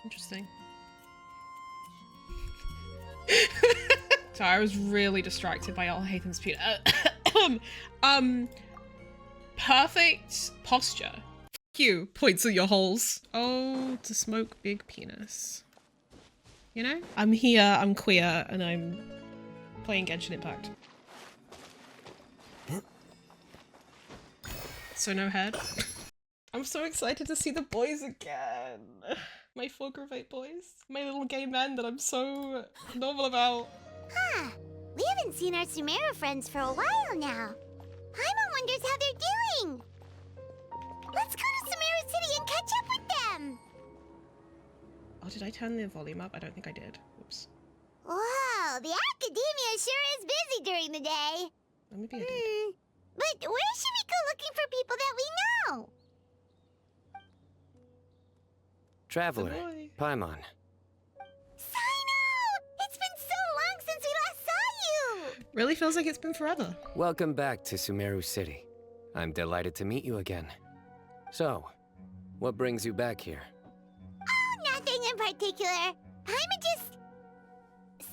Interesting. Sorry, I was really distracted by Alhaithan's penis. Perfect posture. F you, points at your holes. Oh, to smoke big penis. You know? I'm here, I'm queer, and I'm playing Genshin Impact. So no head. I'm so excited to see the boys again. My 4 Gravate boys. My little gay men that I'm so normal about. Huh. We haven't seen our Sumeru friends for a while now. Paimon wonders how they're doing. Let's go to Sumeru City and catch up with them. Oh, did I turn the volume up? I don't think I did. Oops. Whoa, the academia sure is busy during the day. Oh, maybe I did. But where should we go looking for people that we know? Traveler, Paimon. CYNO! It's been so long since we last saw you! Really feels like it's been forever. Welcome back to Sumeru City. I'm delighted to meet you again. So, what brings you back here? Oh, nothing in particular. Paimon just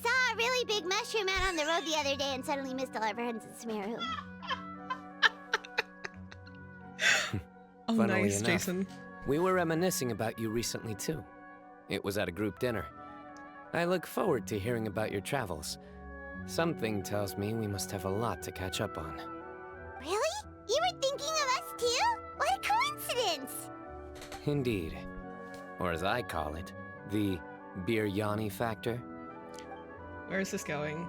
saw a really big mushroom out on the road the other day and suddenly missed all our friends in Sumeru. Oh, Funnily nice, enough, Jason. We were reminiscing about you recently too. It was at a group dinner. I look forward to hearing about your travels. Something tells me we must have a lot to catch up on. Really? You were thinking of us too? What a coincidence! Indeed. Or as I call it, the Biryani factor. Where is this going?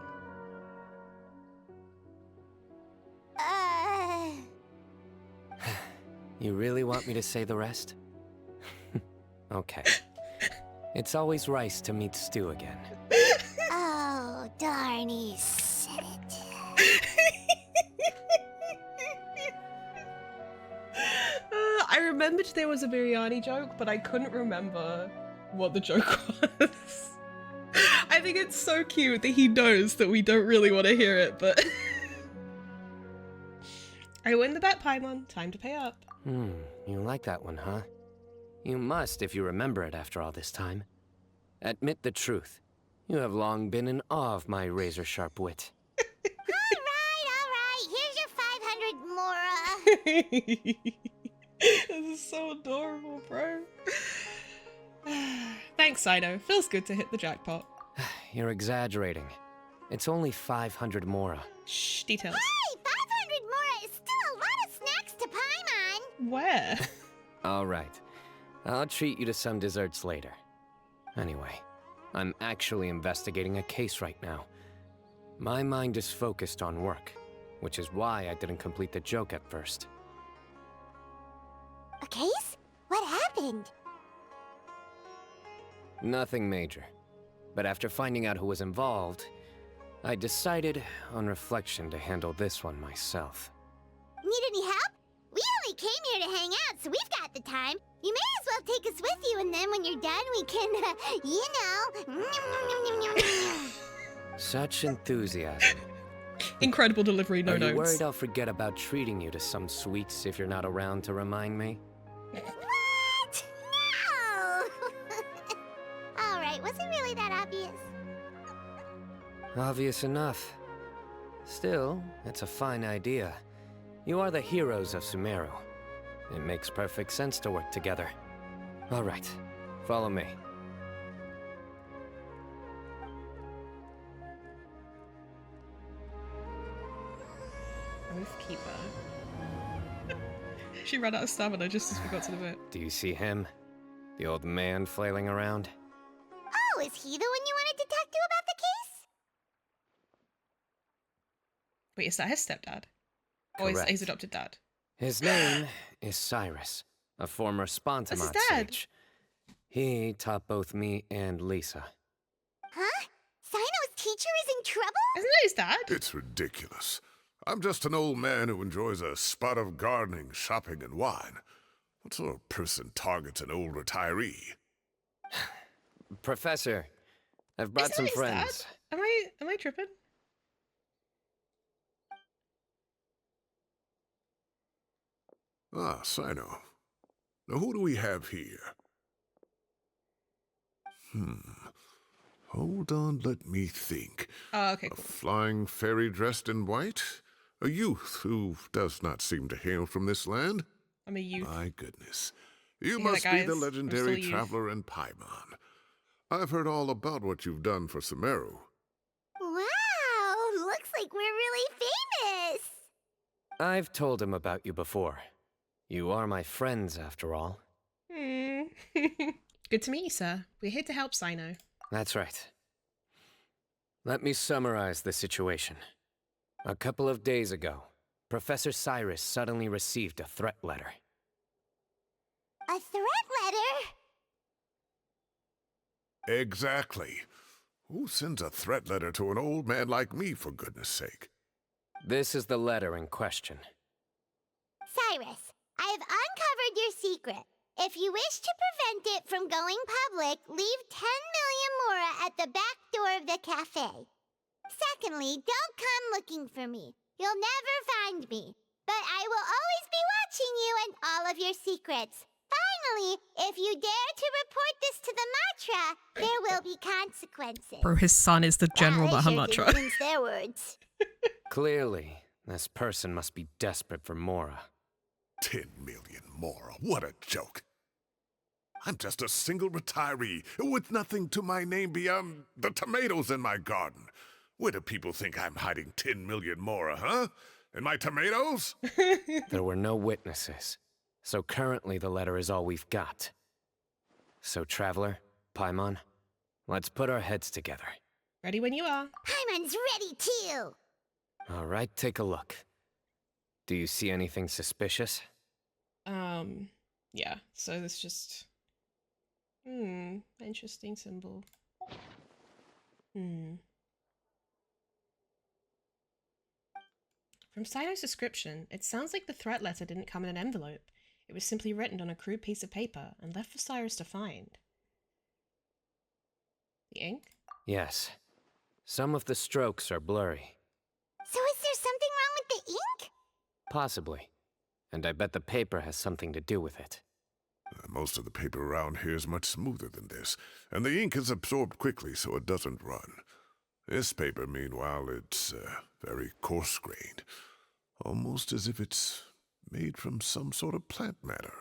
You really want me to say the rest? Okay. It's always rice to meet stew again. Oh, darn, he said it. I remembered there was a biryani joke, but I couldn't remember what the joke was. I think it's so cute that he knows that we don't really want to hear it, but... I win the bet, Paimon. Time to pay up. You like that one, huh? You must if you remember it after all this time. Admit the truth. You have long been in awe of my razor-sharp wit. Alright, here's your 500 Mora. This is so adorable, bro. Thanks, CYNO. Feels good to hit the jackpot. You're exaggerating. It's only 500 Mora. Shh, details. Hey, 500 Mora is still a lot of snacks to Paimon. Where? All right. I'll treat you to some desserts later. Anyway, I'm actually investigating a case right now. My mind is focused on work, which is why I didn't complete the joke at first. A case? What happened? Nothing major. But after finding out who was involved, I decided, on reflection, to handle this one myself. Need any help? We only came here to hang out, so we've got the time. You may as well take us with you, and then when you're done, we can, you know... Such enthusiasm. Incredible delivery, no Are notes. you worried I'll forget about treating you to some sweets if you're not around to remind me? What? No! Alright, was it really that obvious? Obvious enough. Still, it's a fine idea. You are the heroes of Sumeru. It makes perfect sense to work together. All right, follow me. Oathkeeper. She ran out of stamina just as we got to the bit. Do you see him? The old man flailing around? Oh, is he the one you wanted to talk to about the case? Wait, is that his stepdad? Or is Correct. his adopted dad? His name is Cyrus, a former That's his Spontamot dad. sage. He taught both me and Lisa. Huh? CYNO's teacher is in trouble? Isn't that his dad? It's ridiculous. I'm just an old man who enjoys a spot of gardening, shopping, and wine. What sort of person targets an old retiree? Professor, I've brought Isn't some that his friends. dad? Am I tripping? Ah, CYNO. Now who do we have here? Hold on, let me think. Oh, okay, A cool. flying fairy dressed in white? A youth who does not seem to hail from this land? I'm a youth. My goodness. You hear that, must be the guys? I'm still legendary a youth. traveler in Paimon. I've heard all about what you've done for Sumeru. Wow, looks like we're really famous. I've told him about you before. You are my friends, after all. Hmm. Good to meet you, sir. We're here to help CYNO. That's right. Let me summarize the situation. A couple of days ago, Professor Cyrus suddenly received a threat letter. A threat letter? Exactly. Who sends a threat letter to an old man like me, for goodness sake? This is the letter in question. Cyrus, I have uncovered your secret. If you wish to prevent it from going public, leave 10 million mora at the back door of the cafe. Secondly, don't come looking for me. You'll never find me. But I will always be watching you and all of your secrets. Finally, if you dare to report this to the Matra, there will be consequences. Bro, his son is the general Well, they Bahamatra. sure did mince their words. Clearly, this person must be desperate for Mora. 10 million mora, what a joke. I'm just a single retiree with nothing to my name beyond the tomatoes in my garden. Where do people think I'm hiding 10 million mora, huh? In my tomatoes? There were no witnesses, so currently the letter is all we've got. So, Traveler, Paimon, let's put our heads together. Ready when you are. Paimon's ready too. All right, take a look. Do you see anything suspicious? Yeah, so this just... interesting symbol. From CYNO's description, it sounds like the threat letter didn't come in an envelope. It was simply written on a crude piece of paper and left for Cyrus to find. The ink? Yes. Some of the strokes are blurry. So is there something wrong with the ink? Possibly. And I bet the paper has something to do with it. Most of the paper around here is much smoother than this, and the ink is absorbed quickly so it doesn't run. This paper, meanwhile, it's very coarse-grained, almost as if it's made from some sort of plant matter.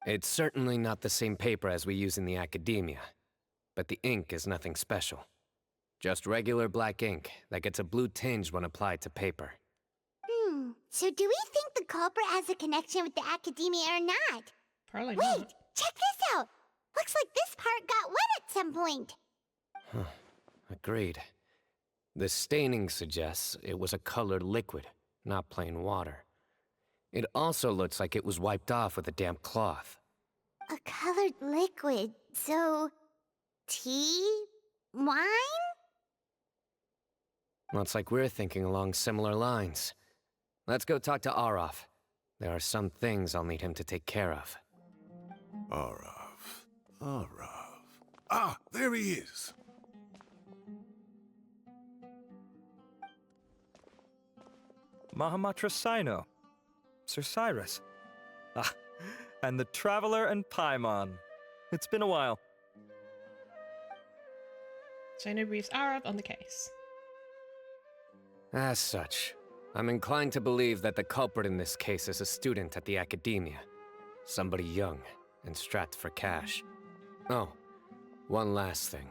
It's certainly not the same paper as we use in the academia, but the ink is nothing special. Just regular black ink that gets a blue tinge when applied to paper. So do we think the culprit has a connection with the academia or not? Probably Wait, not. check this out. Looks like this part got wet at some point. Agreed. The staining suggests it was a colored liquid, not plain water. It also looks like it was wiped off with a damp cloth. A colored liquid. So, tea? Wine? Looks like we're thinking along similar lines. Let's go talk to Arav. There are some things I'll need him to take care of. Arav. Ah, there he is. Mahamatra CYNO. Sir Cyrus. Ah, and the Traveler and Paimon. It's been a while. CYNO briefs Arav on the case. As such, I'm inclined to believe that the culprit in this case is a student at the academia. Somebody young and strapped for cash. Oh, one last thing.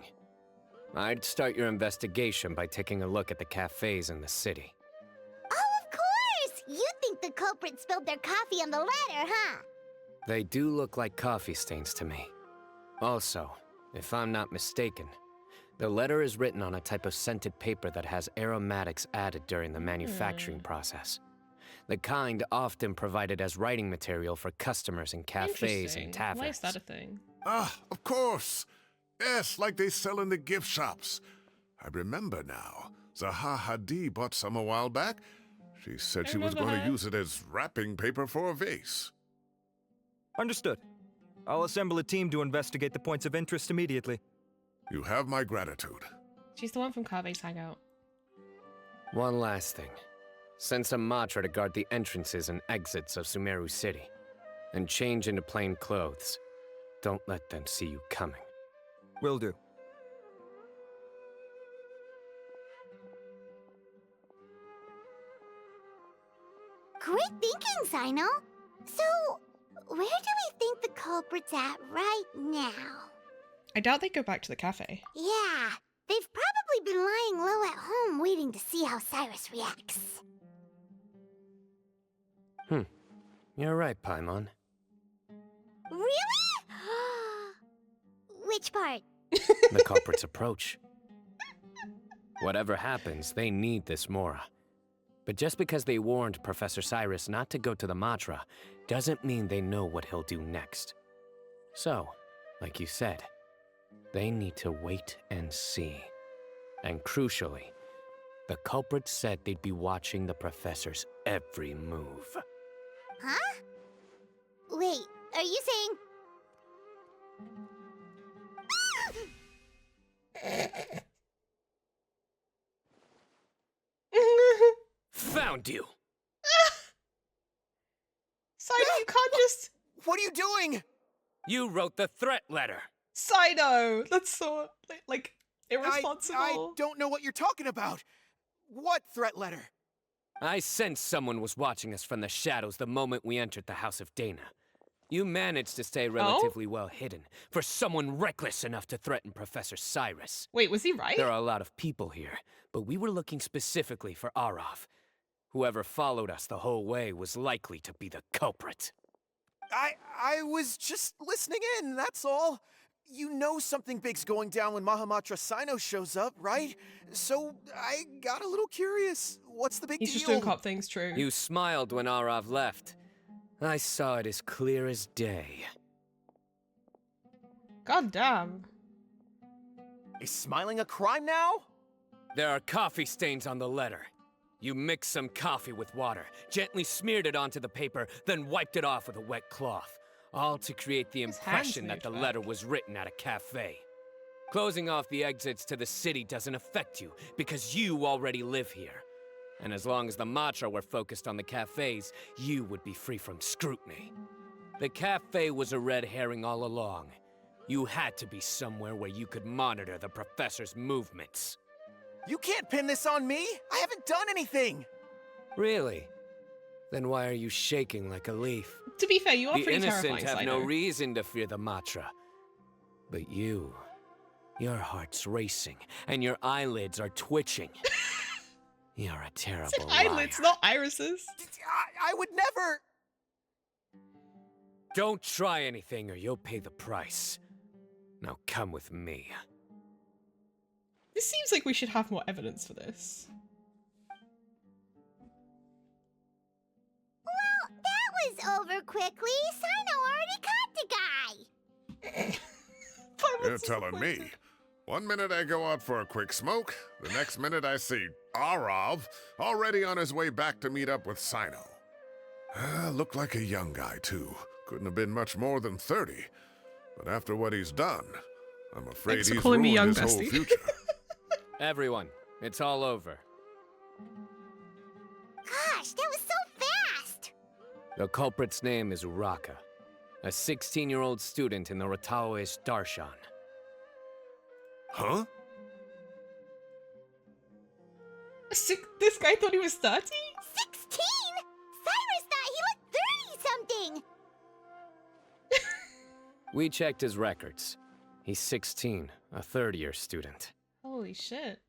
I'd start your investigation by taking a look at the cafes in the city. Oh, of course! You think the culprit spilled their coffee on the ladder, huh? They do look like coffee stains to me. Also, if I'm not mistaken, the letter is written on a type of scented paper that has aromatics added during the manufacturing process. The kind often provided as writing material for customers in cafes and Interesting. taverns. Why is that a thing? Ah, of course. Yes, like they sell in the gift shops. I remember now. Zaha Hadi bought some a while back. She said she was remember going to her. use it as wrapping paper for a vase. Understood. I'll assemble a team to investigate the points of interest immediately. You have my gratitude. She's the one from Kave's hangout. One last thing. Send some Matra to guard the entrances and exits of Sumeru City. And change into plain clothes. Don't let them see you coming. Will do. Great thinking, CYNO. So, where do we think the culprit's at right now? I doubt they go back to the cafe. Yeah, they've probably been lying low at home waiting to see how Cyrus reacts. You're right, Paimon. Really? Which part? The culprit's approach. Whatever happens, they need this Mora. But just because they warned Professor Cyrus not to go to the Matra, doesn't mean they know what he'll do next. So, like you said, they need to wait and see. And crucially, the culprit said they'd be watching the Professor's every move. Huh? Wait, are you saying... Found you! CYNO, you can't just... What are you doing? You wrote the threat letter! CYNO! That's so, like, irresponsible. I don't know what you're talking about. What threat letter? I sensed someone was watching us from the shadows the moment we entered the House of Dana. You managed to stay relatively well hidden for someone reckless enough to threaten Professor Cyrus. Wait, was he right? There are a lot of people here, but we were looking specifically for Arav. Whoever followed us the whole way was likely to be the culprit. I was just listening in, that's all. You know something big's going down when Mahamatra CYNO shows up, right? So I got a little curious. What's the big He's deal? just doing cop things, true. You smiled when Arav left. I saw it as clear as day. God damn. Is smiling a crime now? There are coffee stains on the letter. You mixed some coffee with water, gently smeared it onto the paper, then wiped it off with a wet cloth. All to create the His hands impression that the moved letter back. was written at a cafe. Closing off the exits to the city doesn't affect you, because you already live here. And as long as the Matra were focused on the cafes, you would be free from scrutiny. The cafe was a red herring all along. You had to be somewhere where you could monitor the professor's movements. You can't pin this on me. I haven't done anything. Really? Then why are you shaking like a leaf? To be fair, you are The pretty innocent terrifying, have CYNO. no reason to fear the Matra. But you, your heart's racing, and your eyelids are twitching. You're a terrible It's eyelids, liar. not irises. I would never... Don't try anything or you'll pay the price. Now come with me. This seems like we should have more evidence for this. Well, that was over quickly. CYNO already caught the guy. You're telling me. One minute I go out for a quick smoke, the next minute I see Arav already on his way back to meet up with CYNO. Looked like a young guy, too. Couldn't have been much more than 30. But after what he's done, I'm afraid Thanks for he's calling me ruined young, his whole bestie. future. Everyone, it's all over. Gosh, that was so fast. The culprit's name is Uraka, a 16-year-old student in the Rataoist Darshan. Huh? This guy thought he was 30? 16? Cyrus thought he looked 30-something. We checked his records. He's 16, a third-year student. Holy shit.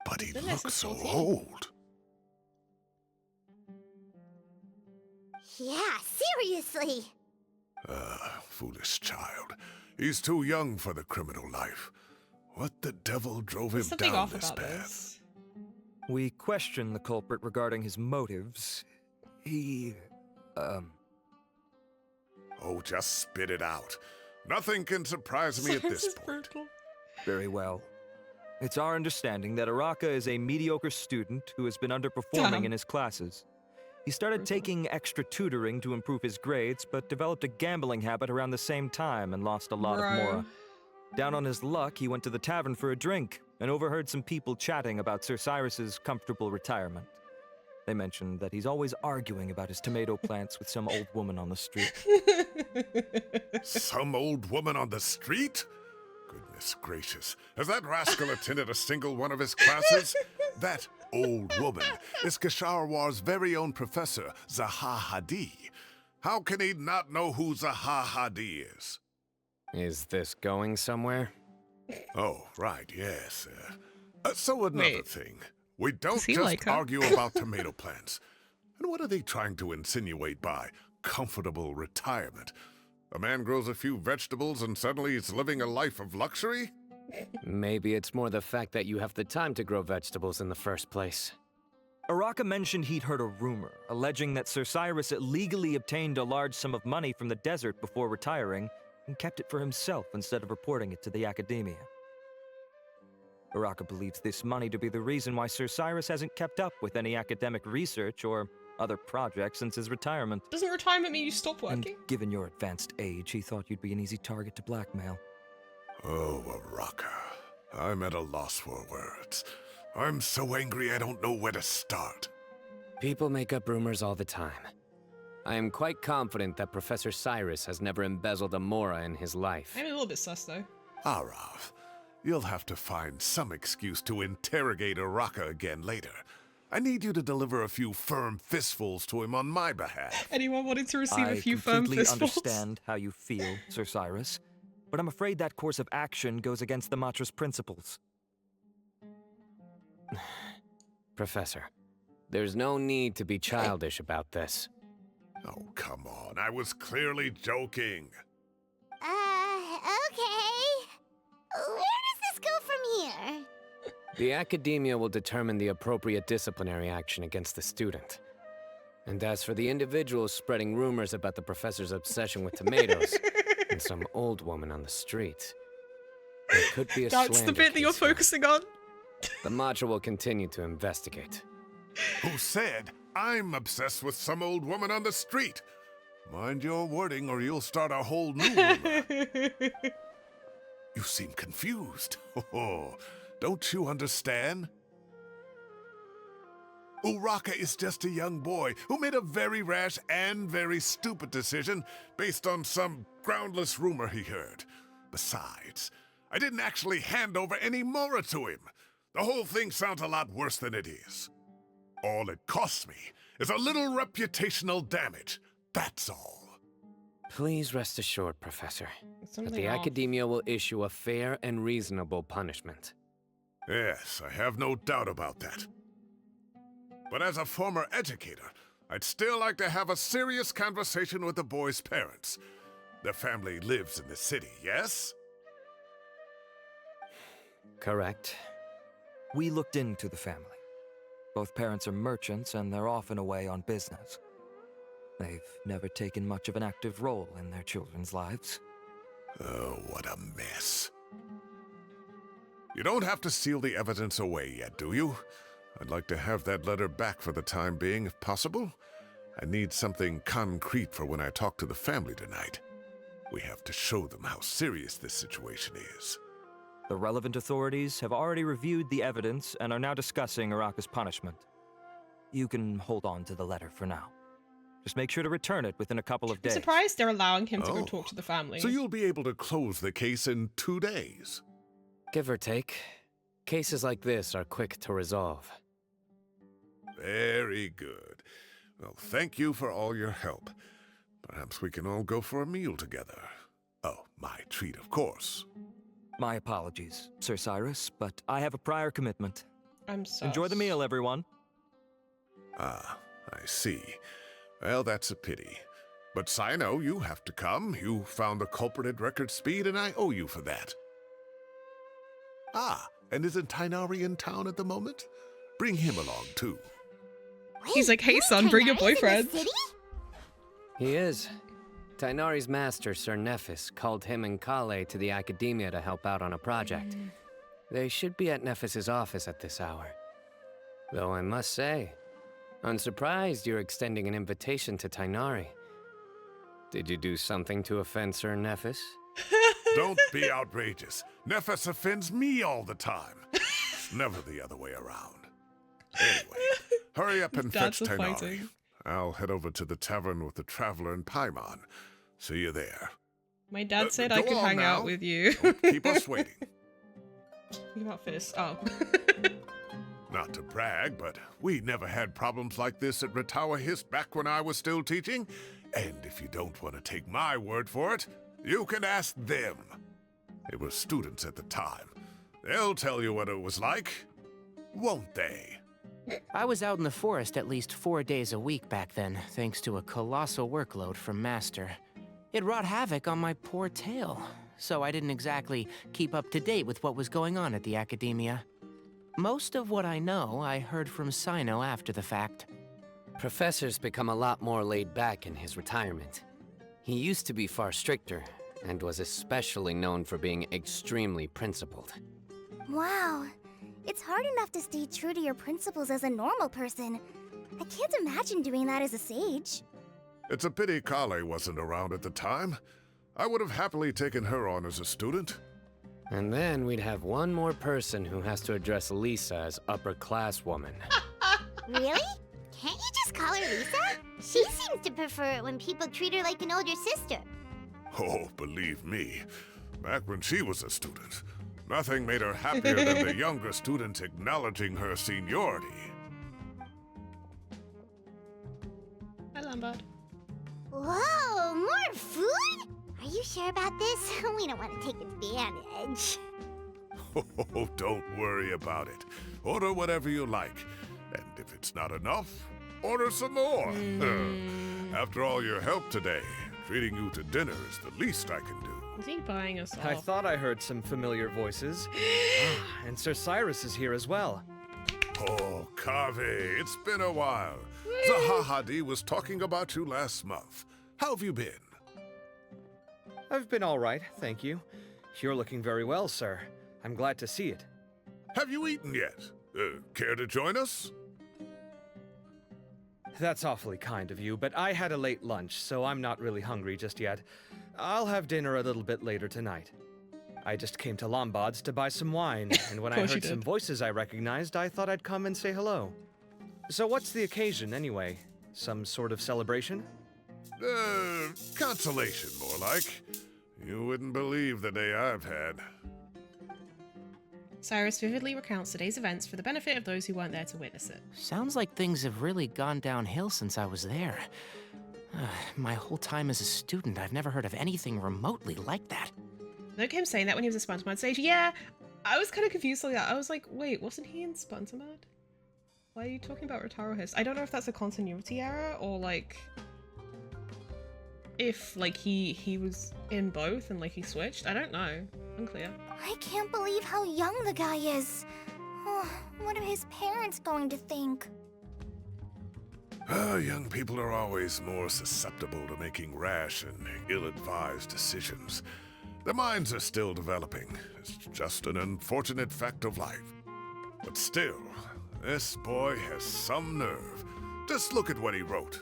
But he Been there looks since so 14. old. Yeah, seriously. Foolish child. He's too young for the criminal life. What the devil drove him There's something down off this about path? this. We questioned the culprit regarding his motives. He, Oh, just spit it out. Nothing can surprise me at Cyrus this is point. brutal. Very well. It's our understanding that Araka is a mediocre student who has been underperforming Damn. in his classes. He started Brutal. taking extra tutoring to improve his grades, but developed a gambling habit around the same time and lost a lot of Mora. Down on his luck, he went to the tavern for a drink and overheard some people chatting about Sir Cyrus's comfortable retirement. They mentioned that he's always arguing about his tomato plants with some old woman on the street. Some old woman on the street? Goodness gracious. Has that rascal attended a single one of his classes? That old woman is Kasharwar's very own professor, Zaha Hadi. How can he not know who Zaha Hadi is? Is this going somewhere? Oh, right, yes. So another Wait. thing. We don't he just like her? argue about tomato plants. And what are they trying to insinuate by comfortable retirement? A man grows a few vegetables and suddenly he's living a life of luxury? Maybe it's more the fact that you have the time to grow vegetables in the first place. Araka mentioned he'd heard a rumor alleging that Sir Cyrus illegally obtained a large sum of money from the desert before retiring and kept it for himself instead of reporting it to the academia. Araka believes this money to be the reason why Sir Cyrus hasn't kept up with any academic research or other projects since his retirement. Doesn't retirement mean you stop And working? given your advanced age, he thought you'd be an easy target to blackmail. Oh, Araka. I'm at a loss for words. I'm so angry I don't know where to start. People make up rumors all the time. I am quite confident that Professor Cyrus has never embezzled a Mora in his life. I'm a little bit sus though. Arav, you'll have to find some excuse to interrogate Araka again later. I need you to deliver a few firm fistfuls to him on my behalf. Anyone wanted to receive a few I firm completely fistfuls? understand how you feel, Sir Cyrus, but I'm afraid that course of action goes against the Matra's principles. Professor, there's no need to be childish about this. Oh, come on. I was clearly joking. Okay. Where does this go from here? The academia will determine the appropriate disciplinary action against the student. And as for the individuals spreading rumors about the professor's obsession with tomatoes and some old woman on the street, it could be a That's the slander bit that you're case for him. focusing on. The Matra will continue to investigate. Who said I'm obsessed with some old woman on the street? Mind your wording or you'll start a whole new rumor. You seem confused. Oh, don't you understand? Uraka is just a young boy who made a very rash and very stupid decision based on some groundless rumor he heard. Besides, I didn't actually hand over any Mora to him. The whole thing sounds a lot worse than it is. All it costs me is a little reputational damage. That's all. Please rest assured, Professor, that Something the off. academia will issue a fair and reasonable punishment. Yes, I have no doubt about that. But as a former educator, I'd still like to have a serious conversation with the boy's parents. Their family lives in the city, yes? Correct. We looked into the family. Both parents are merchants and they're often away on business. They've never taken much of an active role in their children's lives. Oh, what a mess. You don't have to seal the evidence away yet, do you? I'd like to have that letter back for the time being, if possible. I need something concrete for when I talk to the family tonight. We have to show them how serious this situation is. The relevant authorities have already reviewed the evidence and are now discussing Araka's punishment. You can hold on to the letter for now. Just make sure to return it within a couple of I'm days. surprised they're allowing him to go Oh, talk to the family. So you'll be able to close the case in 2 days. Give or take, cases like this are quick to resolve. Very good. Well, thank you for all your help. Perhaps we can all go for a meal together. Oh, my treat, of course. My apologies, Sir Cyrus, but I have a prior commitment. I'm sorry. Enjoy the meal, everyone. Ah, I see. Well, that's a pity. But CYNO, you have to come. You found the culprit at record speed, and I owe you for that. Ah, and isn't Tainari in town at the moment? Bring him along, too. He's like, hey Wait, son, bring your Tainari's in the boyfriend. city? He is. Tainari's master, Sir Nephis, called him and Kale to the academia to help out on a project. They should be at Nephis's office at this hour. Though I must say, I'm surprised you're extending an invitation to Tainari. Did you do something to offend Sir Nephis? Don't be outrageous. Nephis offends me all the time. It's never the other way around. Anyway, hurry up and Dads fetch are Tainari. fighting. I'll head over to the tavern with the Traveler and Paimon. See you there. My dad said I Go could on hang now. out with you. Don't keep us waiting. Think about this. Oh. Not to brag, but we never had problems like this at Ratawa Hist back when I was still teaching. And if you don't want to take my word for it, you can ask them. They were students at the time. They'll tell you what it was like, won't they? I was out in the forest at least 4 days a week back then, thanks to a colossal workload from Master. It wrought havoc on my poor tail, so I didn't exactly keep up to date with what was going on at the Academia. Most of what I know, I heard from CYNO after the fact. Professor's become a lot more laid back in his retirement. He used to be far stricter, and was especially known for being extremely principled. Wow. It's hard enough to stay true to your principles as a normal person. I can't imagine doing that as a sage. It's a pity Kale wasn't around at the time. I would have happily taken her on as a student. And then we'd have one more person who has to address Lisa as upper-class woman. Really? Can't you just call her Lisa? She seems to prefer it when people treat her like an older sister. Oh, believe me, back when she was a student, nothing made her happier than the younger students acknowledging her seniority. Hi, Lombard. Whoa, more food? Are you sure about this? We don't want to take advantage. Oh, don't worry about it. Order whatever you like. And if it's not enough, order some more. After all your help today, treating you to dinner is the least I can do. Is he buying us I off? thought I heard some familiar voices. And Sir Cyrus is here as well. Oh, Kave, it's been a while. Zahahadi was talking about you last month. How have you been? I've been all right, thank you. You're looking very well, sir. I'm glad to see it. Have you eaten yet? Care to join us? That's awfully kind of you, but I had a late lunch, so I'm not really hungry just yet. I'll have dinner a little bit later tonight. I just came to Lombard's to buy some wine, and when I course you heard some did. voices I recognized, I thought I'd come and say hello. So what's the occasion, anyway? Some sort of celebration? Consolation, more like. You wouldn't believe the day I've had. Cyrus vividly recounts today's events for the benefit of those who weren't there to witness it. Sounds like things have really gone downhill since I was there. My whole time as a student, I've never heard of anything remotely like that. Look at him saying that when he was a Spontamad stage. Yeah, I was kind of confused like that. I was like, wait, wasn't he in Spontamad? Why are you talking about Rotaro Hist? I don't know if that's a continuity error or like if like he was in both and like he switched. I don't know. Unclear. I can't believe how young the guy is. Oh, what are his parents going to think? Young people are always more susceptible to making rash and ill-advised decisions. Their minds are still developing. It's just an unfortunate fact of life. But still, this boy has some nerve. Just look at what he wrote.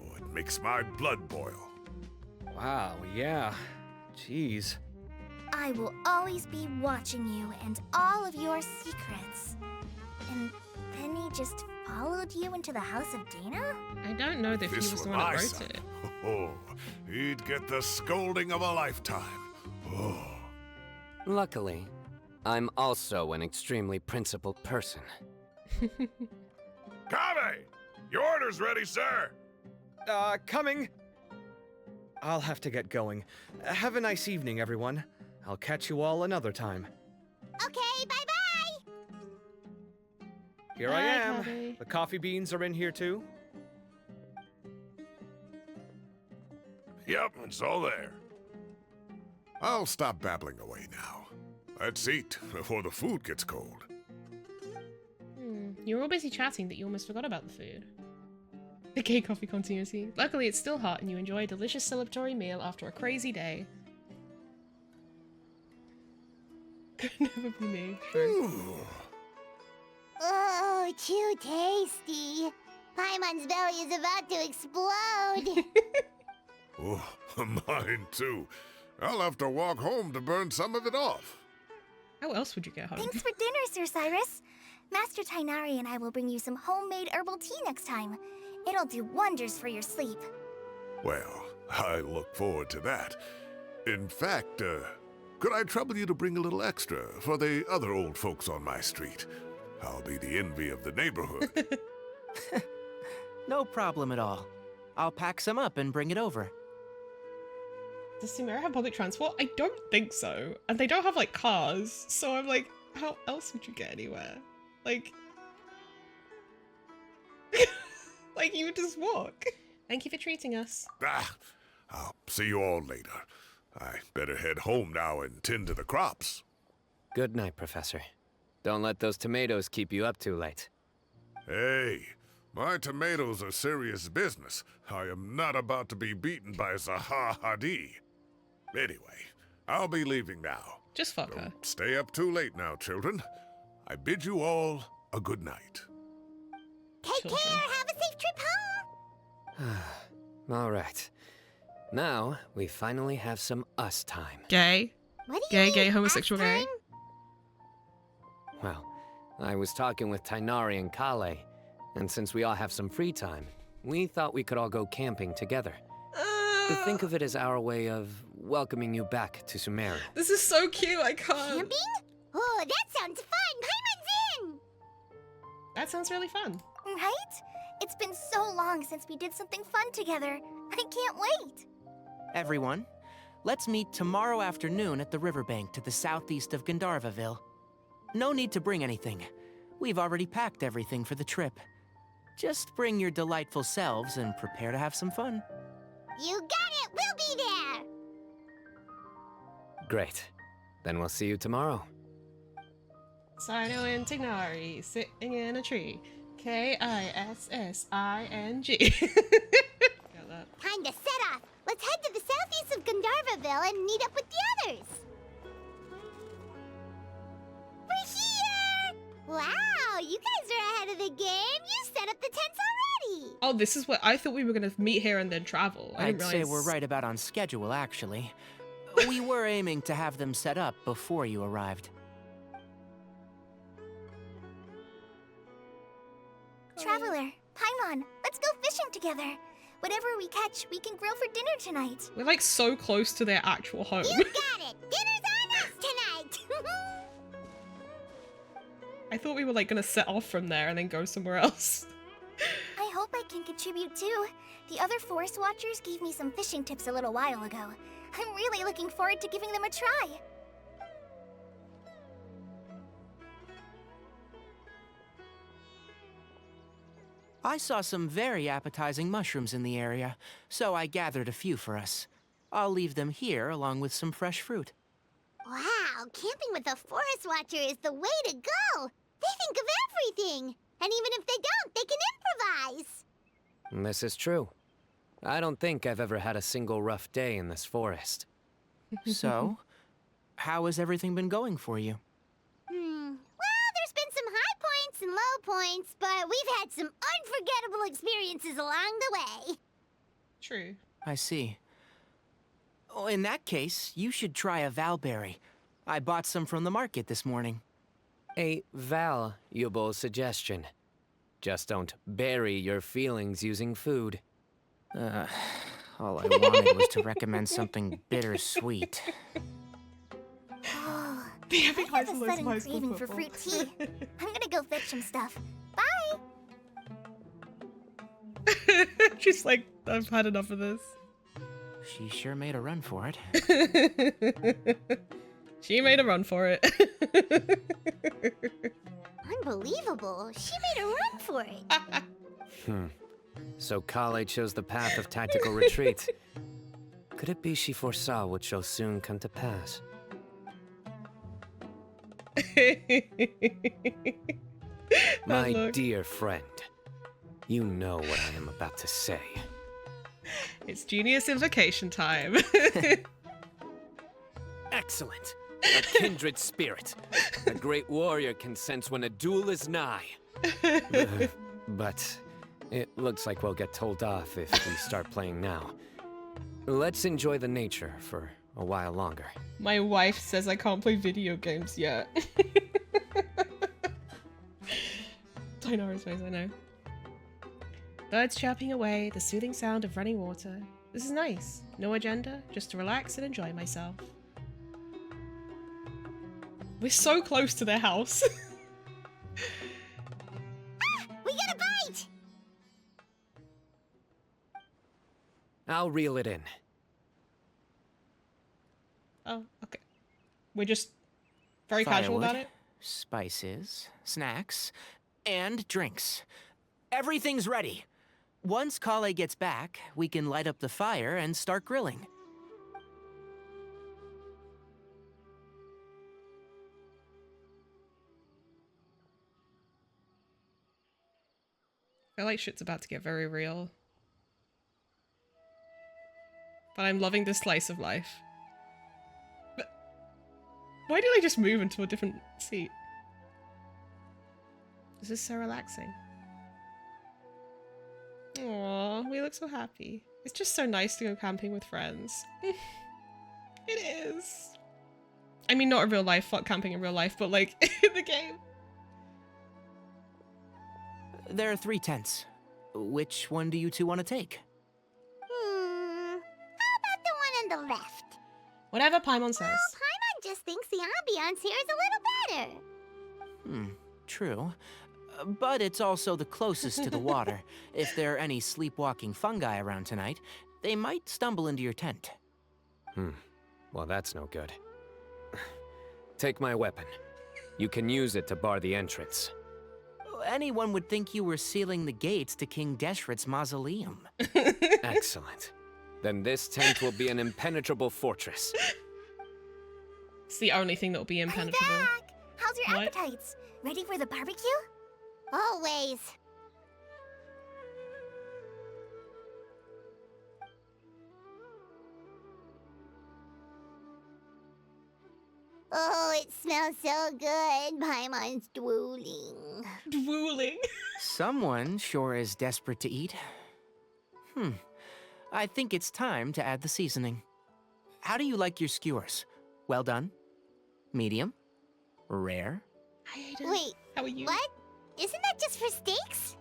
Oh, it makes my blood boil. Wow, yeah. Jeez. I will always be watching you and all of your secrets. And then he just followed you into the house of Dana? I don't know if he This was the were one that my wrote son. it. Oh, he'd get the scolding of a lifetime. Oh. Luckily, I'm also an extremely principled person. Kave! Your order's ready, sir! Coming! I'll have to get going. Have a nice evening, everyone. I'll catch you all another time. Okay, bye-bye! Here I Bye, am. Cubby. The coffee beans are in here too. Yep, it's all there. I'll stop babbling away now. Let's eat before the food gets cold. You were all busy chatting that you almost forgot about the food. The gay coffee continuity. Luckily, it's still hot and you enjoy a delicious celebratory meal after a crazy day. Could never be me. True. Oh, too tasty. Paimon's belly is about to explode. Oh, mine too. I'll have to walk home to burn some of it off. How else would you get home? Thanks for dinner, Sir Cyrus. Master Tainari and I will bring you some homemade herbal tea next time. It'll do wonders for your sleep. Well, I look forward to that. In fact, could I trouble you to bring a little extra for the other old folks on my street? I'll be the envy of the neighborhood. No problem at all. I'll pack some up and bring it over. Does Sumeru have public transport? I don't think so. And they don't have like cars. So I'm like, how else would you get anywhere? Like, like you would just walk. Thank you for treating us. I'll see you all later. I better head home now and tend to the crops. Good night, Professor. Don't let those tomatoes keep you up too late. Hey, my tomatoes are serious business. I am not about to be beaten by Zaha Hadid. Anyway, I'll be leaving now. Just fuck her. Don't stay up too late now, children. I bid you all a good night. Take Children. care. Have a safe trip home. All right. Now, we finally have some us time. Gay. What do you mean, Gay, homosexual, us gay. time? Well, I was talking with Tainari and Kale, and since we all have some free time, we thought we could all go camping together. Think of it as our way of welcoming you back to Sumeru. This is so cute. I can't. Camping? Oh, that sounds fun. Paimon's in. That sounds really fun. Right? It's been so long since we did something fun together. I can't wait. Everyone, let's meet tomorrow afternoon at the riverbank to the southeast of Gandharvaville. No need to bring anything. We've already packed everything for the trip. Just bring your delightful selves and prepare to have some fun. You got it. We'll be there. Great. Then we'll see you tomorrow. Cyno and Tignari sitting in a tree. Kissing. Got that. Time to set off. Let's head to the southeast of Gandharvaville and meet up with the others. We're here! Wow, you guys are ahead of the game. You set up the tents already. Oh, this is what I thought we were gonna meet here and then travel. I I'd didn't say realize we're right about on schedule, actually. We were aiming to have them set up before you arrived. Traveler, Paimon, let's go fishing together. Whatever we catch, we can grill for dinner tonight. We're like so close to their actual home. You got it. Dinner's on us tonight. I thought we were like gonna set off from there and then go somewhere else. I hope I can contribute too. The other forest watchers gave me some fishing tips a little while ago. I'm really looking forward to giving them a try. I saw some very appetizing mushrooms in the area, so I gathered a few for us. I'll leave them here along with some fresh fruit. Wow, camping with a forest watcher is the way to go. They think of everything. And even if they don't, they can improvise. This is true. I don't think I've ever had a single rough day in this forest. So, how has everything been going for you? Well, there's been some high points and low points, but we've had some unforgettable experiences along the way. True. I see. Oh, in that case, you should try a valberry. I bought some from the market this morning. A valuable suggestion. Just don't bury your feelings using food. All I wanted was to recommend something bittersweet. Oh, The epic I have high a school sudden high school craving for football. fruit tea. I'm gonna go fetch some stuff. Bye! She's like, I've had enough of this. She sure made a run for it. She made a run for it. Unbelievable. She made a run for it. So Kale chose the path of tactical retreat. Could it be she foresaw what shall soon come to pass? My look. dear friend, you know what I am about to say. It's genius invocation time. Excellent. A kindred spirit. A great warrior can sense when a duel is nigh. But it looks like we'll get told off if we start playing now. Let's enjoy the nature for a while longer. My wife says I can't play video games yet. Dinara's face, I know. Birds chirping away, the soothing sound of running water. This is nice. No agenda, just to relax and enjoy myself. We're so close to their house. We got a bite! I'll reel it in. Oh, okay. We're just very casual about Firewood, it. spices, snacks, and drinks. Everything's ready. Once Kale gets back, we can light up the fire and start grilling. I feel like shit's about to get very real. But I'm loving this slice of life. But why did I just move into a different seat? This is so relaxing. Aww, we look so happy. It's just so nice to go camping with friends. It is. I mean, not in real life, fuck camping in real life, but like, in the game. There are 3 tents. Which one do you two want to take? How about the one on the left? Whatever Paimon says. Well, Paimon just thinks the ambiance here is a little better. True. But it's also the closest to the water. If there are any sleepwalking fungi around tonight, they might stumble into your tent. Well, that's no good. Take my weapon. You can use it to bar the entrance. Anyone would think you were sealing the gates to King Deshret's mausoleum. Excellent. Then this tent will be an impenetrable fortress. It's the only thing that will be impenetrable. Back! How's your What? appetites? Ready for the barbecue? Always. Oh, it smells so good. Paimon's drooling. Drooling. Someone sure is desperate to eat. I think it's time to add the seasoning. How do you like your skewers? Well done? Medium? Rare? Hi, Aiden. Wait, How are you? what? Isn't that just for steaks?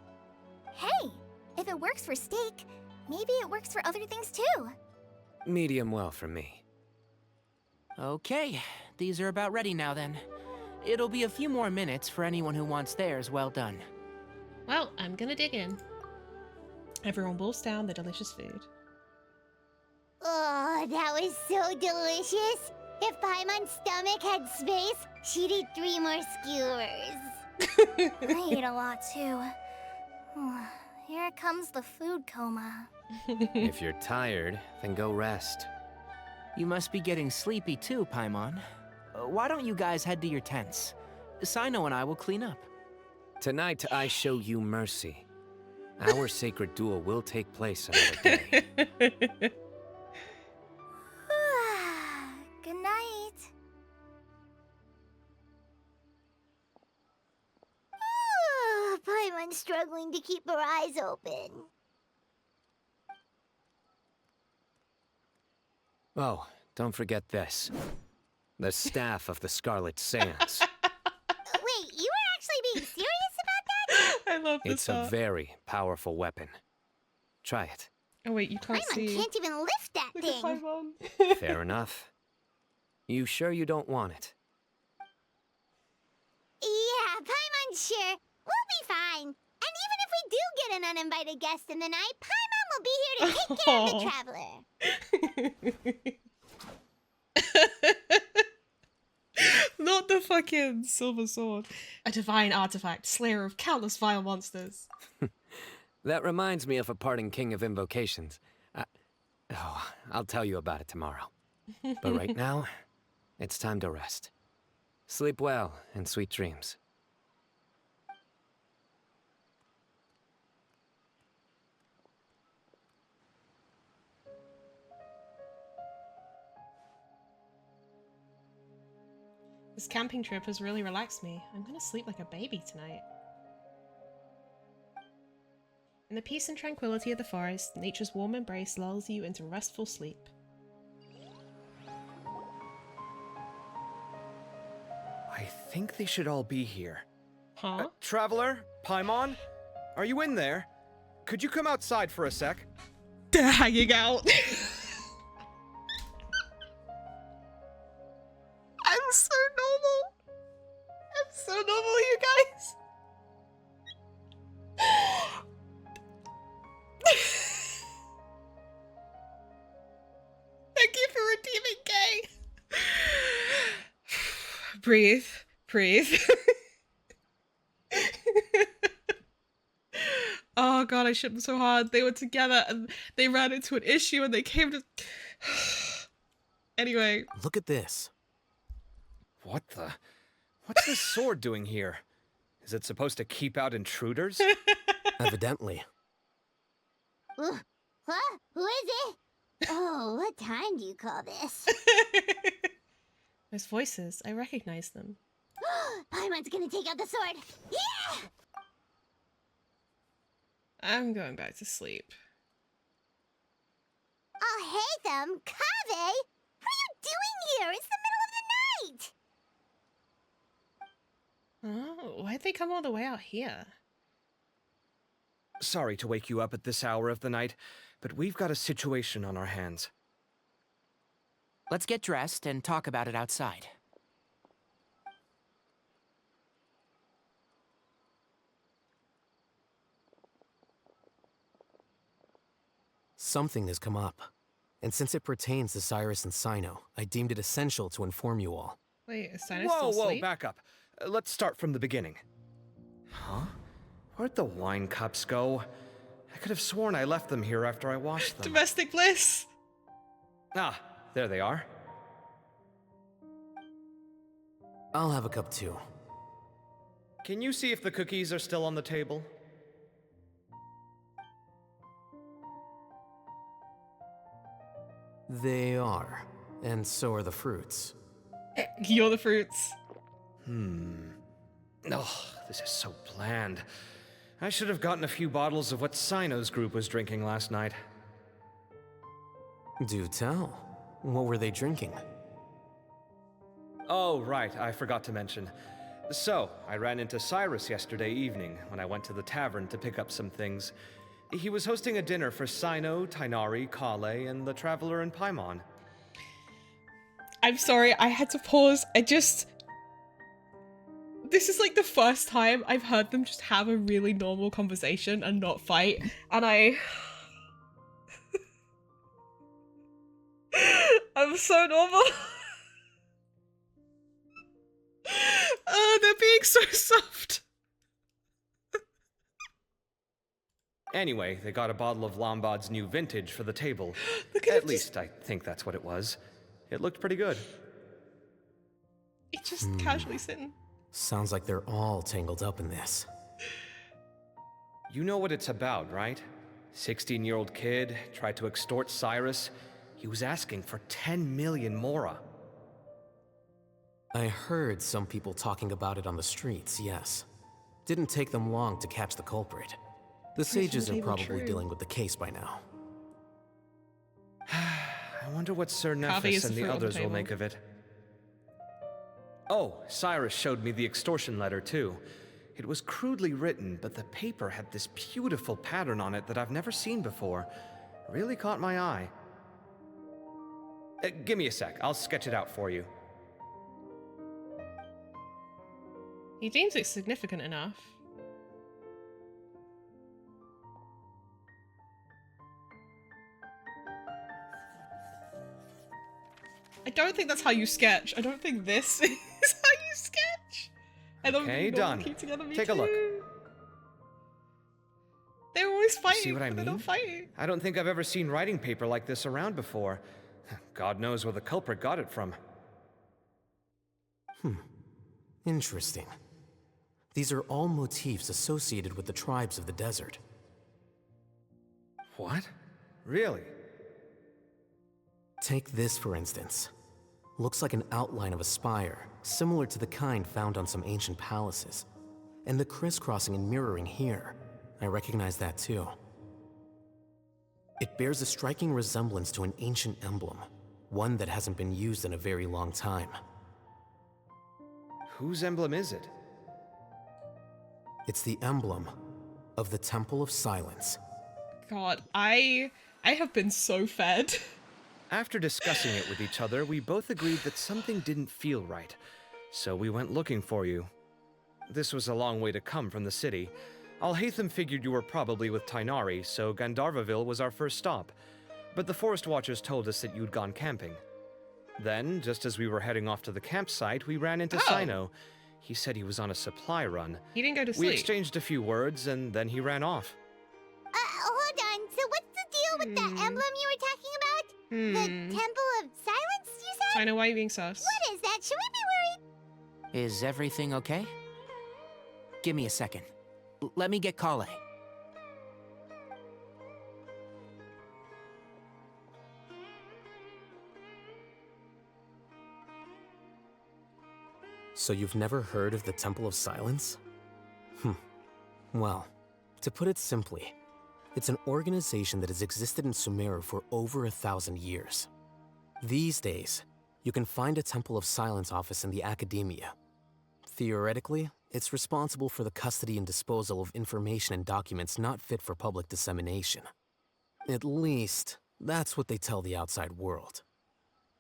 Hey, if it works for steak, maybe it works for other things too. Medium well for me. Okay, these are about ready now then. It'll be a few more minutes for anyone who wants theirs well done. Well, I'm gonna dig in. Everyone wolfs down the delicious food. Oh, that was so delicious. If Paimon's stomach had space, she'd eat 3 more skewers. I ate a lot too. Here comes the food coma. If you're tired, then go rest. You must be getting sleepy too, Paimon. Why don't you guys head to your tents? CYNO and I will clean up. Tonight, I show you mercy. Our sacred duel will take place another day. Good night. Paimon's struggling to keep her eyes open. Oh, don't forget this. The staff of the Scarlet Sands. Wait, you were actually being serious about that? I love this It's stuff. a very powerful weapon. Try it. Oh wait, you can't Paimon see. can't even lift that Look at thing. Paimon. Fair enough. You sure you don't want it? Yeah, Paimon's sure. We'll be fine. And even if we do get an uninvited guest in the night, Paimon will be here to take care of the traveler. Not the fucking silver sword. A divine artifact, slayer of countless vile monsters. That reminds me of a parting king of invocations. I'll tell you about it tomorrow. But right now, it's time to rest. Sleep well and sweet dreams. This camping trip has really relaxed me. I'm gonna sleep like a baby tonight. In the peace and tranquility of the forest, nature's warm embrace lulls you into restful sleep. I think they should all be here. Huh? Traveler? Paimon? Are you in there? Could you come outside for a sec? They're hanging out. I'm so normal. I'm so normal, you guys. Thank you for redeeming gay. Breathe. Breathe. Oh god, I shit them so hard. They were together and they ran into an issue and they came to... Anyway. Look at this. What the? What's this sword doing here? Is it supposed to keep out intruders? Evidently. What? Who is it? Oh, what time do you call this? Those voices, I recognize them. Paimon's gonna take out the sword. Yeah! I'm going back to sleep. Oh, hey them, Kave! What are you doing here? It's the middle of the night! Oh, why'd they come all the way out here? Sorry to wake you up at this hour of the night, but we've got a situation on our hands. Let's get dressed and talk about it outside. Something has come up. And since it pertains to Cyrus and CYNO, I deemed it essential to inform you all. Wait, is Sinus Whoa, still whoa, asleep? back up. Let's start from the beginning. Huh? Where'd the wine cups go? I could have sworn I left them here after I washed them. Domestic bliss! Ah, there they are. I'll have a cup too. Can you see if the cookies are still on the table? They are. And so are the fruits. You're the fruits. Oh, this is so bland. I should have gotten a few bottles of what CYNO's group was drinking last night. Do tell. What were they drinking? Oh, right, I forgot to mention. So, I ran into Cyrus yesterday evening when I went to the tavern to pick up some things. He was hosting a dinner for CYNO, Tighnari, Kale, and the Traveler and Paimon. I'm sorry, I had to pause. This is like the first time I've heard them just have a really normal conversation and not fight. And I'm so normal. Oh, they're being so soft. Anyway, they got a bottle of Lombard's new vintage for the table. Look at At it least I think that's what it was. It looked pretty good. It's just casually sitting. Sounds like they're all tangled up in this. You know what it's about, right? 16-year-old kid tried to extort Cyrus. He was asking for 10 million mora. I heard some people talking about it on the streets, yes. Didn't take them long to catch the culprit. The sages are probably dealing with the case by now. I wonder what Sir Coffee is Nephis and the the fruit on the others will table. make of it. Oh, Cyrus showed me the extortion letter, too. It was crudely written, but the paper had this beautiful pattern on it that I've never seen before. Really caught my eye. Give me a sec. I'll sketch it out for you. He deems it significant enough. I don't think that's how you sketch. I don't think this is how you sketch. I don't Okay, think done. keep together me Take a look. too. They're always fighting, See what I but they're not mean? fighting. I don't think I've ever seen writing paper like this around before. God knows where the culprit got it from. Interesting. These are all motifs associated with the tribes of the desert. What? Really? Take this, for instance. Looks like an outline of a spire, similar to the kind found on some ancient palaces. And the crisscrossing and mirroring here. I recognize that too. It bears a striking resemblance to an ancient emblem, one that hasn't been used in a very long time. Whose emblem is it? It's the emblem of the Temple of Silence. God, I I have been so fed. After discussing it with each other, we both agreed that something didn't feel right, so we went looking for you. This was a long way to come from the city. Alhaitham figured you were probably with Tainari, so Gandharvaville was our first stop. But the Forest Watchers told us that you'd gone camping. Then, just as we were heading off to the campsite, we ran into CYNO. He said he was on a supply run. He didn't go to sleep. We exchanged a few words, and then he ran off. Hold on. So what's the deal with the emblem you were talking about? The Temple of Silence, you said? CYNO, why are you being sus? What is that? Should we be worried? Is everything okay? Give me a second. Let me get Kale. So you've never heard of the Temple of Silence? Well, to put it simply, it's an organization that has existed in Sumeru for over 1,000 years. These days, you can find a Temple of Silence office in the academia. Theoretically, it's responsible for the custody and disposal of information and documents not fit for public dissemination. At least, that's what they tell the outside world.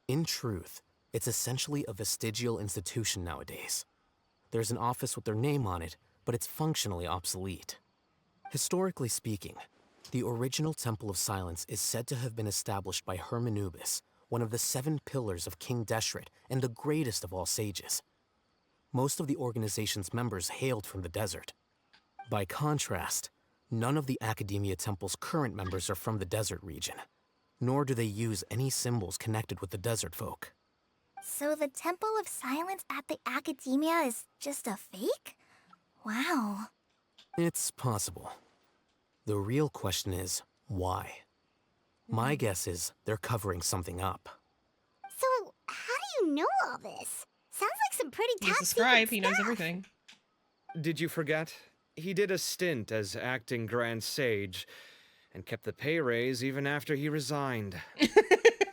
In truth, it's essentially a vestigial institution nowadays. There's an office with their name on it, but it's functionally obsolete. Historically speaking, the original Temple of Silence is said to have been established by Hermanubis, one of the 7 pillars of King Deshret and the greatest of all sages. Most of the organization's members hailed from the desert. By contrast, none of the Academia Temple's current members are from the desert region, nor do they use any symbols connected with the desert folk. So the Temple of Silence at the Academia is just a fake? Wow. It's possible. The real question is, why? My guess is they're covering something up. So, how do you know all this? Sounds like some pretty He's top a scribe, secret he knows stuff. everything. Did you forget? He did a stint as acting Grand Sage, and kept the pay raise even after he resigned.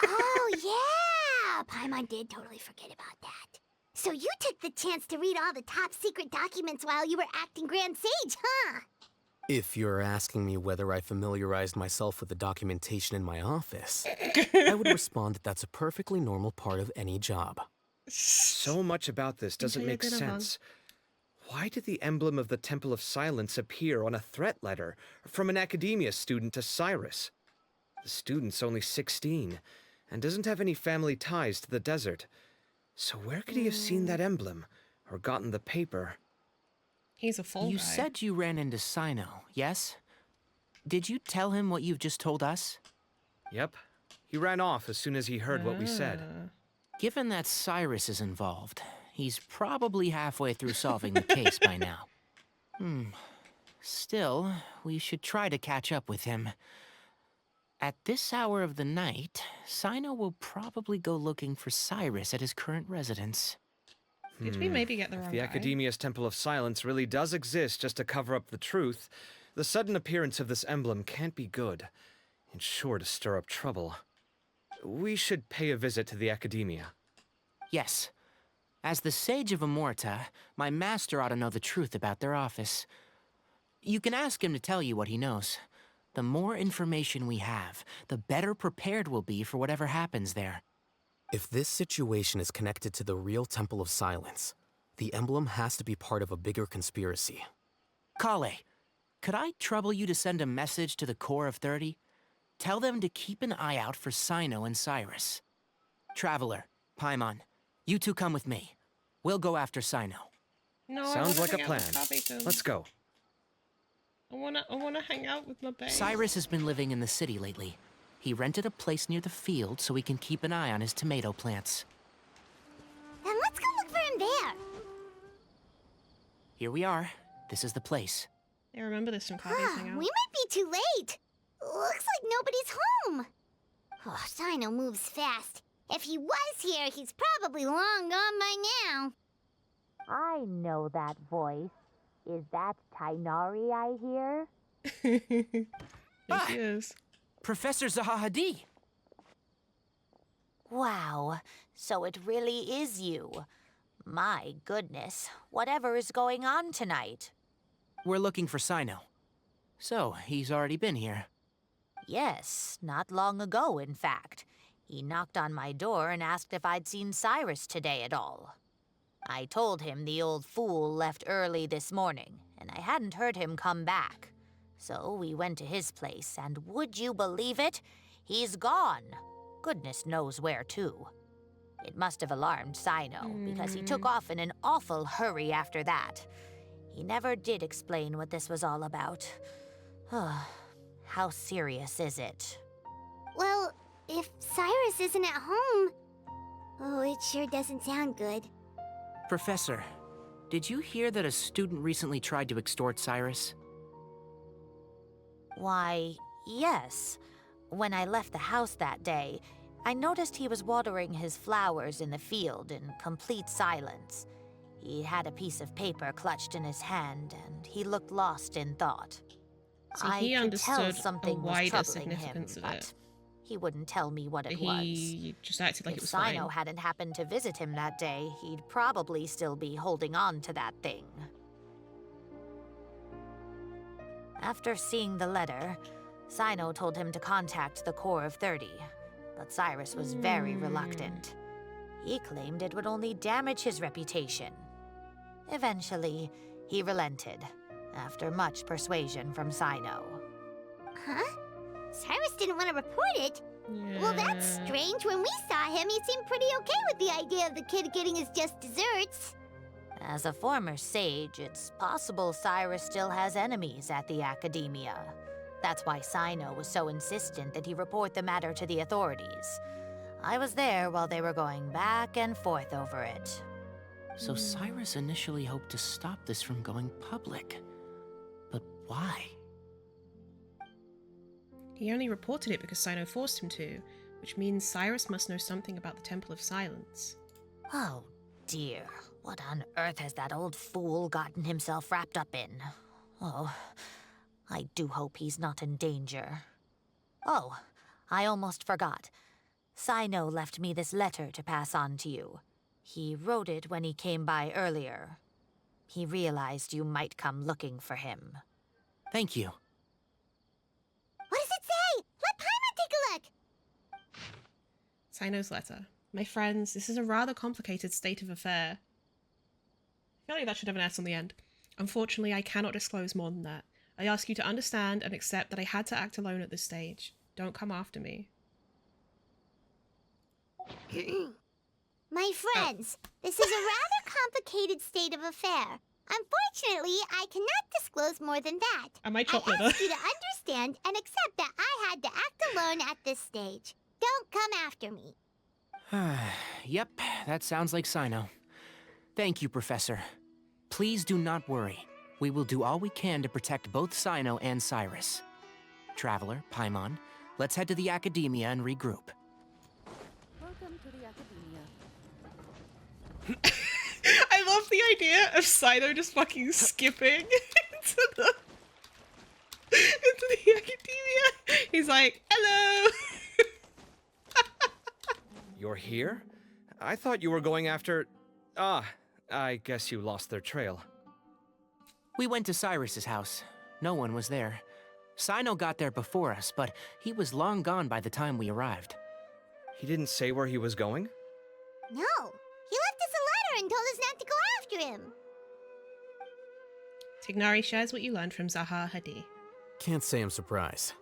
Oh, yeah! Paimon did totally forget about that. So you took the chance to read all the top secret documents while you were acting Grand Sage, huh? If you're asking me whether I familiarized myself with the documentation in my office, I would respond that that's a perfectly normal part of any job. So much about this doesn't make sense. Why did the emblem of the Temple of Silence appear on a threat letter from an academia student to Cyrus? The student's only 16, and doesn't have any family ties to the desert. So where could he have seen that emblem, or gotten the paper? He's a full You guy. said you ran into CYNO, yes? Did you tell him what you've just told us? Yep. He ran off as soon as he heard what we said. Given that Cyrus is involved, he's probably halfway through solving the case by now. Still, we should try to catch up with him. At this hour of the night, CYNO will probably go looking for Cyrus at his current residence. Did we maybe get the wrong If the guy? Academia's Temple of Silence really does exist just to cover up the truth, the sudden appearance of this emblem can't be good. It's sure to stir up trouble. We should pay a visit to the Academia. Yes. As the Sage of Amorta, my master ought to know the truth about their office. You can ask him to tell you what he knows. The more information we have, the better prepared we'll be for whatever happens there. If this situation is connected to the real Temple of Silence, the emblem has to be part of a bigger conspiracy. Kale, could I trouble you to send a message to the Core of 30? Tell them to keep an eye out for CYNO and Cyrus. Traveler, Paimon, you two come with me. We'll go after CYNO. No, I Sounds wanna like a hang out plan. with Carvington. Let's go. I wanna hang out with my babe. Cyrus has been living in the city lately. He rented a place near the field so he can keep an eye on his tomato plants. Then let's go look for him there. Here we are. This is the place. Yeah, remember this from Carving's hangout. We might be too late. Looks like nobody's home. Oh, CYNO moves fast. If he was here, he's probably long gone by now. I know that voice. Is that Tainari I hear? Yes, he is. Professor Zahahadi! Wow, so it really is you. My goodness, whatever is going on tonight? We're looking for CYNO. So, he's already been here. Yes, not long ago, in fact. He knocked on my door and asked if I'd seen Cyrus today at all. I told him the old fool left early this morning, and I hadn't heard him come back. So we went to his place, and would you believe it? He's gone. Goodness knows where to. It must have alarmed CYNO, because he took off in an awful hurry after that. He never did explain what this was all about. How serious is it? Well, if Cyrus isn't at home... Oh, it sure doesn't sound good. Professor, did you hear that a student recently tried to extort Cyrus? Why, yes. When I left the house that day, I noticed he was watering his flowers in the field in complete silence. He had a piece of paper clutched in his hand, and he looked lost in thought. So he I could tell understood something the was wider troubling him, significance of but it. he wouldn't tell me what it He just acted like was. it was If fine. CYNO hadn't happened to visit him that day, he'd probably still be holding on to that thing. After seeing the letter, CYNO told him to contact the Corps of 30, but Cyrus was very reluctant. He claimed it would only damage his reputation. Eventually, he relented, after much persuasion from CYNO. Huh? Cyrus didn't want to report it? Yeah. Well, that's strange. When we saw him, he seemed pretty okay with the idea of the kid getting his just desserts. As a former sage, it's possible Cyrus still has enemies at the academia. That's why CYNO was so insistent that he report the matter to the authorities. I was there while they were going back and forth over it. So Cyrus initially hoped to stop this from going public. But why? He only reported it because CYNO forced him to, which means Cyrus must know something about the Temple of Silence. Oh dear, what on earth has that old fool gotten himself wrapped up in? Oh, I do hope he's not in danger. Oh, I almost forgot. CYNO left me this letter to pass on to you. He wrote it when he came by earlier. He realized you might come looking for him. Thank you. What does it say? Let Paimon take a look. CYNO's letter. My friends, this is a rather complicated state of affair. I feel like that should have an S on the end. Unfortunately, I cannot disclose more than that. I ask you to understand and accept that I had to act alone at this stage. Don't come after me. My friends, this is a rather complicated state of affair. Unfortunately, I cannot disclose more than that. Am I I chocolate? ask you to understand and accept that I had to act alone at this stage. Don't come after me. Yep, that sounds like CYNO. Thank you, Professor. Please do not worry. We will do all we can to protect both CYNO and Cyrus. Traveler, Paimon, let's head to the Academia and regroup. Welcome to the Academia. I love the idea of CYNO just fucking skipping into the academia. He's like, hello. You're here? I thought you were going after... Ah, I guess you lost their trail. We went to Cyrus's house. No one was there. CYNO got there before us, but he was long gone by the time we arrived. He didn't say where he was going? No, he left us a letter and told us not to go after him. Tignari shares what you learned from Zahar Hadi. Can't say I'm surprised.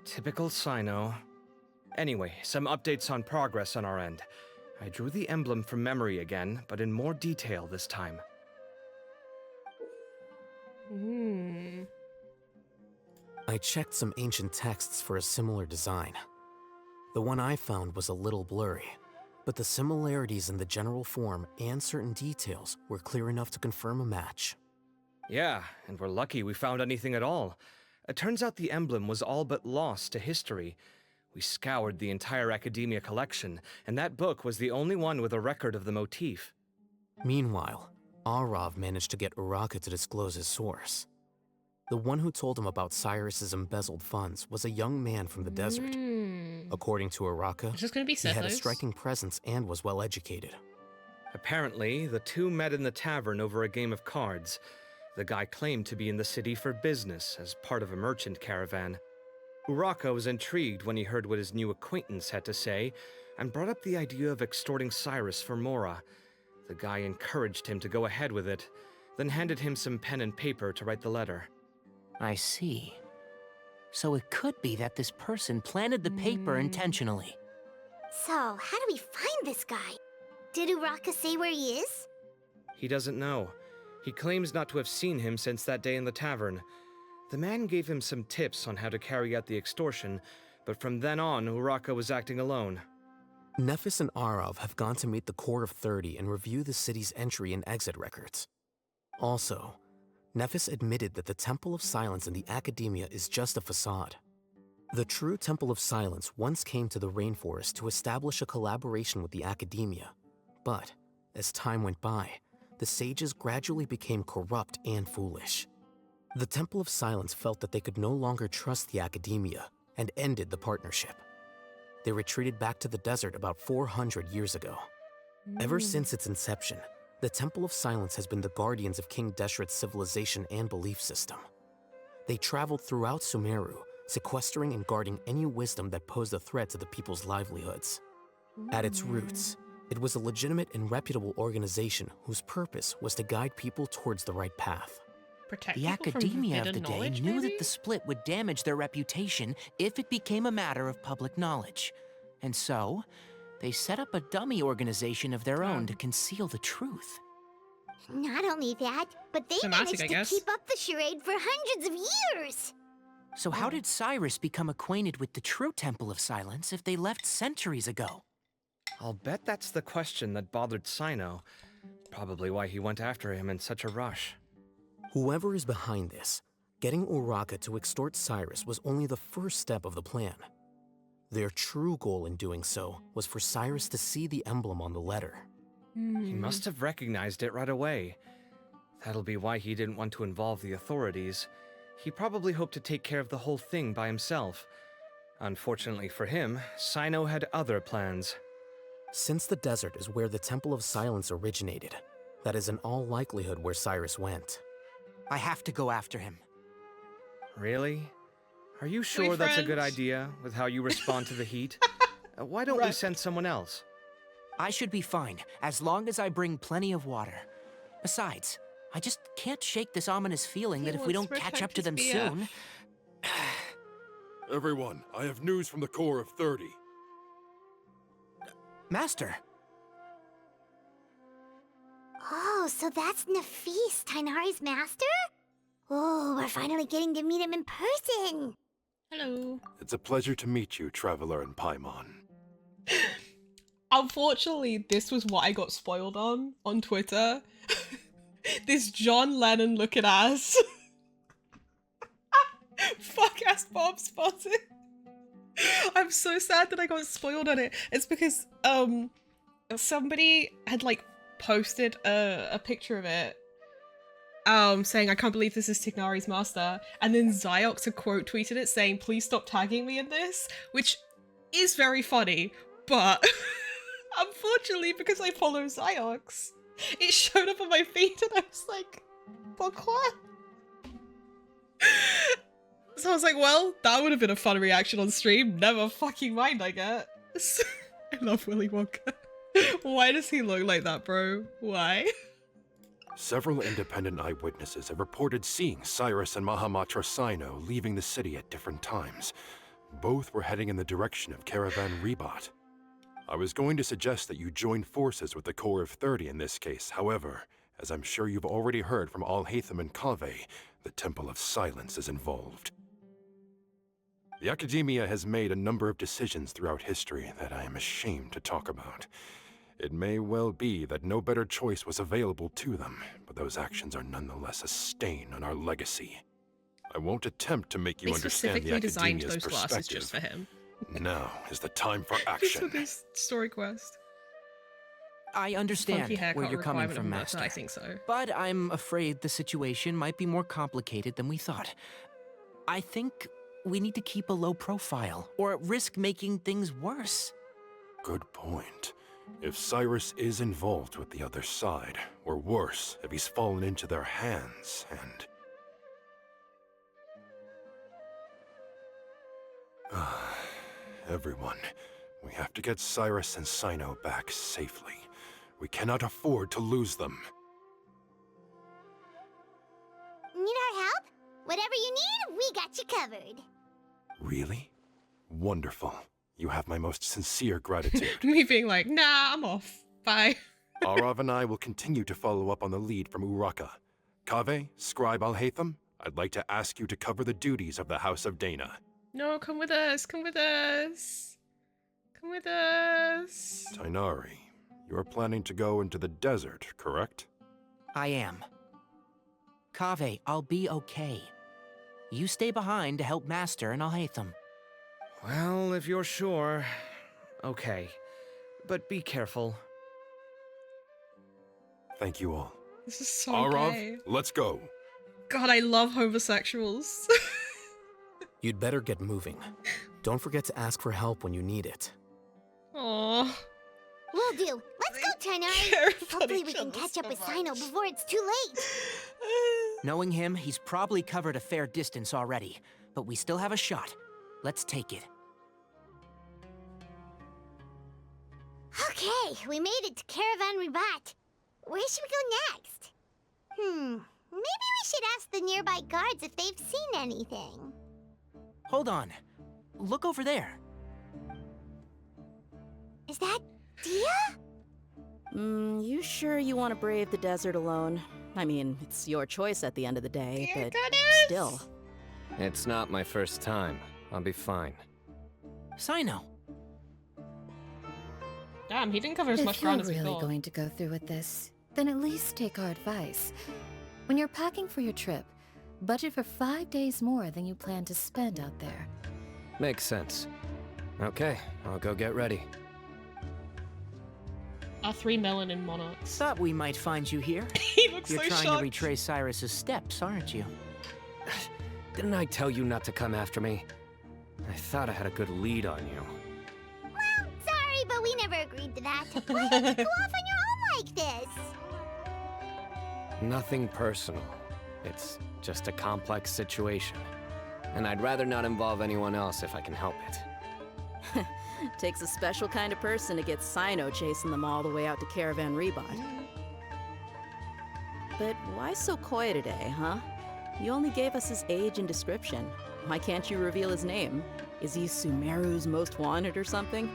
Typical CYNO. Anyway, some updates on progress on our end. I drew the emblem from memory again, but in more detail this time. I checked some ancient texts for a similar design. The one I found was a little blurry, but the similarities in the general form and certain details were clear enough to confirm a match. Yeah, and we're lucky we found anything at all. It turns out the emblem was all but lost to history. We scoured the entire Academia collection, and that book was the only one with a record of the motif. Meanwhile, Arav managed to get Uraka to disclose his source. The one who told him about Cyrus's embezzled funds was a young man from the desert. According to Uraka, Is this gonna be he had a Sethos? striking presence and was well educated. Apparently, the two met in the tavern over a game of cards. The guy claimed to be in the city for business as part of a merchant caravan. Uraka was intrigued when he heard what his new acquaintance had to say, and brought up the idea of extorting Cyrus for Mora. The guy encouraged him to go ahead with it, then handed him some pen and paper to write the letter. I see. So it could be that this person planted the paper intentionally. So, how do we find this guy? Did Uraka say where he is? He doesn't know. He claims not to have seen him since that day in the tavern. The man gave him some tips on how to carry out the extortion, but from then on, Uraka was acting alone. Nephis and Arav have gone to meet the Core of 30 and review the city's entry and exit records. Also, Nephis admitted that the Temple of Silence in the Academia is just a facade. The true Temple of Silence once came to the rainforest to establish a collaboration with the Academia, but as time went by, the sages gradually became corrupt and foolish. The Temple of Silence felt that they could no longer trust the Academia and ended the partnership. They retreated back to the desert about 400 years ago. Ever since its inception, the Temple of Silence has been the guardians of King Deshret's civilization and belief system. They traveled throughout Sumeru, sequestering and guarding any wisdom that posed a threat to the people's livelihoods. At its roots, it was a legitimate and reputable organization whose purpose was to guide people towards the right path. Protect The people from Academia of forbidden the day knowledge, knew maybe? that the split would damage their reputation if it became a matter of public knowledge. And so, they set up a dummy organization of their own to conceal the truth. Not only that, but they Thematic, managed I to guess. keep up the charade for hundreds of years! So how did Cyrus become acquainted with the true Temple of Silence if they left centuries ago? I'll bet that's the question that bothered CYNO. Probably why he went after him in such a rush. Whoever is behind this, getting Uraka to extort Cyrus was only the first step of the plan. Their true goal in doing so was for Cyrus to see the emblem on the letter. He must have recognized it right away. That'll be why he didn't want to involve the authorities. He probably hoped to take care of the whole thing by himself. Unfortunately for him, CYNO had other plans. Since the desert is where the Temple of Silence originated, that is in all likelihood where Cyrus went. I have to go after him. Really? Are you sure that's a good friends? idea with how you respond to the heat? Why don't we send someone else? I should be fine, as long as I bring plenty of water. Besides, I just can't shake this ominous feeling that if we don't catch up to them soon... Everyone, I have news from the Core of 30. Master! Oh, so that's Nafis, Tainari's master? Oh, we're finally getting to meet him in person! Hello. It's a pleasure to meet you, Traveler in Paimon. Unfortunately, this was what I got spoiled on Twitter. This John Lennon looking ass. Fuck ass Bob spotted. I'm so sad that I got spoiled on it. It's because somebody had like posted a picture of it saying, I can't believe this is Tignari's master, and then Ziox had quote tweeted it saying, please stop tagging me in this, which is very funny, but unfortunately because I follow Ziox, it showed up on my feed and I was like, pourquoi? So I was like, well, that would have been a fun reaction on stream. Never fucking mind, I guess. I love Willy Wonka. Why does he look like that, bro? Why? Several independent eyewitnesses have reported seeing Cyrus and Mahamatra CYNO leaving the city at different times. Both were heading in the direction of Caravan Rebat. I was going to suggest that you join forces with the Core of 30 in this case. However, as I'm sure you've already heard from Al-Haytham and Kaveh, the Temple of Silence is involved. The Academia has made a number of decisions throughout history that I am ashamed to talk about. It may well be that no better choice was available to them, but those actions are nonetheless a stain on our legacy. I won't attempt to make you They understand the specifically designed Academia's those glasses perspective. just for him. Now is the time for Just for action. this story quest. I understand Funky haircut where you're coming requirement from, of Master, Master. I think so. But I'm afraid the situation might be more complicated than we thought. I think we need to keep a low profile, or risk making things worse. Good point. If Cyrus is involved with the other side, or worse, if he's fallen into their hands, and... Everyone, we have to get Cyrus and CYNO back safely. We cannot afford to lose them. Need our help? Whatever you need, we got you covered. Really? Wonderful. You have my most sincere gratitude. Me being like, nah, I'm off. Bye. Arav and I will continue to follow up on the lead from Uraka. Kaveh, Scribe Alhaitham, I'd like to ask you to cover the duties of the House of Dana. No, come with us. Come with us. Come with us. Tighnari, you are planning to go into the desert, correct? I am. Kaveh, I'll be okay. You stay behind to help Master and Alhaitham. Well, if you're sure. Okay. But be careful. Thank you all. This is so Arav, gay. let's go. God, I love homosexuals. You'd better get moving. Don't forget to ask for help when you need it. Aww. Will do. Let's go, Tighnari. Hopefully we can catch up with CYNO before it's too late. Knowing him, he's probably covered a fair distance already, but we still have a shot. Let's take it. Okay, we made it to Caravan Ribat. Where should we go next? Maybe we should ask the nearby guards if they've seen anything. Hold on. Look over there. Is that Dia? You sure you want to brave the desert alone? I mean, it's your choice at the end of the day, but still. It's not my first time. I'll be fine. CYNO. Damn, he didn't cover as much ground as we If you're really thought. going to go through with this, then at least take our advice. When you're packing for your trip, budget for 5 days more than you plan to spend out there. Makes sense. Okay, I'll go get ready. Our 3 melanin monarchs. Thought we might find you here. He looks You're so trying shocked. to retrace Cyrus's steps, aren't you? Didn't I tell you not to come after me? I thought I had a good lead on you. Well, sorry, but we never agreed to that. Why did you go off on your own like this? Nothing personal. It's just a complex situation. And I'd rather not involve anyone else if I can help it. Takes a special kind of person to get CYNO chasing them all the way out to Caravan Ribat. But why so coy today, huh? You only gave us his age and description. Why can't you reveal his name? Is he Sumeru's most wanted or something?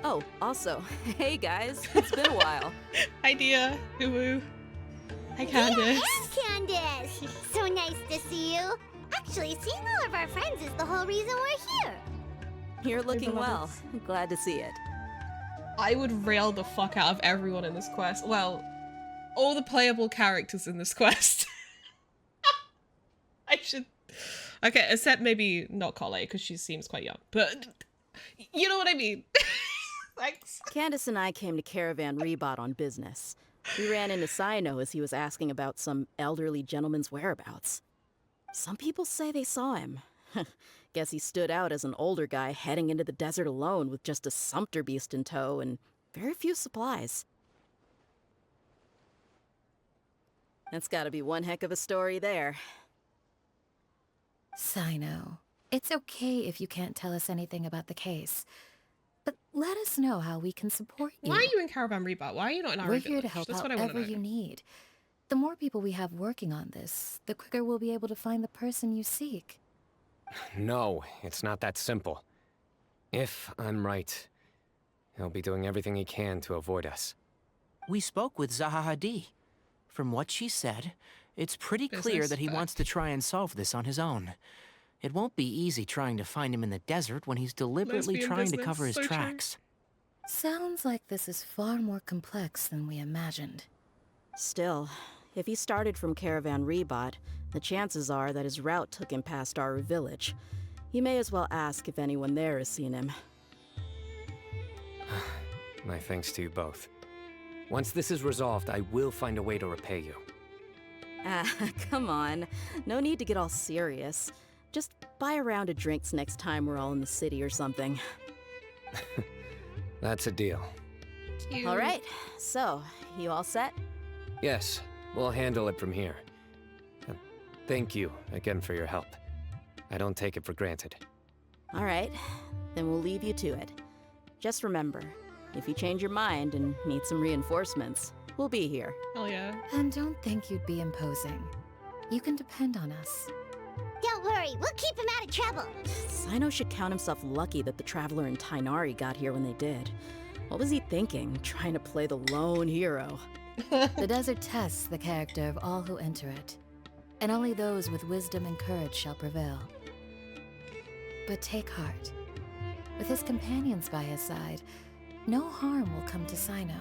Oh, also, hey guys, it's been a while. Hi, Dia. Hoo-woo. Hi, Candace. And Candace! So nice to see you. Actually, seeing all of our friends is the whole reason we're here. You're looking well. beloveds. Glad to see it. I would rail the fuck out of everyone in this quest. Well, all the playable characters in this quest. I should... Okay, except maybe not Kale, because she seems quite young. But you know what I mean. Thanks. Candace and I came to Caravan Ribat on business. We ran into CYNO as he was asking about some elderly gentleman's whereabouts. Some people say they saw him. Guess he stood out as an older guy heading into the desert alone with just a sumpter beast in tow and very few supplies. That's gotta be one heck of a story there. CYNO, it's okay if you can't tell us anything about the case. But let us know how we can support you. Why are you in Caravan Ribat? Why are you not in our We're village? here to help That's what I out want to whatever know. you need. The more people we have working on this, the quicker we'll be able to find the person you seek. No, it's not that simple. If I'm right, he'll be doing everything he can to avoid us. We spoke with Zaha Hadid. From what she said, it's pretty clear Business that he wants to try and solve this on his own. It won't be easy trying to find him in the desert when he's deliberately Lesbian trying to business, cover his so true. tracks. Sounds like this is far more complex than we imagined. Still, if he started from Caravan Ribat, the chances are that his route took him past our village. You may as well ask if anyone there has seen him. My thanks to you both. Once this is resolved, I will find a way to repay you. Ah, come on. No need to get all serious. Just buy a round of drinks next time we're all in the city or something. That's a deal. Cute. All right, so, you all set? Yes, we'll handle it from here. And thank you again for your help. I don't take it for granted. All right, then we'll leave you to it. Just remember, if you change your mind and need some reinforcements, we'll be here. Hell yeah. And don't think you'd be imposing. You can depend on us. Don't worry, we'll keep him out of trouble. CYNO should count himself lucky that the Traveler and Tainari got here when they did. What was he thinking, trying to play the lone hero? The desert tests the character of all who enter it, and only those with wisdom and courage shall prevail. But take heart. With his companions by his side, no harm will come to CYNO.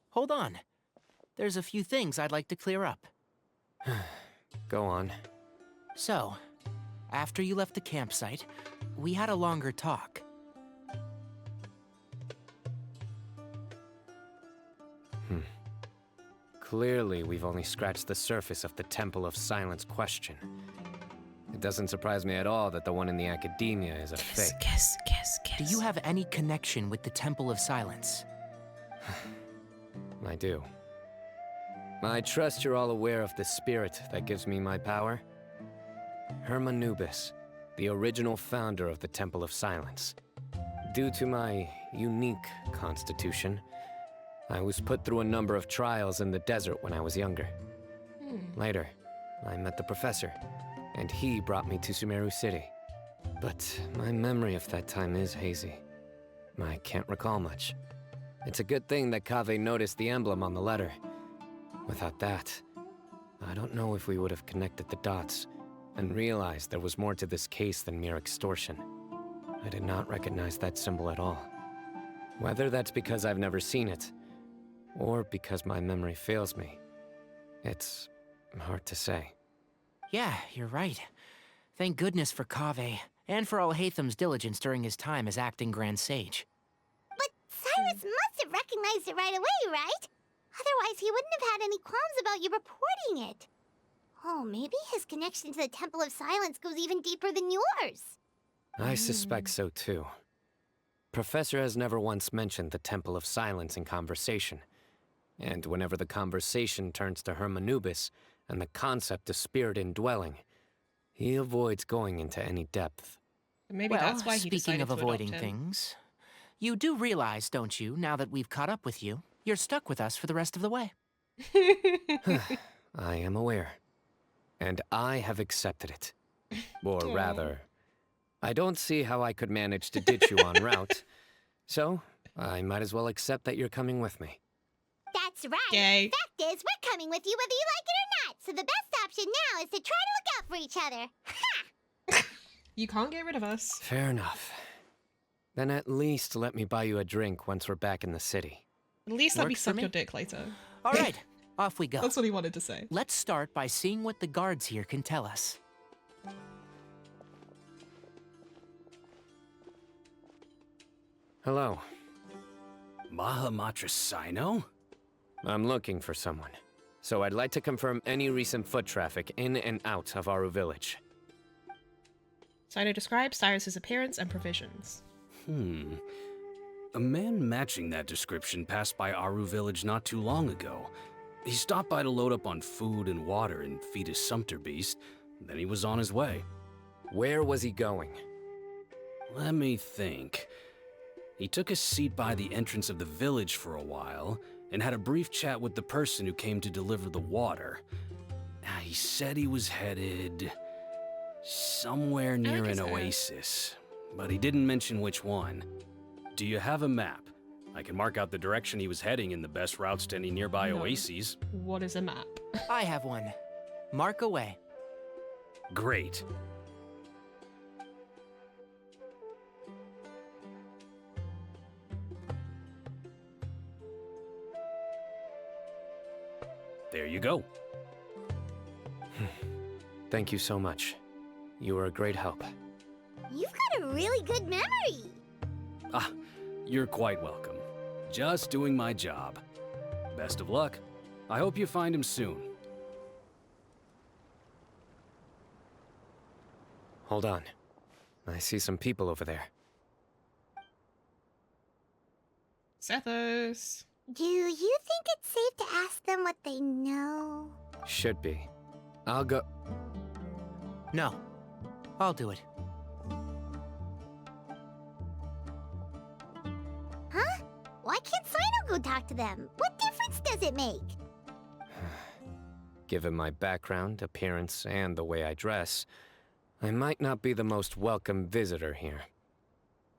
Hold on. There's a few things I'd like to clear up. Go on. So, after you left the campsite, we had a longer talk. Clearly, we've only scratched the surface of the Temple of Silence question. It doesn't surprise me at all that the one in the academia is a fake. Kiss. Do you have any connection with the Temple of Silence? I do. I trust you're all aware of the spirit that gives me my power. Hermanubis, the original founder of the Temple of Silence. Due to my unique constitution, I was put through a number of trials in the desert when I was younger. Later, I met the professor, and he brought me to Sumeru City. But my memory of that time is hazy. I can't recall much. It's a good thing that Kaveh noticed the emblem on the letter. Without that, I don't know if we would have connected the dots and realized there was more to this case than mere extortion. I did not recognize that symbol at all. Whether that's because I've never seen it, or because my memory fails me, it's hard to say. Yeah, you're right. Thank goodness for Kaveh, and for Alhaitham's diligence during his time as acting Grand Sage. But Cyrus must have recognized it right away, right? Otherwise, he wouldn't have had any qualms about you reporting it. Oh, maybe his connection to the Temple of Silence goes even deeper than yours. I suspect so too. Professor has never once mentioned the Temple of Silence in conversation. And whenever the conversation turns to Hermanubis and the concept of spirit indwelling, he avoids going into any depth. Maybe that's why he speaking decided of to adopt avoiding him. things, you do realize, don't you, now that we've caught up with you, you're stuck with us for the rest of the way. I am aware. And I have accepted it. Or rather, I don't see how I could manage to ditch you en route. So, I might as well accept that you're coming with me. That's right. Yay. Fact is, we're coming with you whether you like it or not. So the best option now is to try to look out for each other. Ha! You can't get rid of us. Fair enough. Then at least let me buy you a drink once we're back in the city. At least let me Works for suck me. your dick later. All right, off we go. That's what he wanted to say. Let's start by seeing what the guards here can tell us. Hello. Mahamatra CYNO? I'm looking for someone. So I'd like to confirm any recent foot traffic in and out of Aru Village. CYNO describes Cyrus's appearance and provisions. A man matching that description passed by Aru Village not too long ago. He stopped by to load up on food and water and feed his sumpter beast. Then he was on his way. Where was he going? Let me think. He took a seat by the entrance of the village for a while, and had a brief chat with the person who came to deliver the water. He said he was headed somewhere near an oasis, but he didn't mention which one. Do you have a map? I can mark out the direction he was heading and the best routes to any nearby oases. What is a map? I have one. Mark away. Great. There you go. Thank you so much. You were a great help. You've got a really good memory. Ah, you're quite welcome. Just doing my job. Best of luck. I hope you find him soon. Hold on. I see some people over there. Sethos. Do you think it's safe to ask them what they know? Should be. I'll go... No. I'll do it. Huh? Why can't CYNO go talk to them? What difference does it make? Given my background, appearance, and the way I dress, I might not be the most welcome visitor here.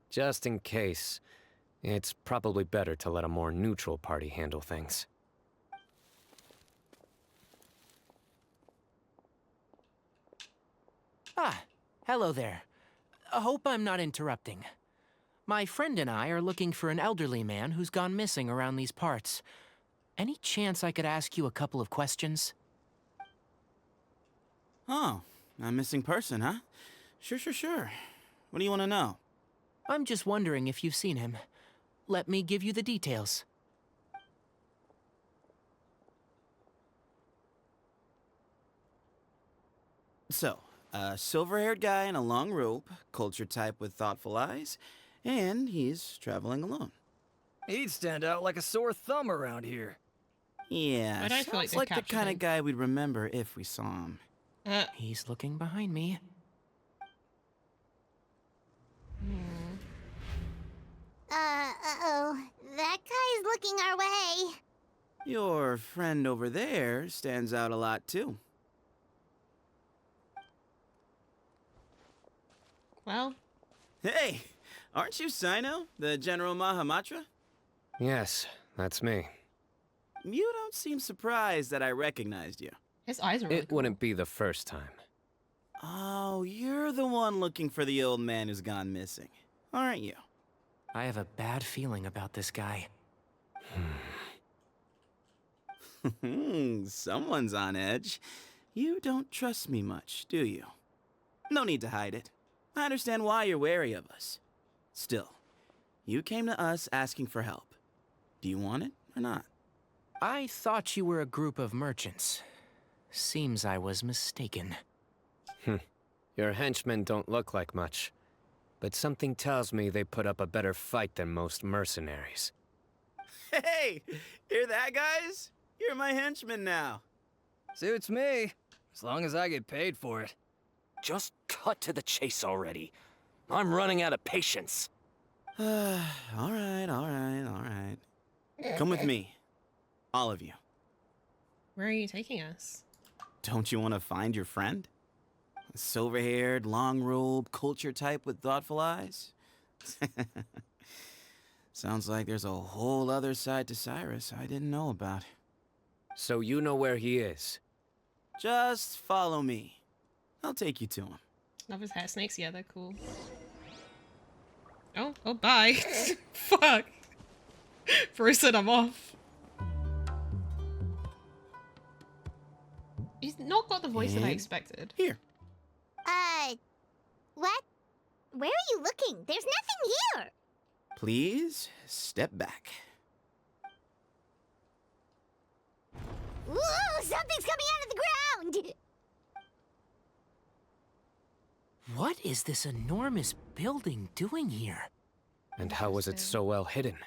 Just in case, it's probably better to let a more neutral party handle things. Ah, hello there. I hope I'm not interrupting. My friend and I are looking for an elderly man who's gone missing around these parts. Any chance I could ask you a couple of questions? Oh, a missing person, huh? Sure. What do you want to know? I'm just wondering if you've seen him. Let me give you the details. So, a silver-haired guy in a long robe, culture type with thoughtful eyes, and he's traveling alone. He'd stand out like a sore thumb around here. Yeah, I don't feel like sounds they've like the captured kind him. of guy we'd remember if we saw him. He's looking behind me. Uh-oh. That guy's looking our way. Your friend over there stands out a lot, too. Well. Hey, aren't you CYNO, the General Mahamatra? Yes, that's me. You don't seem surprised that I recognized you. His eyes are really It wouldn't be the first time. Oh, you're the one looking for the old man who's gone missing, aren't you? I have a bad feeling about this guy. Someone's on edge. You don't trust me much, do you? No need to hide it. I understand why you're wary of us. Still, you came to us asking for help. Do you want it or not? I thought you were a group of merchants. Seems I was mistaken. Your henchmen don't look like much, but something tells me they put up a better fight than most mercenaries. Hey, hear that, guys? You're my henchmen now. Suits me, as long as I get paid for it. Just cut to the chase already. I'm running out of patience. All right. Come with me. All of you. Where are you taking us? Don't you want to find your friend? A silver-haired, long-robed, culture type with thoughtful eyes? Sounds like there's a whole other side to Cyrus I didn't know about. So you know where he is? Just follow me. I'll take you to him. Love his hair snakes. Yeah, they're cool. Oh, bye. Fuck. Bruce said I'm off. He's not got the voice that I expected. Here. What? Where are you looking? There's nothing here. Please, step back. Ooh, something's coming out of the ground! What is this enormous building doing here? And how was it so well hidden?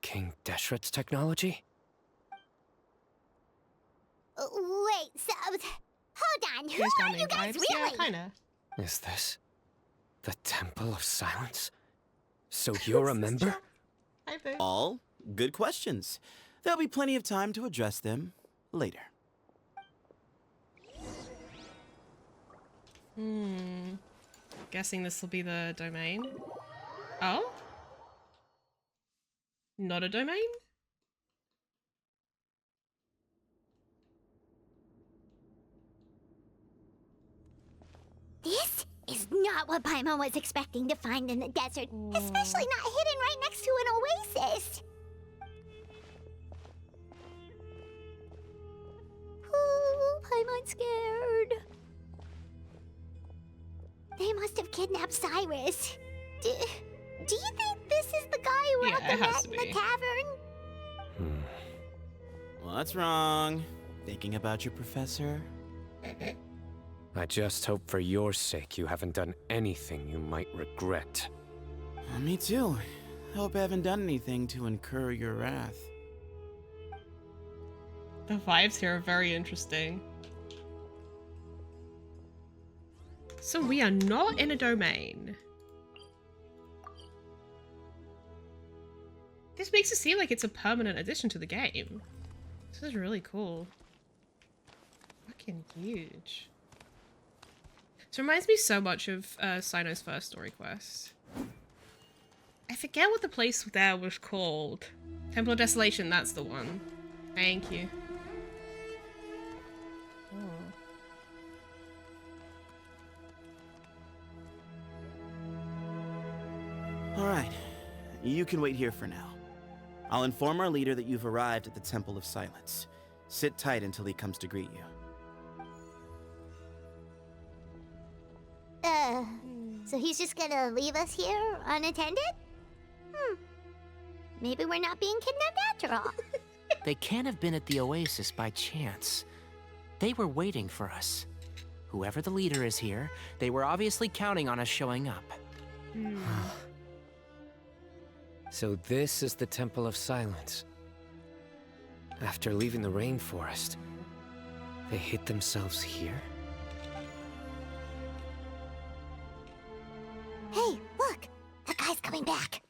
King Deshret's technology? Wait, so... Hold on, who Here's are Gaming you guys vibes. really? Yeah, kinda. Is this the Temple of Silence? So you're a member? Hi, babe. All good questions. There'll be plenty of time to address them later. Guessing this will be the domain. Oh? Not a domain? This is not what Paimon was expecting to find in the desert, especially not hidden right next to an oasis. Ooh, Paimon's scared. They must have kidnapped Cyrus. Do you think this is the guy who Yeah, had it the has net to in the be. tavern? What's wrong? Thinking about your professor? I just hope for your sake you haven't done anything you might regret. Me too. Hope I haven't done anything to incur your wrath. The vibes here are very interesting. So we are not in a domain. This makes it seem like it's a permanent addition to the game. This is really cool. Fucking huge. This reminds me so much of CYNO's first story quest. I forget what the place there was called. Temple of Desolation, that's the one. Thank you. All right, you can wait here for now. I'll inform our leader that you've arrived at the Temple of Silence. Sit tight until he comes to greet you. So he's just gonna leave us here unattended? Maybe we're not being kidnapped after all. They can't have been at the Oasis by chance. They were waiting for us. Whoever the leader is here, they were obviously counting on us showing up. So this is the Temple of Silence. After leaving the rainforest, they hid themselves here? Hey, look! That guy's coming back.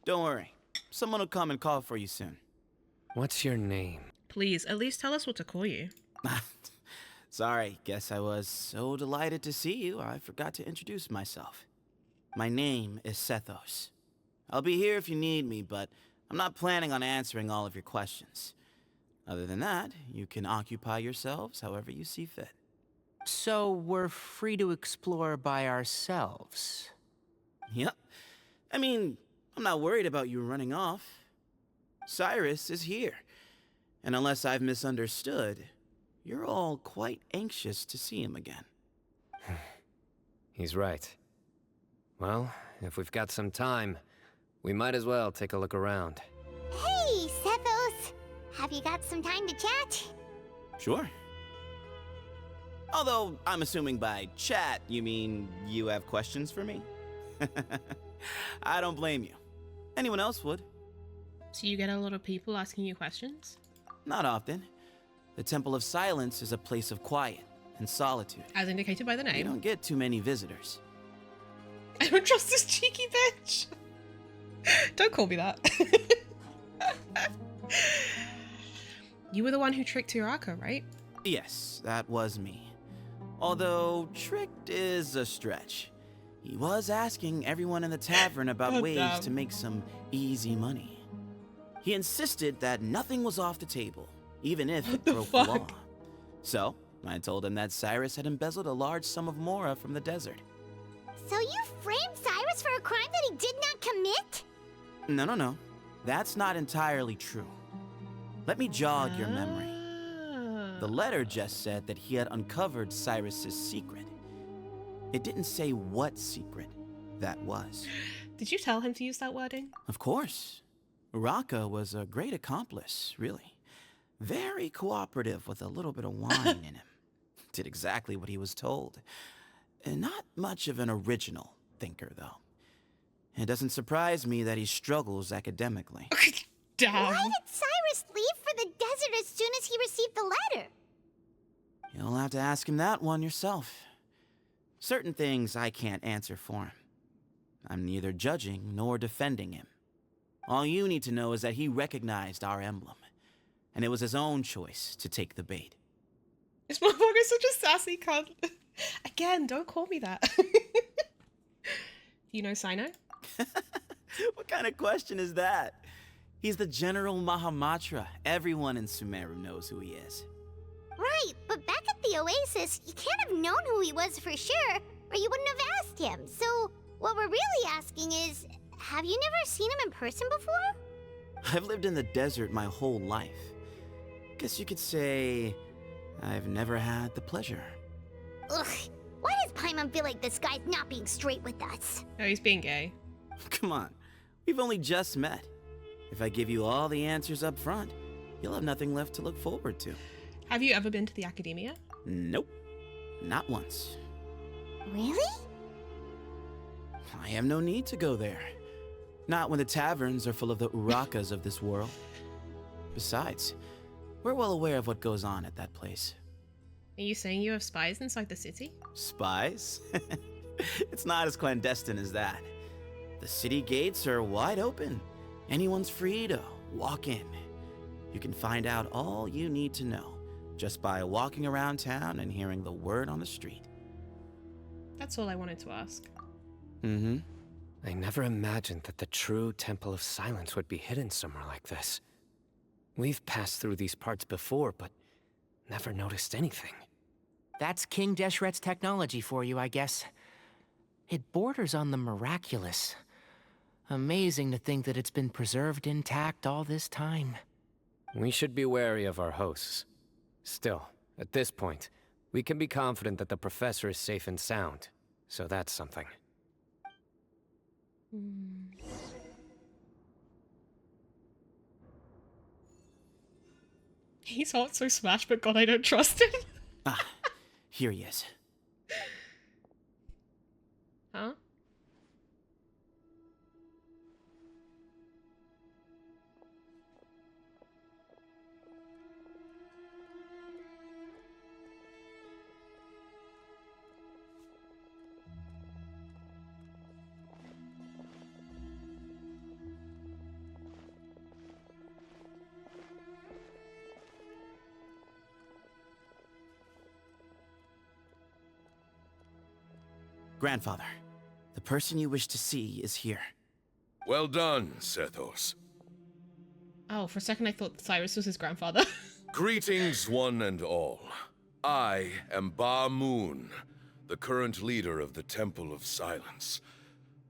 Don't worry. Someone will come and call for you soon. What's your name? Please, at least tell us what to call you. Sorry, guess I was so delighted to see you, I forgot to introduce myself. My name is Sethos. I'll be here if you need me, but I'm not planning on answering all of your questions. Other than that, you can occupy yourselves however you see fit. So we're free to explore by ourselves? Yep. I mean, I'm not worried about you running off. Cyrus is here. And unless I've misunderstood, you're all quite anxious to see him again. He's right. Well, if we've got some time, we might as well take a look around. Hey, Sethos! Have you got some time to chat? Sure. Although, I'm assuming by chat, you mean you have questions for me? I don't blame you. Anyone else would. So you get a lot of people asking you questions? Not often. The Temple of Silence is a place of quiet and solitude. As indicated by the name. You don't get too many visitors. I don't trust this cheeky bitch. Don't call me that. You were the one who tricked Uraka, right? Yes, that was me. Although, tricked is a stretch. He was asking everyone in the tavern about ways to make some easy money. He insisted that nothing was off the table, even if it broke the law. So, I told him that Cyrus had embezzled a large sum of mora from the desert. So you framed Cyrus for a crime that he did not commit? No. That's not entirely true. Let me jog your memory. The letter just said that he had uncovered Cyrus's secret. It didn't say what secret that was. Did you tell him to use that wording? Of course. Uraka was a great accomplice, really. Very cooperative with a little bit of wine in him. Did exactly what he was told. And not much of an original thinker, though. It doesn't surprise me that he struggles academically. Damn. Why did Cyrus leave for the desert as soon as he received the letter? You'll have to ask him that one yourself. Certain things I can't answer for him. I'm neither judging nor defending him. All you need to know is that he recognized our emblem, and it was his own choice to take the bait. This motherfucker's such a sassy cunt. Again, don't call me that. Do you know CYNO? What kind of question is that? He's the General Mahamatra. Everyone in Sumeru knows who he is. Right, but back at the Oasis, you can't have known who he was for sure, or you wouldn't have asked him. So, what we're really asking is, have you never seen him in person before? I've lived in the desert my whole life. Guess you could say I've never had the pleasure. Ugh, why does Paimon feel like this guy's not being straight with us? No, he's being gay. Come on, we've only just met. If I give you all the answers up front, you'll have nothing left to look forward to. Have you ever been to the academia? Nope, not once. Really? I have no need to go there. Not when the taverns are full of the Urakas of this world. Besides, we're well aware of what goes on at that place. Are you saying you have spies inside the city? Spies? It's not as clandestine as that. The city gates are wide open. Anyone's free to walk in. You can find out all you need to know just by walking around town and hearing the word on the street. That's all I wanted to ask. Mm-hmm. I never imagined that the true Temple of Silence would be hidden somewhere like this. We've passed through these parts before, but never noticed anything. That's King Deshret's technology for you, I guess. It borders on the miraculous. Amazing to think that it's been preserved intact all this time. We should be wary of our hosts. Still, at this point, we can be confident that the professor is safe and sound, so that's something. He's hot, so smash, but God, I don't trust him. Here he is. Huh? Grandfather, the person you wish to see is here. Well done, Sethos. Oh, for a second I thought Cyrus was his grandfather. Greetings, one and all. I am Ba Moon, the current leader of the Temple of Silence.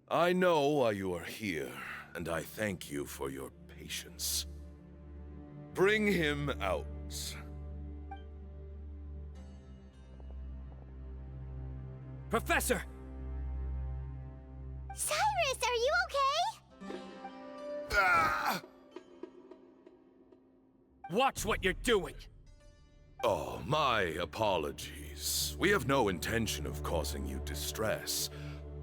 I know why you are here, and I thank you for your patience. Bring him out. Professor! Cyrus, are you okay? Ah! Watch what you're doing! Oh, my apologies. We have no intention of causing you distress.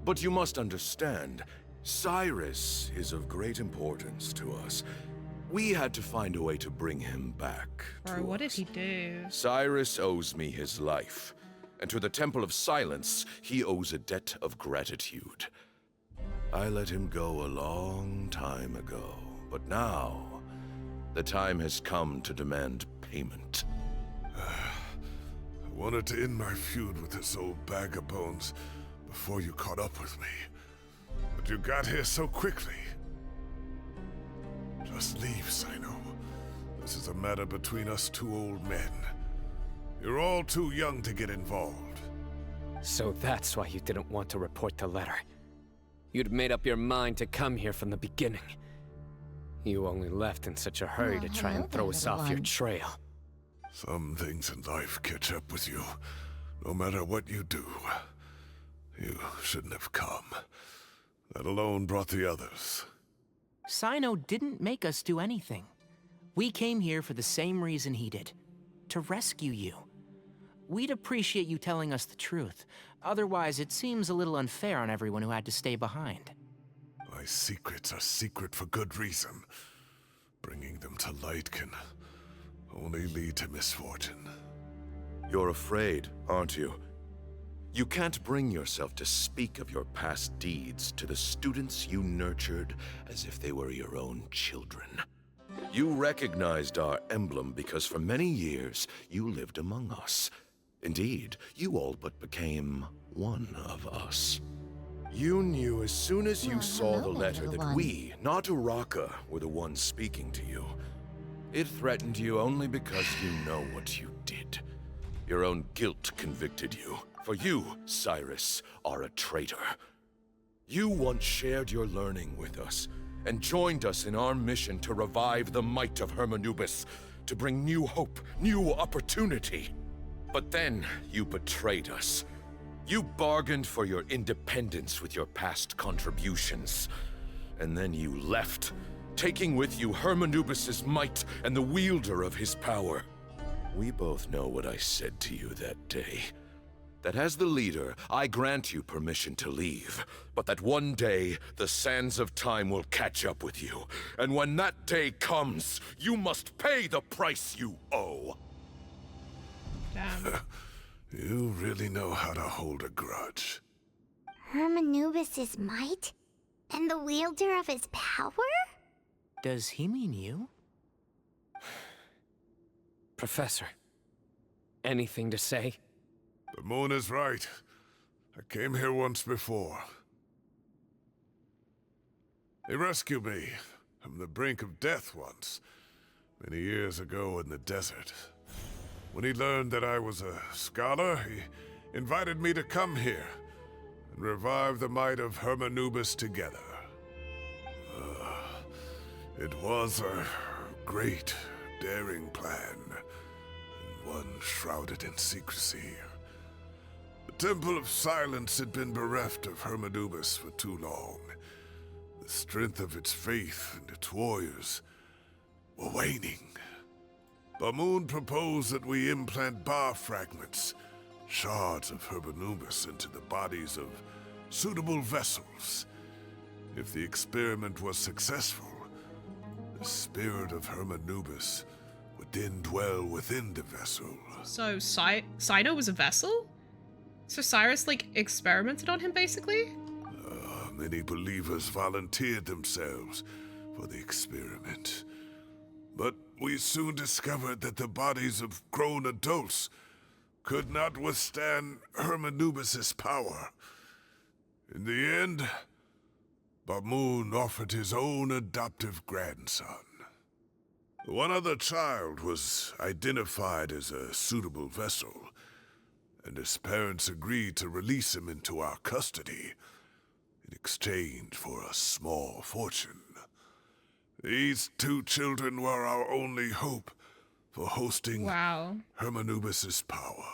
But you must understand, Cyrus is of great importance to us. We had to find a way to bring him back. Bro, what did he do? Cyrus owes me his life. And to the Temple of Silence, he owes a debt of gratitude. I let him go a long time ago, but now, the time has come to demand payment. I wanted to end my feud with this old bag of bones before you caught up with me. But you got here so quickly. Just leave, CYNO. This is a matter between us two old men. You're all too young to get involved. So that's why you didn't want to report the letter. You'd made up your mind to come here from the beginning. You only left in such a hurry to try and throw us off your trail. Some things in life catch up with you, no matter what you do. You shouldn't have come. That alone brought the others. CYNO didn't make us do anything. We came here for the same reason he did. To rescue you. We'd appreciate you telling us the truth. Otherwise, it seems a little unfair on everyone who had to stay behind. My secrets are secret for good reason. Bringing them to light can only lead to misfortune. You're afraid, aren't you? You can't bring yourself to speak of your past deeds to the students you nurtured as if they were your own children. You recognized our emblem because for many years you lived among us. Indeed, you all but became one of us. You knew as soon as you saw the letter that we, not Uraka, were the ones speaking to you. It threatened you only because you know what you did. Your own guilt convicted you. For you, Cyrus, are a traitor. You once shared your learning with us, and joined us in our mission to revive the might of Hermanubis, to bring new hope, new opportunity. But then you betrayed us. You bargained for your independence with your past contributions. And then you left, taking with you Hermanubis' might and the wielder of his power. We both know what I said to you that day. That as the leader, I grant you permission to leave, but that one day, the sands of time will catch up with you. And when that day comes, you must pay the price you owe. Damn. You really know how to hold a grudge. Hermanubis' might? And the wielder of his power? Does he mean you? Professor, anything to say? The moon is right. I came here once before. He rescued me from the brink of death once, many years ago in the desert. When he learned that I was a scholar, he invited me to come here and revive the might of Hermanubis together. It was a great, daring plan, and one shrouded in secrecy. The Temple of Silence had been bereft of Hermanubis for too long. The strength of its faith and its warriors were waning. Bamoon proposed that we implant bar fragments, shards of Hermanubis, into the bodies of suitable vessels. If the experiment was successful, the spirit of Hermanubis would then dwell within the vessel. So CYNO was a vessel? So Cyrus, like, experimented on him, basically? Many believers volunteered themselves for the experiment. But we soon discovered that the bodies of grown adults could not withstand Hermanubis' power. In the end, Bamoon offered his own adoptive grandson. One other child was identified as a suitable vessel, and his parents agreed to release him into our custody in exchange for a small fortune. These two children were our only hope for hosting Hermanubis' power.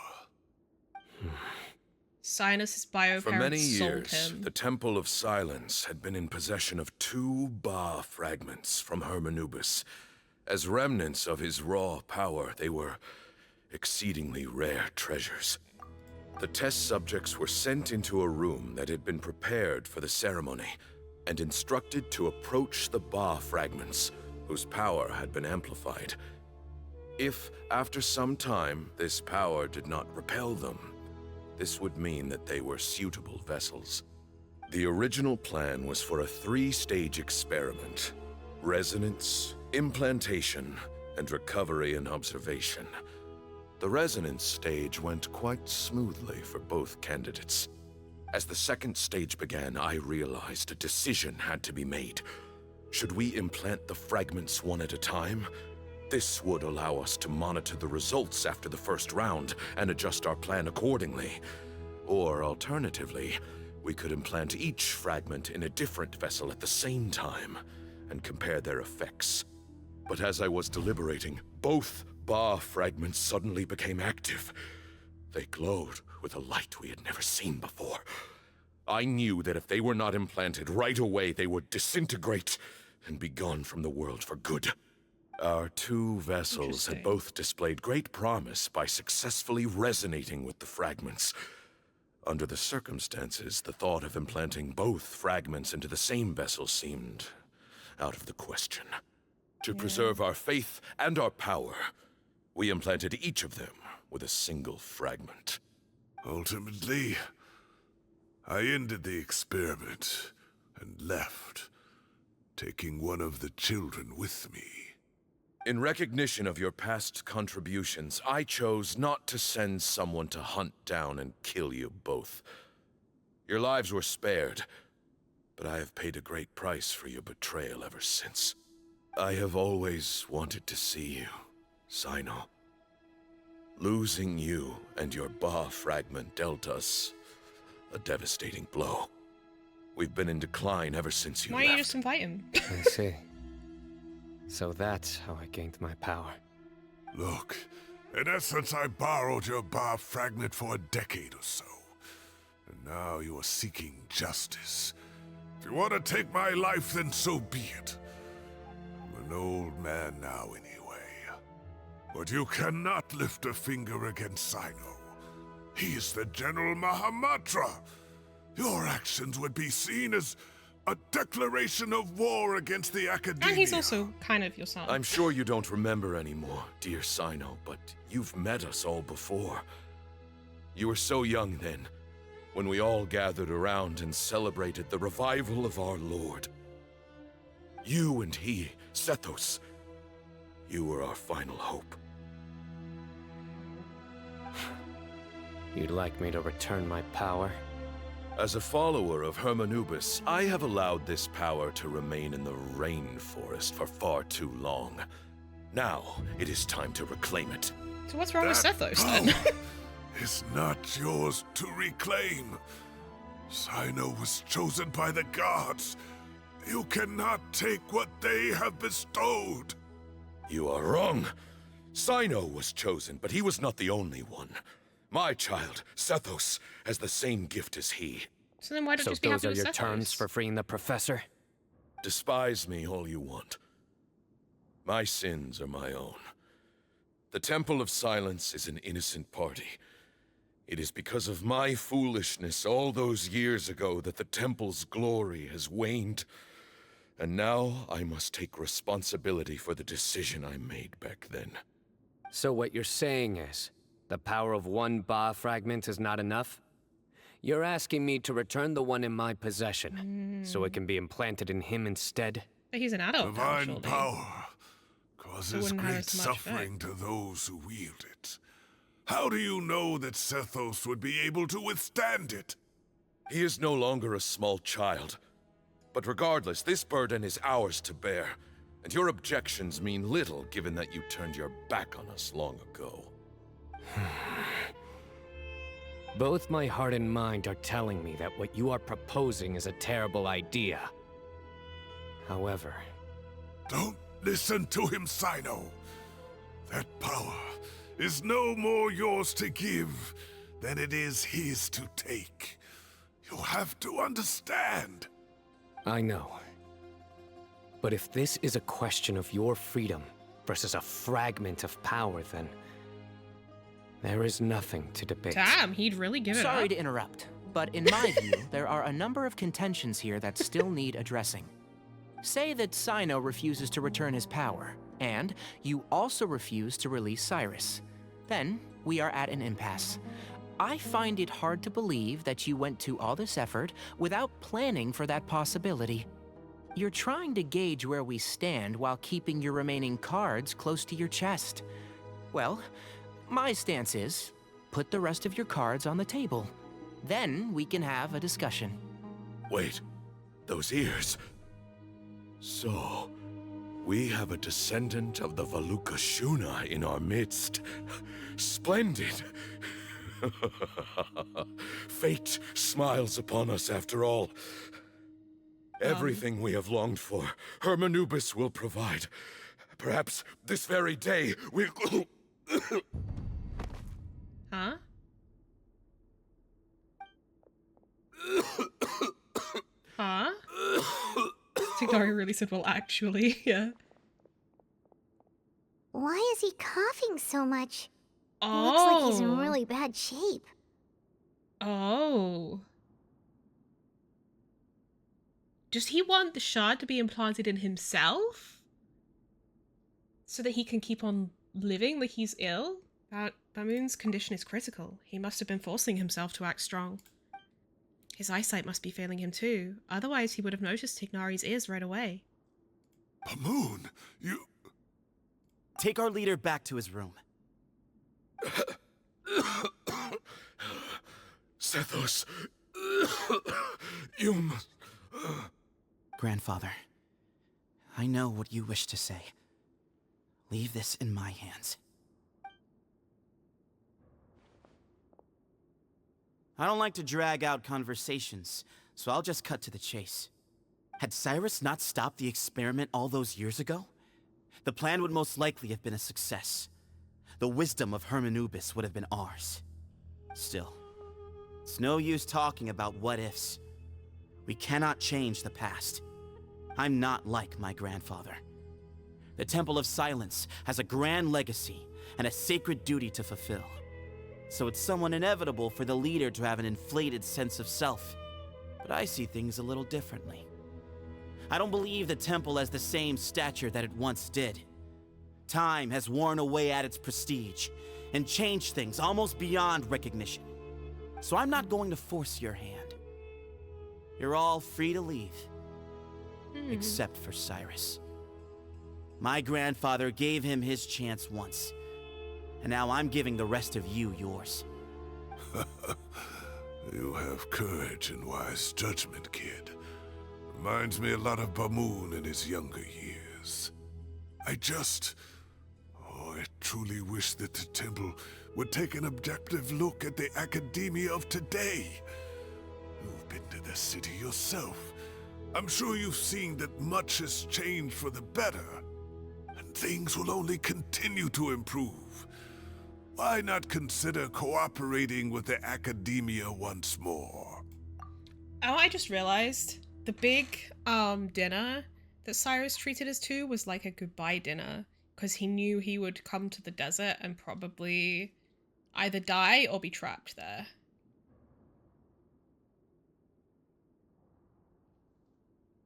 Sinus's bio For many years, the Temple of Silence had been in possession of 2 Ba fragments from Hermanubis. As remnants of his raw power, they were exceedingly rare treasures. The test subjects were sent into a room that had been prepared for the ceremony and instructed to approach the Ba fragments, whose power had been amplified. If, after some time, this power did not repel them, this would mean that they were suitable vessels. The original plan was for a 3-stage experiment: resonance, implantation, and recovery and observation. The resonance stage went quite smoothly for both candidates. As the 2nd stage began, I realized a decision had to be made. Should we implant the fragments one at a time? This would allow us to monitor the results after the first round and adjust our plan accordingly. Or alternatively, we could implant each fragment in a different vessel at the same time and compare their effects. But as I was deliberating, both Ba fragments suddenly became active. They glowed with a light we had never seen before. I knew that if they were not implanted right away, they would disintegrate and be gone from the world for good. Our 2 vessels had both displayed great promise by successfully resonating with the fragments. Under the circumstances, the thought of implanting both fragments into the same vessel seemed out of the question. To preserve our faith and our power, we implanted each of them with a single fragment. Ultimately, I ended the experiment and left, taking one of the children with me. In recognition of your past contributions, I chose not to send someone to hunt down and kill you both. Your lives were spared, but I have paid a great price for your betrayal ever since. I have always wanted to see you, CYNO. Losing you and your Ba fragment dealt us a devastating blow. We've been in decline ever since you left. Why don't you just invite him? I see. So that's how I gained my power. Look, in essence, I borrowed your Ba fragment for a decade or so. And now you are seeking justice. If you want to take my life, then so be it. I'm an old man now anyway. But you cannot lift a finger against CYNO. He is the General Mahamatra. Your actions would be seen as a declaration of war against the Academia. And he's also kind of your son. I'm sure you don't remember anymore, dear CYNO, but you've met us all before. You were so young then, when we all gathered around and celebrated the revival of our Lord. You and he, Sethos, you were our final hope. You'd like me to return my power? As a follower of Hermanubis, I have allowed this power to remain in the rainforest for far too long. Now, it is time to reclaim it. So what's wrong with Sethos, then? It's not yours to reclaim. CYNO was chosen by the gods. You cannot take what they have bestowed. You are wrong. CYNO was chosen, but he was not the only one. My child, Sethos, has the same gift as he. So then why don't you just be happy with those are your Sethos? terms for freeing the professor? Despise me all you want. My sins are my own. The Temple of Silence is an innocent party. It is because of my foolishness all those years ago that the Temple's glory has waned. And now I must take responsibility for the decision I made back then. So what you're saying is, the power of one Ba fragment is not enough? You're asking me to return the one in my possession, so it can be implanted in him instead? But he's an adult now, Divine surely. power causes wouldn't have great as much suffering to those who wield it. How do you know that Sethos would be able to withstand it? He is no longer a small child. But regardless, this burden is ours to bear, and your objections mean little given that you turned your back on us long ago. Both my heart and mind are telling me that what you are proposing is a terrible idea. However... Don't listen to him, CYNO. That power is no more yours to give than it is his to take. You have to understand. I know. But if this is a question of your freedom versus a fragment of power, then... there is nothing to debate. Damn, he'd really give it up. Sorry to interrupt, but in my view, there are a number of contentions here that still need addressing. Say that CYNO refuses to return his power, and you also refuse to release Cyrus. Then, we are at an impasse. I find it hard to believe that you went to all this effort without planning for that possibility. You're trying to gauge where we stand while keeping your remaining cards close to your chest. Well, my stance is, put the rest of your cards on the table. Then we can have a discussion. Wait, those ears... So, we have a descendant of the Valukashuna in our midst. Splendid! Fate smiles upon us after all. Everything we have longed for, Hermanubis will provide. Perhaps this very day we'll... Huh? Huh? Tighnari really said, well, actually, yeah. Why is he coughing so much? Oh. Looks like he's in really bad shape. Oh. Does he want the shard to be implanted in himself? So that he can keep on living like he's ill? Bamoon's condition is critical. He must have been forcing himself to act strong. His eyesight must be failing him too. Otherwise, he would have noticed Tighnari's ears right away. Bamoon, you... Take our leader back to his room. Sethos, you must... Grandfather, I know what you wish to say. Leave this in my hands. I don't like to drag out conversations, so I'll just cut to the chase. Had Cyrus not stopped the experiment all those years ago, the plan would most likely have been a success. The wisdom of Hermanubis would have been ours. Still, it's no use talking about what-ifs. We cannot change the past. I'm not like my grandfather. The Temple of Silence has a grand legacy and a sacred duty to fulfill. So it's somewhat inevitable for the leader to have an inflated sense of self. But I see things a little differently. I don't believe the temple has the same stature that it once did. Time has worn away at its prestige and changed things almost beyond recognition. so I'm not going to force your hand. You're all free to leave. Except for Cyrus. My grandfather gave him his chance once, and now I'm giving the rest of you yours. You have courage and wise judgment, kid. Reminds me a lot of Bamoon in his younger years. I truly wish that the temple would take an objective look at the academia of today. You've been to the city yourself. I'm sure you've seen that much has changed for the better, and things will only continue to improve. Why not consider cooperating with the academia once more? Oh, I just realized the big dinner that Cyrus treated us to was like a goodbye dinner, because he knew he would come to the desert and probably either die or be trapped there.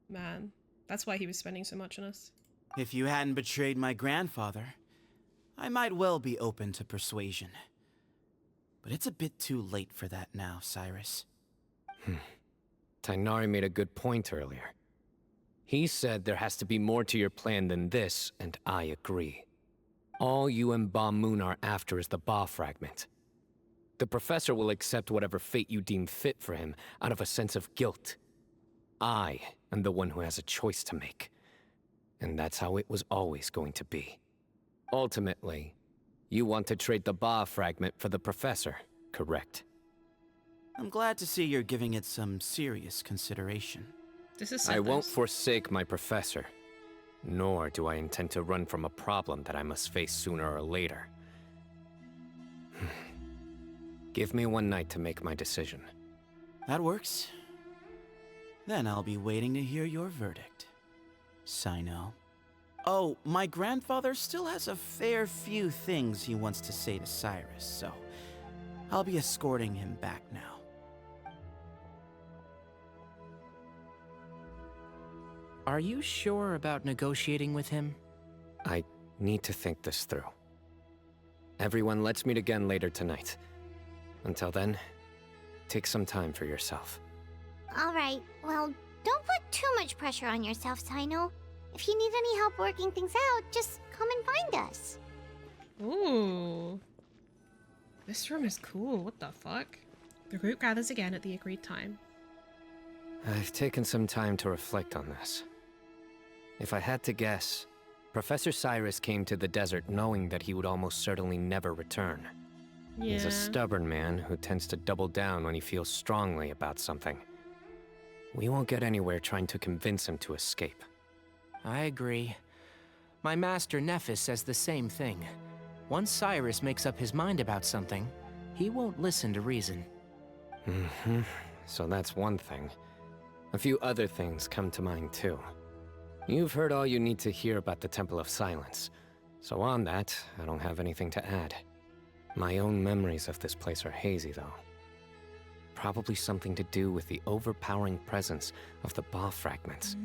Man, that's why he was spending so much on us. If you hadn't betrayed my grandfather, I might well be open to persuasion. But it's a bit too late for that now, Cyrus. Tainari made a good point earlier. He said there has to be more to your plan than this, and I agree. All you and Ba Moon are after is the Ba fragment. The professor will accept whatever fate you deem fit for him out of a sense of guilt. I am the one who has a choice to make. And that's how it was always going to be. Ultimately, you want to trade the Ba fragment for the professor, correct? I'm glad to see you're giving it some serious consideration. I won't forsake my professor, nor do I intend to run from a problem that I must face sooner or later. Give me one night to make my decision. That works. Then I'll be waiting to hear your verdict, CYNO. Oh, my grandfather still has a fair few things he wants to say to Cyrus, so I'll be escorting him back now. Are you sure about negotiating with him? I need to think this through. Everyone, let's meet again later tonight. Until then, take some time for yourself. All right, well, don't put too much pressure on yourself, CYNO. If you need any help working things out, just come and find us. Ooh. This room is cool. What the fuck? The group gathers again at the agreed time. I've taken some time to reflect on this. If I had to guess, Professor Cyrus came to the desert knowing that he would almost certainly never return. Yeah. He's a stubborn man who tends to double down when he feels strongly about something. We won't get anywhere trying to convince him to escape. I agree. My master Nephis says the same thing. Once Cyrus makes up his mind about something, he won't listen to reason. So that's one thing. A few other things come to mind too. You've heard all you need to hear about the Temple of Silence, so on that, I don't have anything to add. My own memories of this place are hazy though. Probably something to do with the overpowering presence of the Ba fragments.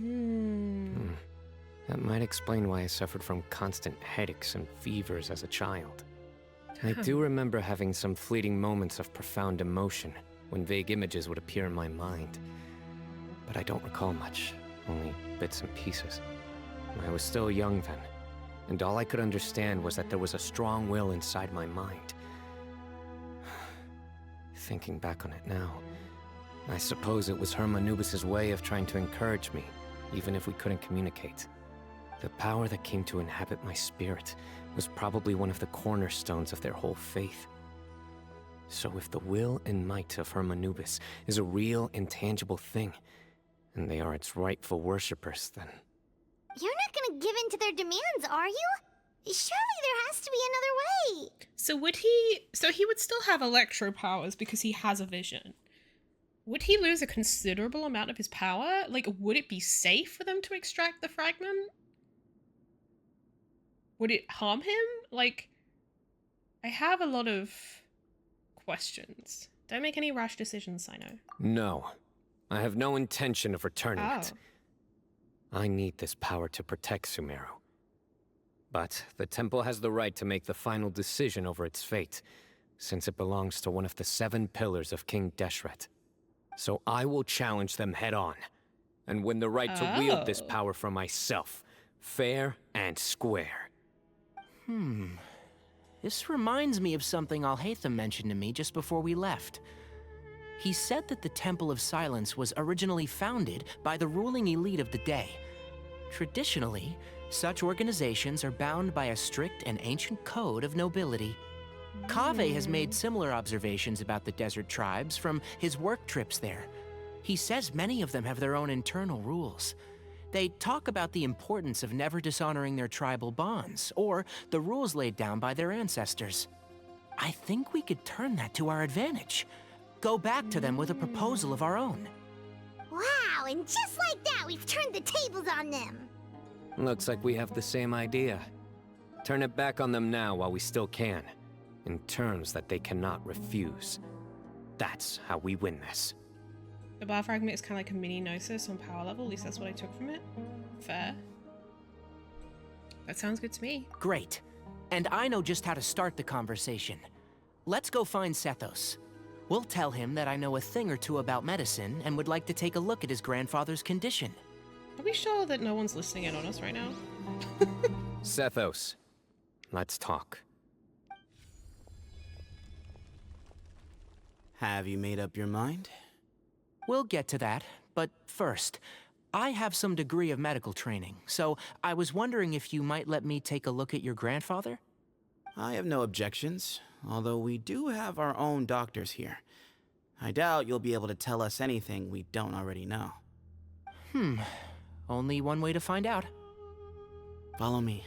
That might explain why I suffered from constant headaches and fevers as a child. I do remember having some fleeting moments of profound emotion when vague images would appear in my mind. But I don't recall much, only bits and pieces. I was still young then, and all I could understand was that there was a strong will inside my mind. Thinking back on it now, I suppose it was Hermanubis' way of trying to encourage me, even if we couldn't communicate. The power that came to inhabit my spirit was probably one of the cornerstones of their whole faith. So if the will and might of Hermanubis is a real, intangible thing, and they are its rightful worshippers, then... You're not gonna give in to their demands, are you? Surely there has to be another way. So would he... So he would still have electro powers because he has a vision. Would he lose a considerable amount of his power? Like, would it be safe for them to extract the fragment? Would it harm him? Like, I have a lot of questions. Don't make any rash decisions, CYNO. No. I have no intention of returning it. I need this power to protect Sumeru. But the temple has the right to make the final decision over its fate, since it belongs to one of the 7 pillars of King Deshret. So I will challenge them head on, and win the right to wield this power for myself, fair and square. This reminds me of something Alhaitham mentioned to me just before we left. He said that the Temple of Silence was originally founded by the ruling elite of the day. Traditionally, such organizations are bound by a strict and ancient code of nobility. Kaveh has made similar observations about the desert tribes from his work trips there. He says many of them have their own internal rules. They talk about the importance of never dishonoring their tribal bonds, or the rules laid down by their ancestors. I think we could turn that to our advantage. Go back to them with a proposal of our own. Wow, and just like that, we've turned the tables on them. Looks like we have the same idea. Turn it back on them now while we still can, in terms that they cannot refuse. That's how we win this. The bar fragment is kind of like a mini Gnosis on power level, at least that's what I took from it. Fair. That sounds good to me. Great. And I know just how to start the conversation. Let's go find Sethos. We'll tell him that I know a thing or two about medicine and would like to take a look at his grandfather's condition. Are we sure that no one's listening in on us right now? Sethos, let's talk. Have you made up your mind? We'll get to that, but first, I have some degree of medical training, so I was wondering if you might let me take a look at your grandfather? I have no objections, although we do have our own doctors here. I doubt you'll be able to tell us anything we don't already know. Only one way to find out. Follow me.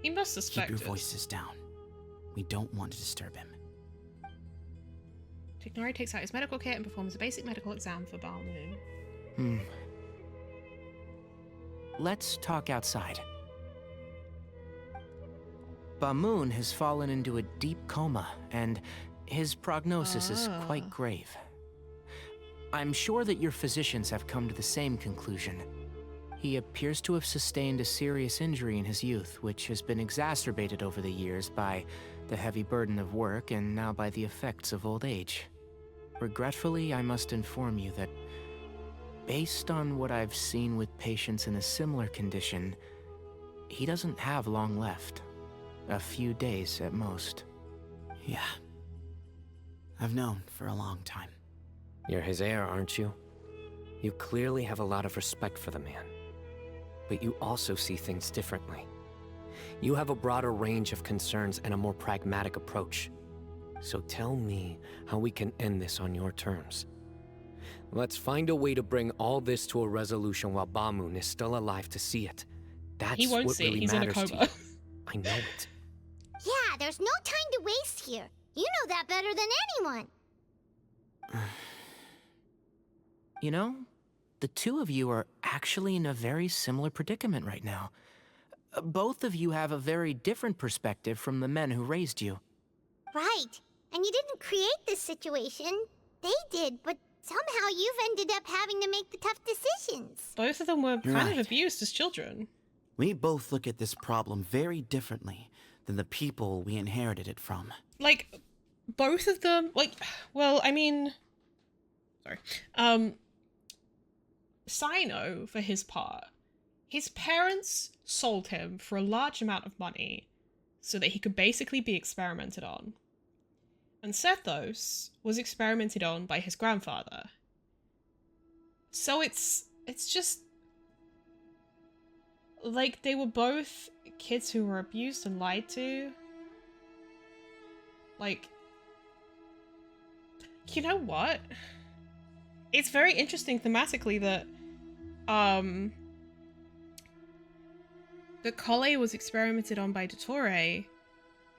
He must suspect Keep your us. voices down. We don't want to disturb him. Tignori takes out his medical kit and performs a basic medical exam for Balmoon. Let's talk outside. Balmoon has fallen into a deep coma, and his prognosis is quite grave. I'm sure that your physicians have come to the same conclusion. He appears to have sustained a serious injury in his youth, which has been exacerbated over the years by the heavy burden of work and now by the effects of old age. Regretfully, I must inform you that, based on what I've seen with patients in a similar condition, he doesn't have long left. A few days at most. Yeah. I've known for a long time. You're his heir, aren't you? You clearly have a lot of respect for the man. But you also see things differently. You have a broader range of concerns and a more pragmatic approach. So tell me how we can end this on your terms. Let's find a way to bring all this to a resolution while Balmoon is still alive to see it. That's He won't what see it, really he's in a matters to coma. you. I know it. Yeah, there's no time to waste here. You know that better than anyone. You know, the two of you are actually in a very similar predicament right now. Both of you have a very different perspective from the men who raised you. Right. And you didn't create this situation. They did, but somehow you've ended up having to make the tough decisions. Both of them were kind Right. of abused as children. We both look at this problem very differently than the people we inherited it from. Like, both of them, like, well, I mean, sorry. CYNO, for his part, his parents sold him for a large amount of money so that he could basically be experimented on. And Sethos was experimented on by his grandfather. So it's just like they were both kids who were abused and lied to. Like, you know what? It's very interesting thematically that that Collei was experimented on by Dottore,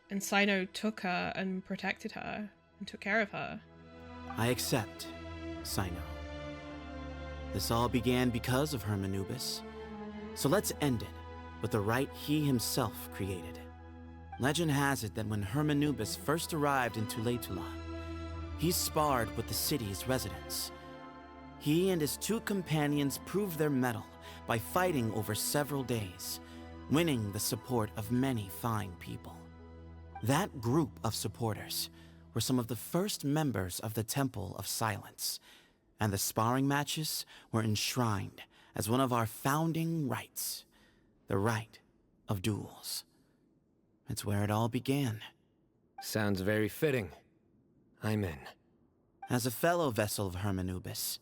and CYNO took her and protected her and took care of her. I accept, CYNO. This all began because of Hermanubis. So let's end it with the rite he himself created. Legend has it that when Hermanubis first arrived in Tuletula, he sparred with the city's residents. He and his 2 companions proved their mettle by fighting over several days, winning the support of many fine people. That group of supporters were some of the first members of the Temple of Silence, and the sparring matches were enshrined as one of our founding rights, the right of duels. It's where it all began. Sounds very fitting. I'm in. As a fellow vessel of Hermanubis,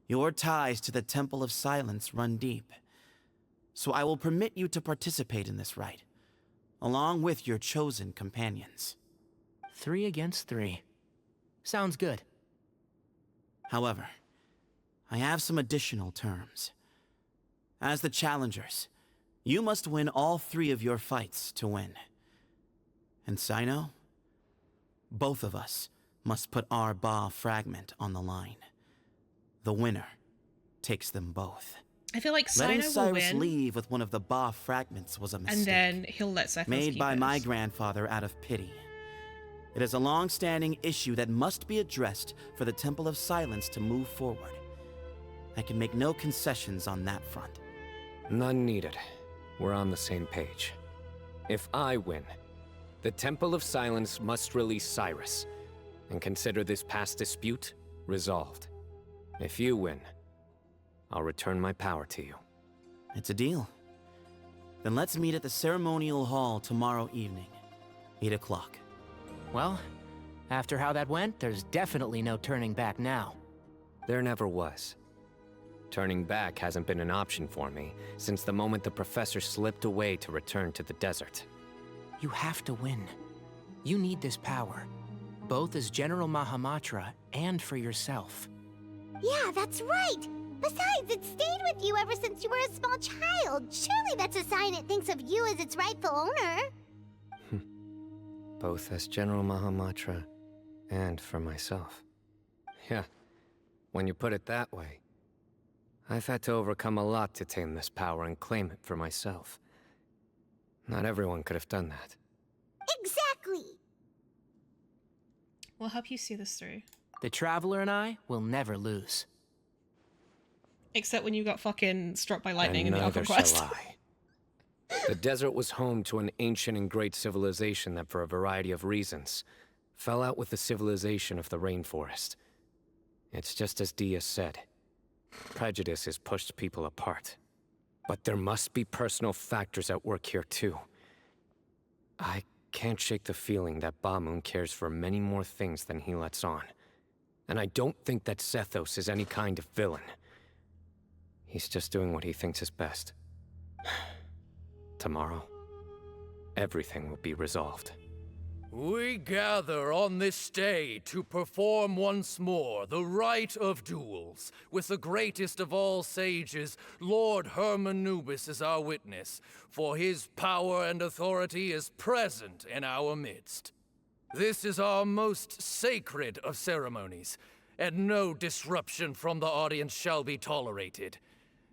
your ties to the Temple of Silence run deep. So I will permit you to participate in this rite, along with your chosen companions. 3 against 3. Sounds good. However, I have some additional terms. As the challengers, you must win all 3 of your fights to win. And CYNO, both of us must put our Ba fragment on the line. The winner takes them both. I feel like Letting CYNO will Cyrus win, leave with one of the Ba fragments was a mistake. and then he'll let Zethos made keep by it. my grandfather out of pity. It is a long-standing issue that must be addressed for the Temple of Silence to move forward. I can make no concessions on that front. None needed. We're on the same page. If I win, the Temple of Silence must release Cyrus, and consider this past dispute resolved. If you win, I'll return my power to you. It's a deal. Then let's meet at the ceremonial hall tomorrow evening, 8 o'clock. Well, after how that went, there's definitely no turning back now. There never was. Turning back hasn't been an option for me since the moment the professor slipped away to return to the desert. You have to win. You need this power, both as General Mahamatra and for yourself. Yeah, that's right. Besides, it stayed with you ever since you were a small child. Surely that's a sign it thinks of you as its rightful owner. Both as General Mahamatra and for myself. Yeah, when you put it that way. I've had to overcome a lot to tame this power and claim it for myself. Not everyone could have done that. Exactly. We'll help you see this through. The Traveler and I will never lose. Except when you got fucking struck by lightning in the neither Alpha Quest. shall I. The desert was home to an ancient and great civilization that, for a variety of reasons, fell out with the civilization of the rainforest. It's just as Dia said. Prejudice has pushed people apart. But there must be personal factors at work here too. I can't shake the feeling that Bamoon cares for many more things than he lets on. And I don't think that Zethos is any kind of villain. He's just doing what he thinks is best. Tomorrow, everything will be resolved. We gather on this day to perform once more the rite of duels, with the greatest of all sages, Lord Hermanubis, as our witness, for his power and authority is present in our midst. This is our most sacred of ceremonies, and no disruption from the audience shall be tolerated.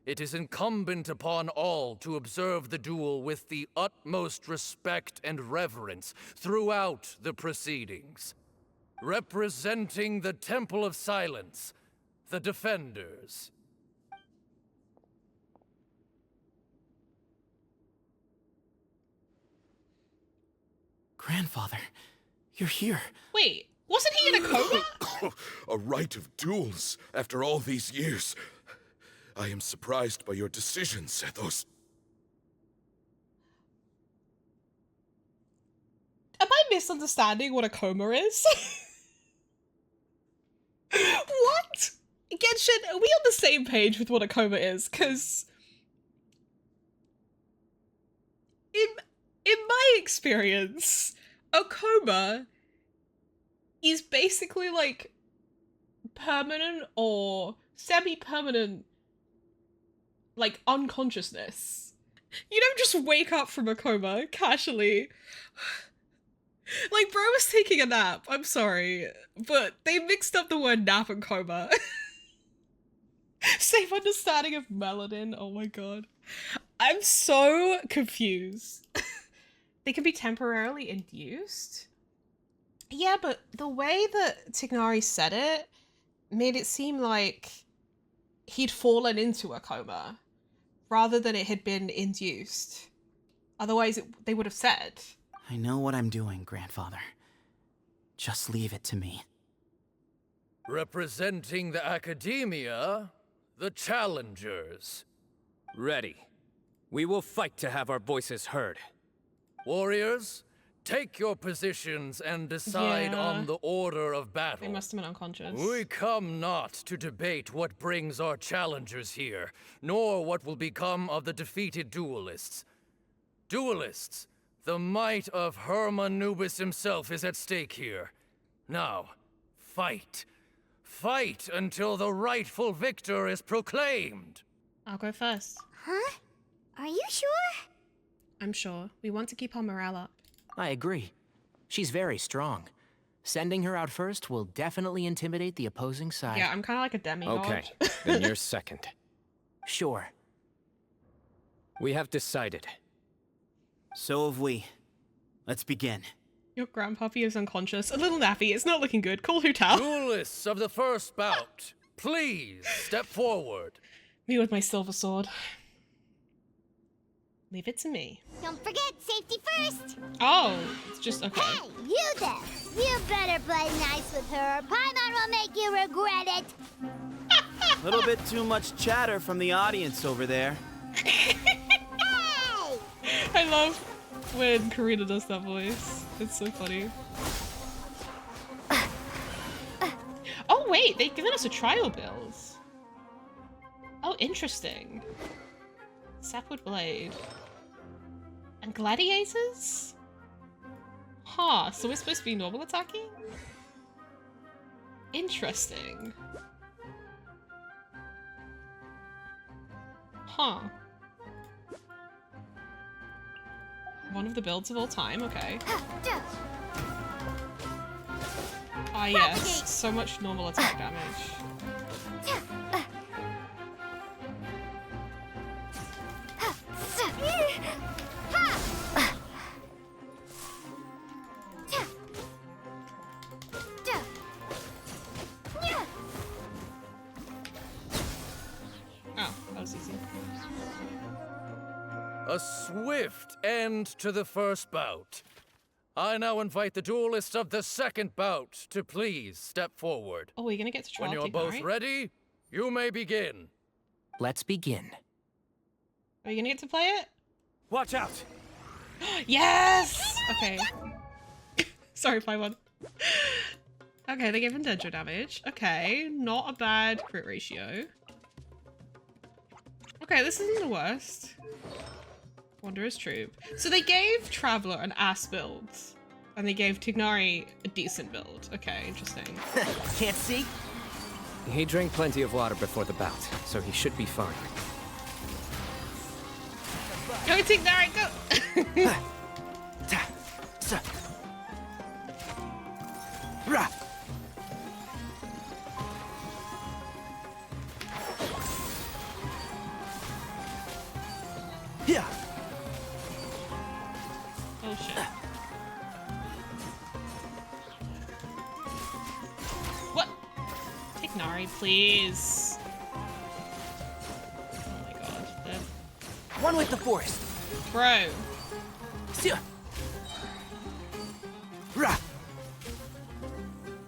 It is incumbent upon all to observe the duel with the utmost respect and reverence throughout the proceedings. Representing the Temple of Silence, the Defenders. Grandfather, you're here. Wait, wasn't he in a coma? A rite of duels after all these years. I am surprised by your decision, Zethos. Am I misunderstanding what a coma is? What? Genshin, are we on the same page with what a coma is? Because in my experience, a coma is basically like permanent or semi-permanent like unconsciousness. You don't just wake up from a coma casually. Like, bro was taking a nap. I'm sorry, but they mixed up the word nap and coma. Same understanding of melanin. Oh my god. I'm so confused. They can be temporarily induced? Yeah, but the way that Tignari said it made it seem like he'd fallen into a coma rather than it had been induced. Otherwise, they would have said. I know what I'm doing, Grandfather. Just leave it to me. Representing the Academia, the Challengers. Ready. We will fight to have our voices heard. Warriors, take your positions and decide on the order of battle. They must have been unconscious. We come not to debate what brings our challengers here, nor what will become of the defeated duelists. Duelists, the might of Hermanubis himself is at stake here. Now, fight. Fight until the rightful victor is proclaimed. I'll go first. Huh? Are you sure? I'm sure. We want to keep our morale up. I agree. She's very strong. Sending her out first will definitely intimidate the opposing side. Yeah, I'm kind of like a demigod. Okay, then you're second. Sure. We have decided. So have we. Let's begin. Your grandpappy is unconscious. A little nappy. It's not looking good. Call Hotel. Duelists of the first bout, please step forward. Me with my silver sword. Leave it to me. Don't forget, safety first. Oh, it's just okay. Hey, you there. You better play nice with her. Paimon will make you regret it. A little bit too much chatter from the audience over there. I love when Karina does that voice. It's so funny. Oh wait, they've given us a trial build. Oh, interesting. Sapwood Blade. And Gladiators? Huh, so we're supposed to be normal attacking? Interesting. Huh. One of the builds of all time, okay. Ah yes, so much normal attack damage. Oh, that was easy. A swift end to the first bout. I now invite the duelists of the second bout to please step forward. Oh, we're gonna get to trial. When you're both ready, you may begin. Let's begin. Are you gonna get to play it? Watch out! Yes! Okay. Sorry, Paimon. Okay, they give intention damage. Okay, not a bad crit ratio. Okay, this isn't the worst. Wanderer's Troop. So they gave Traveler an ass build, and they gave Tignari a decent build. Okay, interesting. Can't see? He drank plenty of water before the bout, so he should be fine. Go Tignari, go! Yeah. Oh shit. What? Tignari, please. Oh my god. One with the forest. Bro.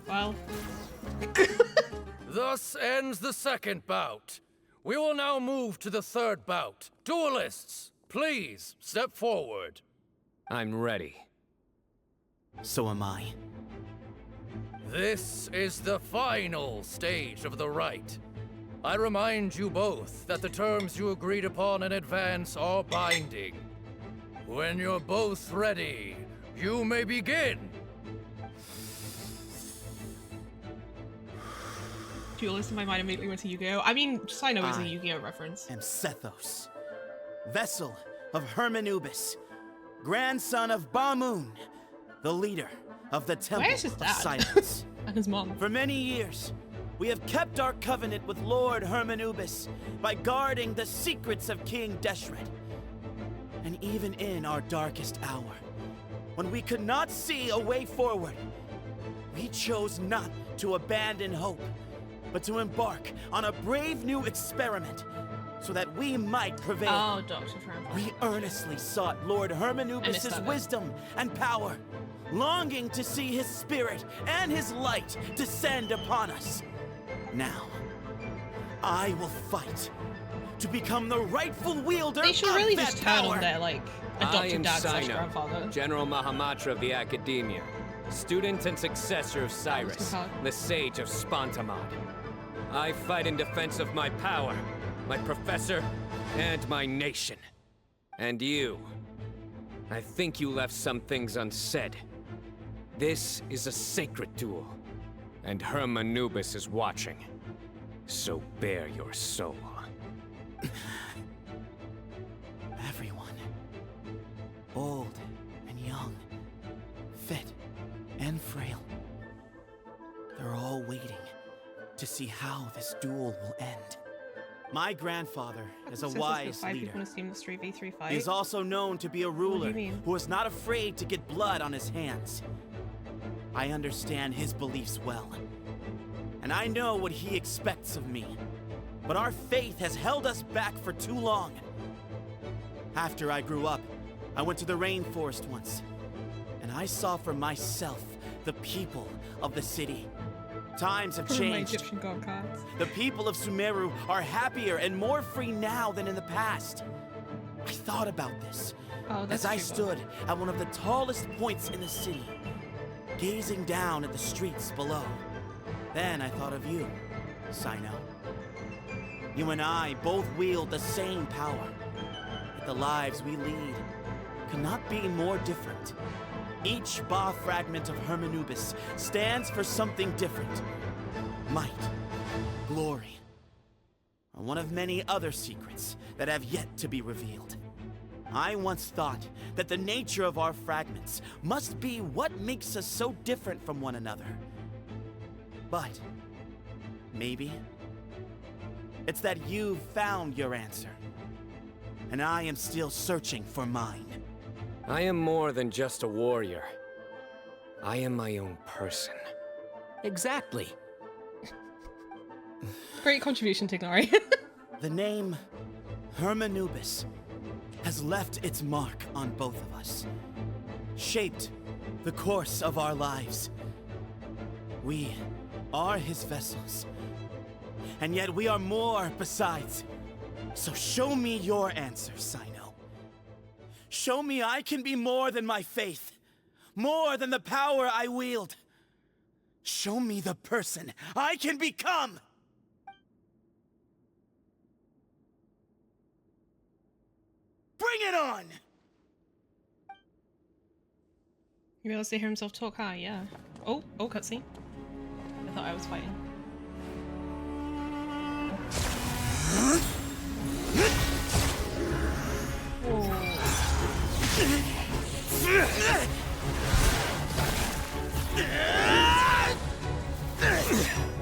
Well. Thus ends the second bout. We will now move to the third bout. Duelists, please step forward. I'm ready. So am I. This is the final stage of the rite. I remind you both that the terms you agreed upon in advance are binding. When you're both ready, you may begin. Duelist in my mind immediately went to Yu-Gi-Oh! I mean, CYNO is a Yu-Gi-Oh! reference. Am Sethos, vessel of Hermanubis, grandson of Bamoon, the leader of the Temple Where's his of dad? Silence. And his mom. For many years, we have kept our covenant with Lord Hermanubis by guarding the secrets of King Deshret. And even in our darkest hour, when we could not see a way forward, we chose not to abandon hope, but to embark on a brave new experiment so that we might prevail. Oh, Dr. Trump. We earnestly sought Lord Hermanubis' wisdom and power, longing to see his spirit and his light descend upon us. Now, I will fight to become the rightful wielder They should of really that just turn power. on their, like, I adopted am dad slash CYNO, grandfather. General Mahamatra of the Academia, student and successor of Cyrus, the Sage of Spontamod. I fight in defense of my power, my professor, and my nation. And you, I think you left some things unsaid. This is a sacred duel, and Hermanubis is watching. So bare your soul. Everyone, old and young, fit and frail, they're all waiting to see how this duel will end. My grandfather is a wise leader. He is also known to be a ruler who is not afraid to get blood on his hands. I understand his beliefs well, and I know what he expects of me. But our faith has held us back for too long. After I grew up, I went to the rainforest once, and I saw for myself the people of the city. Times have changed. The people of Sumeru are happier and more free now than in the past. I thought about this as I stood at one of the tallest points in the city, gazing down at the streets below. Then I thought of you, CYNO. You and I both wield the same power, yet the lives we lead could not be more different. Each Ba fragment of Hermanubis stands for something different. Might, glory, or one of many other secrets that have yet to be revealed. I once thought that the nature of our fragments must be what makes us so different from one another. But maybe it's that you've found your answer, and I am still searching for mine. I am more than just a warrior. I am my own person. Exactly. Great contribution, Tignari. The name Hermanubis has left its mark on both of us, shaped the course of our lives. We are his vessels, and yet we are more besides. So show me your answer, CYNO. Show me I can be more than my faith, more than the power I wield. Show me the person I can become! Bring it on! You realize to hear himself talk high, yeah. Oh, cutscene. I thought I was fighting.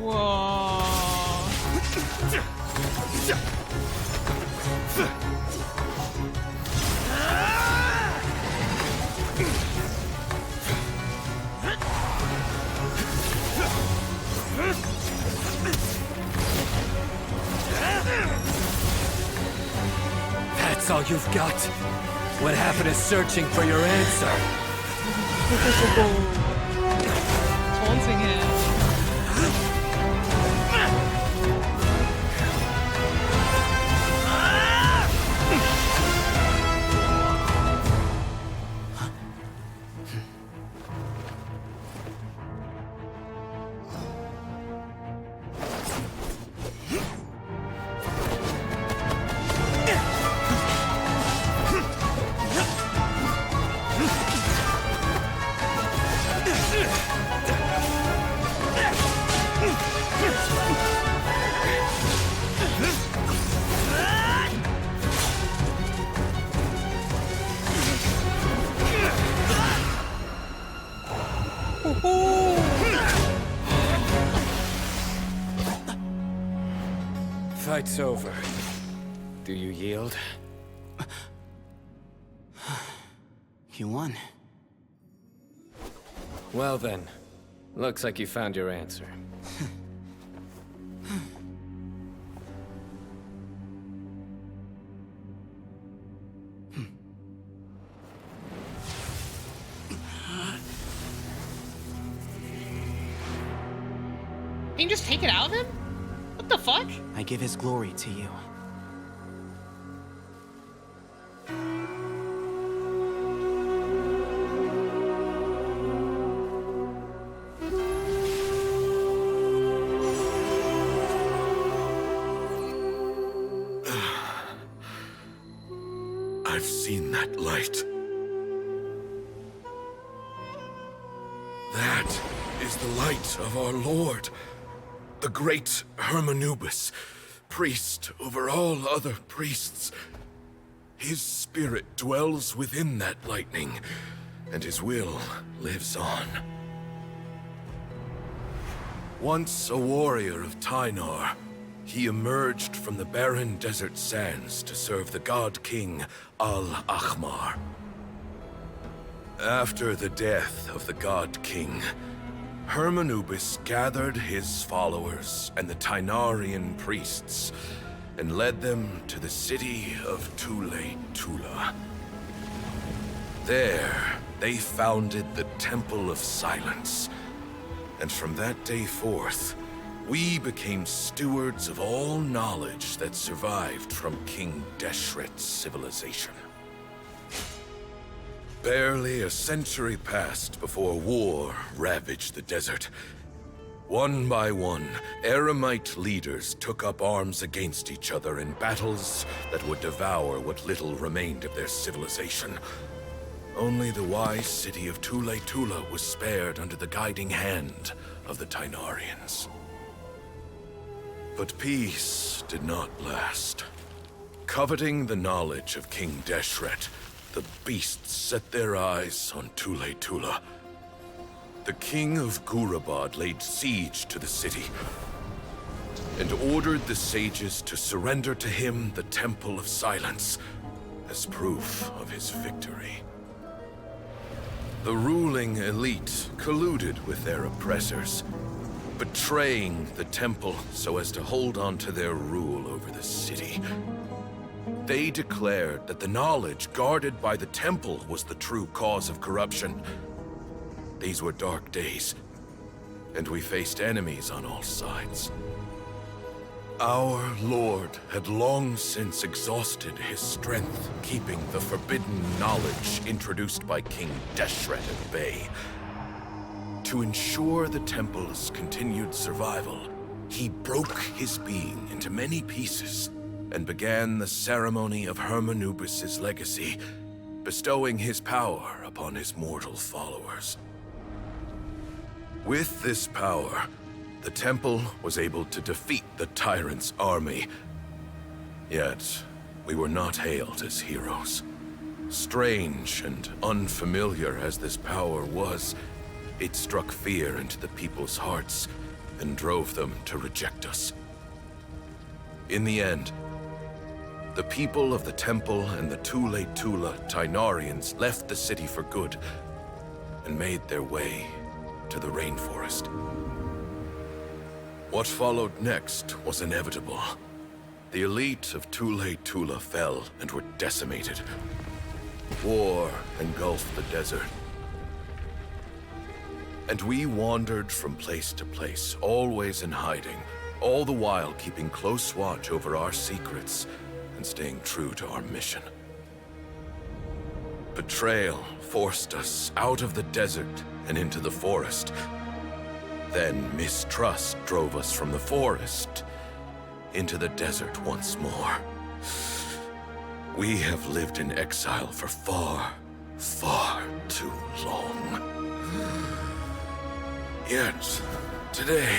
Whoa. That's all you've got? What happened to searching for your answer? Taunting him. Fight's over. Do you yield? You won. Well then, looks like you found your answer. Can you just take it out of him? What the fuck? I give his glory to you. I've seen that light. That is the light of our Lord, the great Hermanubis, priest over all other priests. His spirit dwells within that lightning, and his will lives on. Once a warrior of Tynar, he emerged from the barren desert sands to serve the god king Al-Ahmar. After the death of the god king, Hermanubis gathered his followers and the Tynarian priests and led them to the city of Tule-Tula. There, they founded the Temple of Silence, and from that day forth, we became stewards of all knowledge that survived from King Deshret's civilization. Barely a century passed before war ravaged the desert. One by one, Eremite leaders took up arms against each other in battles that would devour what little remained of their civilization. Only the wise city of Tule-Tula was spared under the guiding hand of the Tynarians. But peace did not last. Coveting the knowledge of King Deshret, the beasts set their eyes on Tule-Tula. The king of Gurabad laid siege to the city and ordered the sages to surrender to him the Temple of Silence as proof of his victory. The ruling elite colluded with their oppressors, betraying the temple so as to hold on to their rule over the city. They declared that the knowledge guarded by the temple was the true cause of corruption. These were dark days, and we faced enemies on all sides. Our Lord had long since exhausted his strength, keeping the forbidden knowledge introduced by King Deshret at bay. To ensure the temple's continued survival, he broke his being into many pieces and began the ceremony of Hermanubis' legacy, bestowing his power upon his mortal followers. With this power, the temple was able to defeat the tyrant's army. Yet, we were not hailed as heroes. Strange and unfamiliar as this power was, it struck fear into the people's hearts and drove them to reject us. In the end, the people of the temple and the Tule-Tula Tynarians left the city for good and made their way to the rainforest. What followed next was inevitable. The elite of Tule-Tula fell and were decimated. War engulfed the desert. And we wandered from place to place, always in hiding, all the while keeping close watch over our secrets and staying true to our mission. Betrayal forced us out of the desert and into the forest. Then mistrust drove us from the forest into the desert once more. We have lived in exile for far, far too long. Yet, today,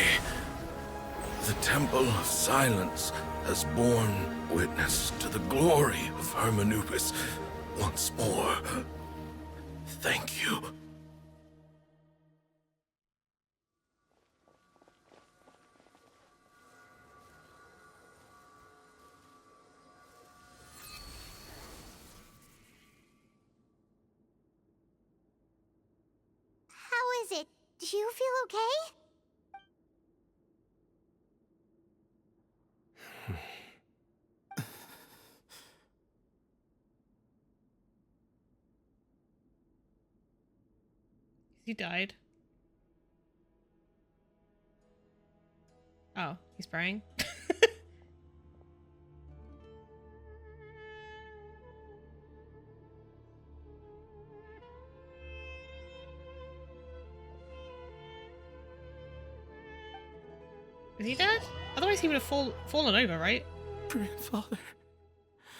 the Temple of Silence has borne witness to the glory of Hermanubis once more. Thank you. How is it? Do you feel okay? He died. Oh, he's praying. Is he dead? Otherwise he would have fallen over, right? Grandfather.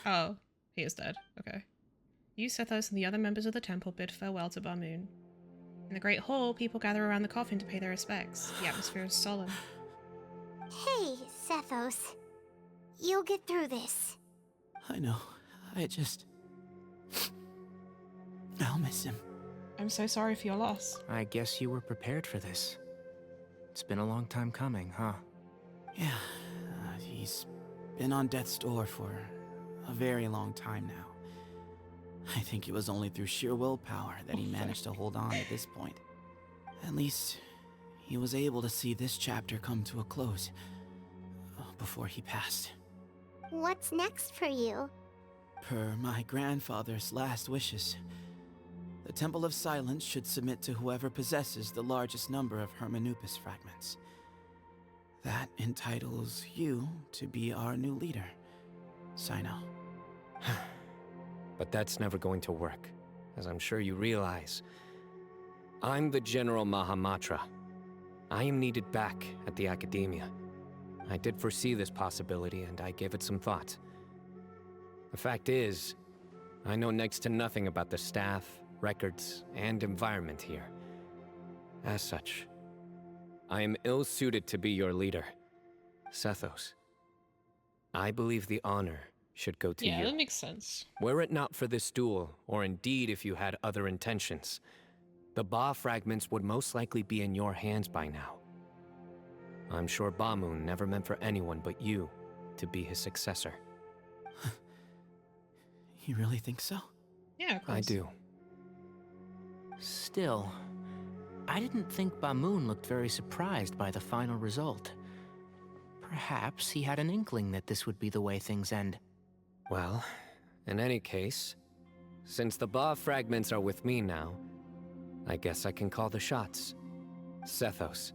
Oh, he is dead. Okay. You, Sethos, and the other members of the temple bid farewell to Bamoon. In the Great Hall, people gather around the coffin to pay their respects. The atmosphere is solemn. Hey, Sethos. You'll get through this. I know. I'll miss him. I'm so sorry for your loss. I guess you were prepared for this. It's been a long time coming, huh? Yeah, he's been on death's door for a very long time now. I think it was only through sheer willpower that he managed to hold on at this point. At least, he was able to see this chapter come to a close before he passed. What's next for you? Per my grandfather's last wishes, the Temple of Silence should submit to whoever possesses the largest number of Hermanupis fragments. That entitles you to be our new leader, CYNO. But that's never going to work, as I'm sure you realize. I'm the General Mahamatra. I am needed back at the Academia. I did foresee this possibility, and I gave it some thought. The fact is, I know next to nothing about the staff, records, and environment here. As such, I am ill-suited to be your leader, Sethos. I believe the honor should go to you. Yeah, that makes sense. Were it not for this duel, or indeed if you had other intentions, the Ba fragments would most likely be in your hands by now. I'm sure Bamoon never meant for anyone but you to be his successor. You really think so? Yeah, of course. I do. Still, I didn't think Bamoon looked very surprised by the final result. Perhaps he had an inkling that this would be the way things end. Well, in any case, since the Ba fragments are with me now, I guess I can call the shots. Sethos,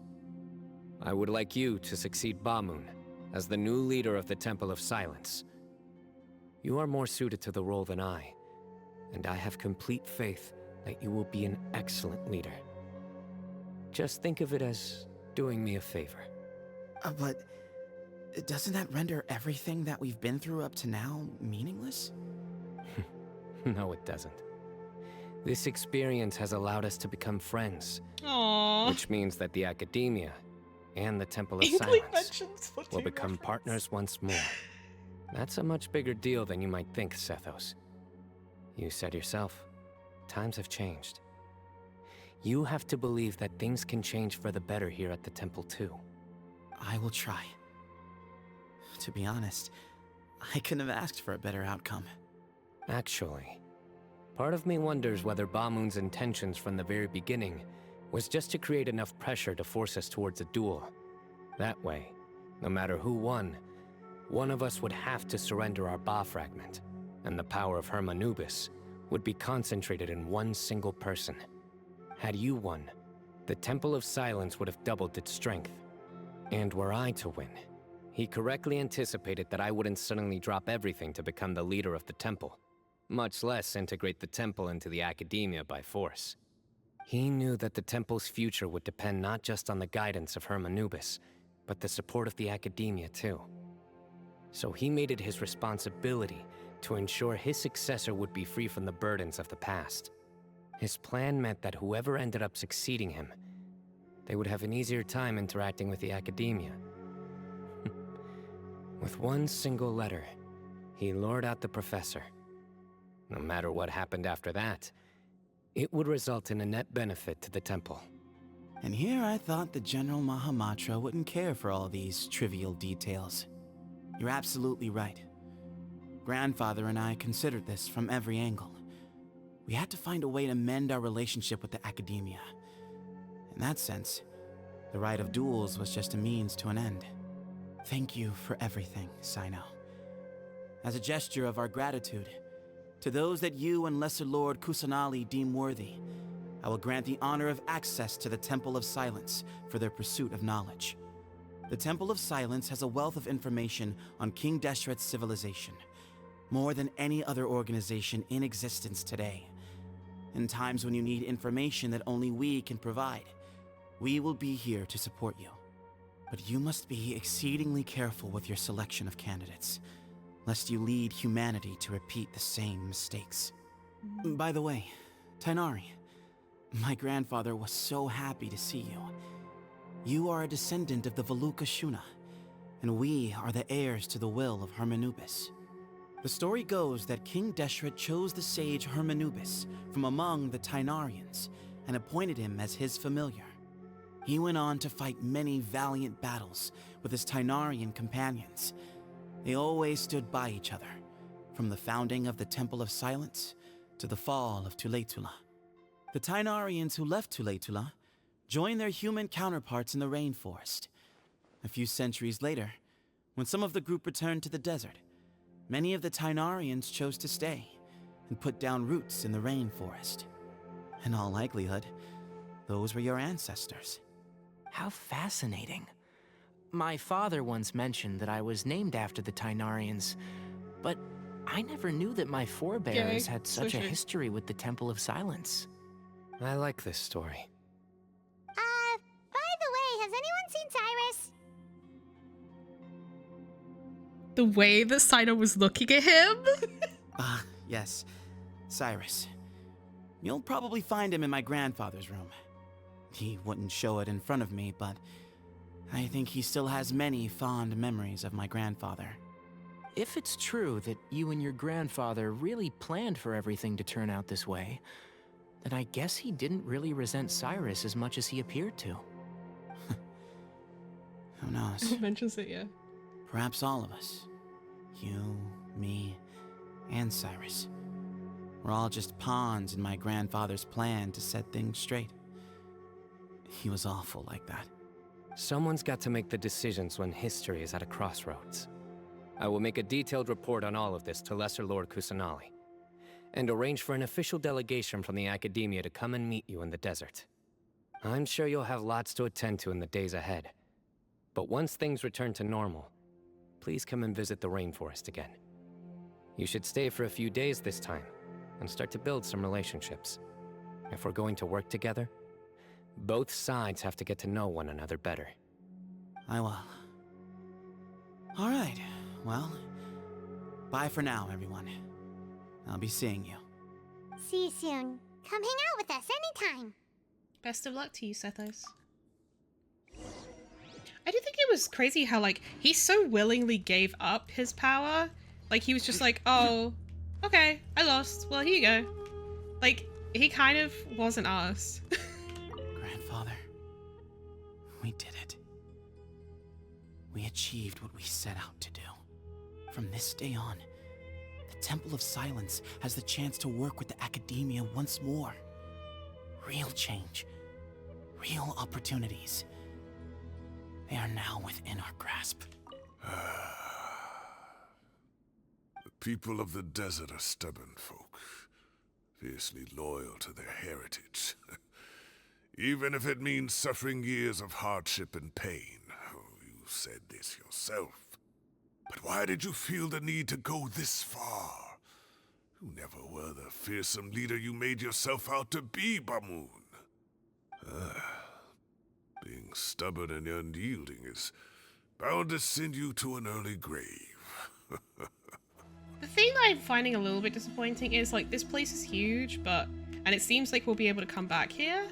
I would like you to succeed Bamoon as the new leader of the Temple of Silence. You are more suited to the role than I, and I have complete faith that you will be an excellent leader. Just think of it as doing me a favor. But doesn't that render everything that we've been through up to now meaningless? No, it doesn't. This experience has allowed us to become friends. Aww. Which means that the Academia and the Temple of Inkling Silence will become partners once more. That's a much bigger deal than you might think, Sethos. You said yourself, times have changed. You have to believe that things can change for the better here at the temple too. I will try. To be honest, I couldn't have asked for a better outcome. Actually, part of me wonders whether Bamoon's intentions from the very beginning was just to create enough pressure to force us towards a duel. That way, no matter who won, one of us would have to surrender our Ba fragment, and the power of Hermanubis would be concentrated in one single person. Had you won, the Temple of Silence would have doubled its strength. And were I to win, he correctly anticipated that I wouldn't suddenly drop everything to become the leader of the temple, much less integrate the temple into the Academia by force. He knew that the temple's future would depend not just on the guidance of Hermanubis, but the support of the Academia too. So he made it his responsibility to ensure his successor would be free from the burdens of the past. His plan meant that whoever ended up succeeding him, they would have an easier time interacting with the Academia. With one single letter, he lured out the professor. No matter what happened after that, it would result in a net benefit to the temple. And here I thought the General Mahamatra wouldn't care for all these trivial details. You're absolutely right. Grandfather and I considered this from every angle. We had to find a way to mend our relationship with the Academia. In that sense, the right of duels was just a means to an end. Thank you for everything, CYNO. As a gesture of our gratitude, to those that you and Lesser Lord Kusanali deem worthy, I will grant the honor of access to the Temple of Silence for their pursuit of knowledge. The Temple of Silence has a wealth of information on King Deshret's civilization, more than any other organization in existence today. In times when you need information that only we can provide, we will be here to support you. But you must be exceedingly careful with your selection of candidates, lest you lead humanity to repeat the same mistakes. By the way, Tainari, my grandfather was so happy to see you. You are a descendant of the Veluca Shuna, and we are the heirs to the will of Hermanubis. The story goes that King Deshret chose the sage Hermanubis from among the Tainarians and appointed him as his familiar. He went on to fight many valiant battles with his Tainarian companions. They always stood by each other, from the founding of the Temple of Silence to the fall of Tuletula. The Tainarians who left Tuletula joined their human counterparts in the rainforest. A few centuries later, when some of the group returned to the desert, many of the Tainarians chose to stay and put down roots in the rainforest. In all likelihood, those were your ancestors. How fascinating. My father once mentioned that I was named after the Tainarians, but I never knew that my forebears had such a history with the Temple of Silence. I like this story. By the way, has anyone seen Cyrus? The way that CYNO was looking at him? Yes, Cyrus. You'll probably find him in my grandfather's room. He wouldn't show it in front of me, but I think he still has many fond memories of my grandfather. If it's true that you and your grandfather really planned for everything to turn out this way, then I guess he didn't really resent Cyrus as much as he appeared to. Who knows? He mentions it, yeah. Perhaps all of us. You, me, and Cyrus. We're all just pawns in my grandfather's plan to set things straight. He was awful like that. Someone's got to make the decisions when history is at a crossroads. I will make a detailed report on all of this to Lesser Lord Kusanali, and arrange for an official delegation from the Academia to come and meet you in the desert. I'm sure you'll have lots to attend to in the days ahead. But once things return to normal, please come and visit the rainforest again. You should stay for a few days this time, and start to build some relationships. If we're going to work together, both sides have to get to know one another better. I will. All right, well, bye for now, everyone. I'll be seeing you. See you soon. Come hang out with us anytime. Best of luck to you, Sethos. I do think it was crazy how, like, he so willingly gave up his power. Like, he was just like, oh, okay, I lost. Well, here you go. Like, he kind of wasn't asked. Grandfather, we did it. We achieved what we set out to do. From this day on, the Temple of Silence has the chance to work with the Academia once more. Real change. Real opportunities. They are now within our grasp. The people of the desert are stubborn folk, fiercely loyal to their heritage. Even if it means suffering years of hardship and pain. Oh, you said this yourself. But why did you feel the need to go this far? You never were the fearsome leader you made yourself out to be, Bamoon. Being stubborn and unyielding is bound to send you to an early grave. The thing that I'm finding a little bit disappointing is, like, this place is huge, and it seems like we'll be able to come back here.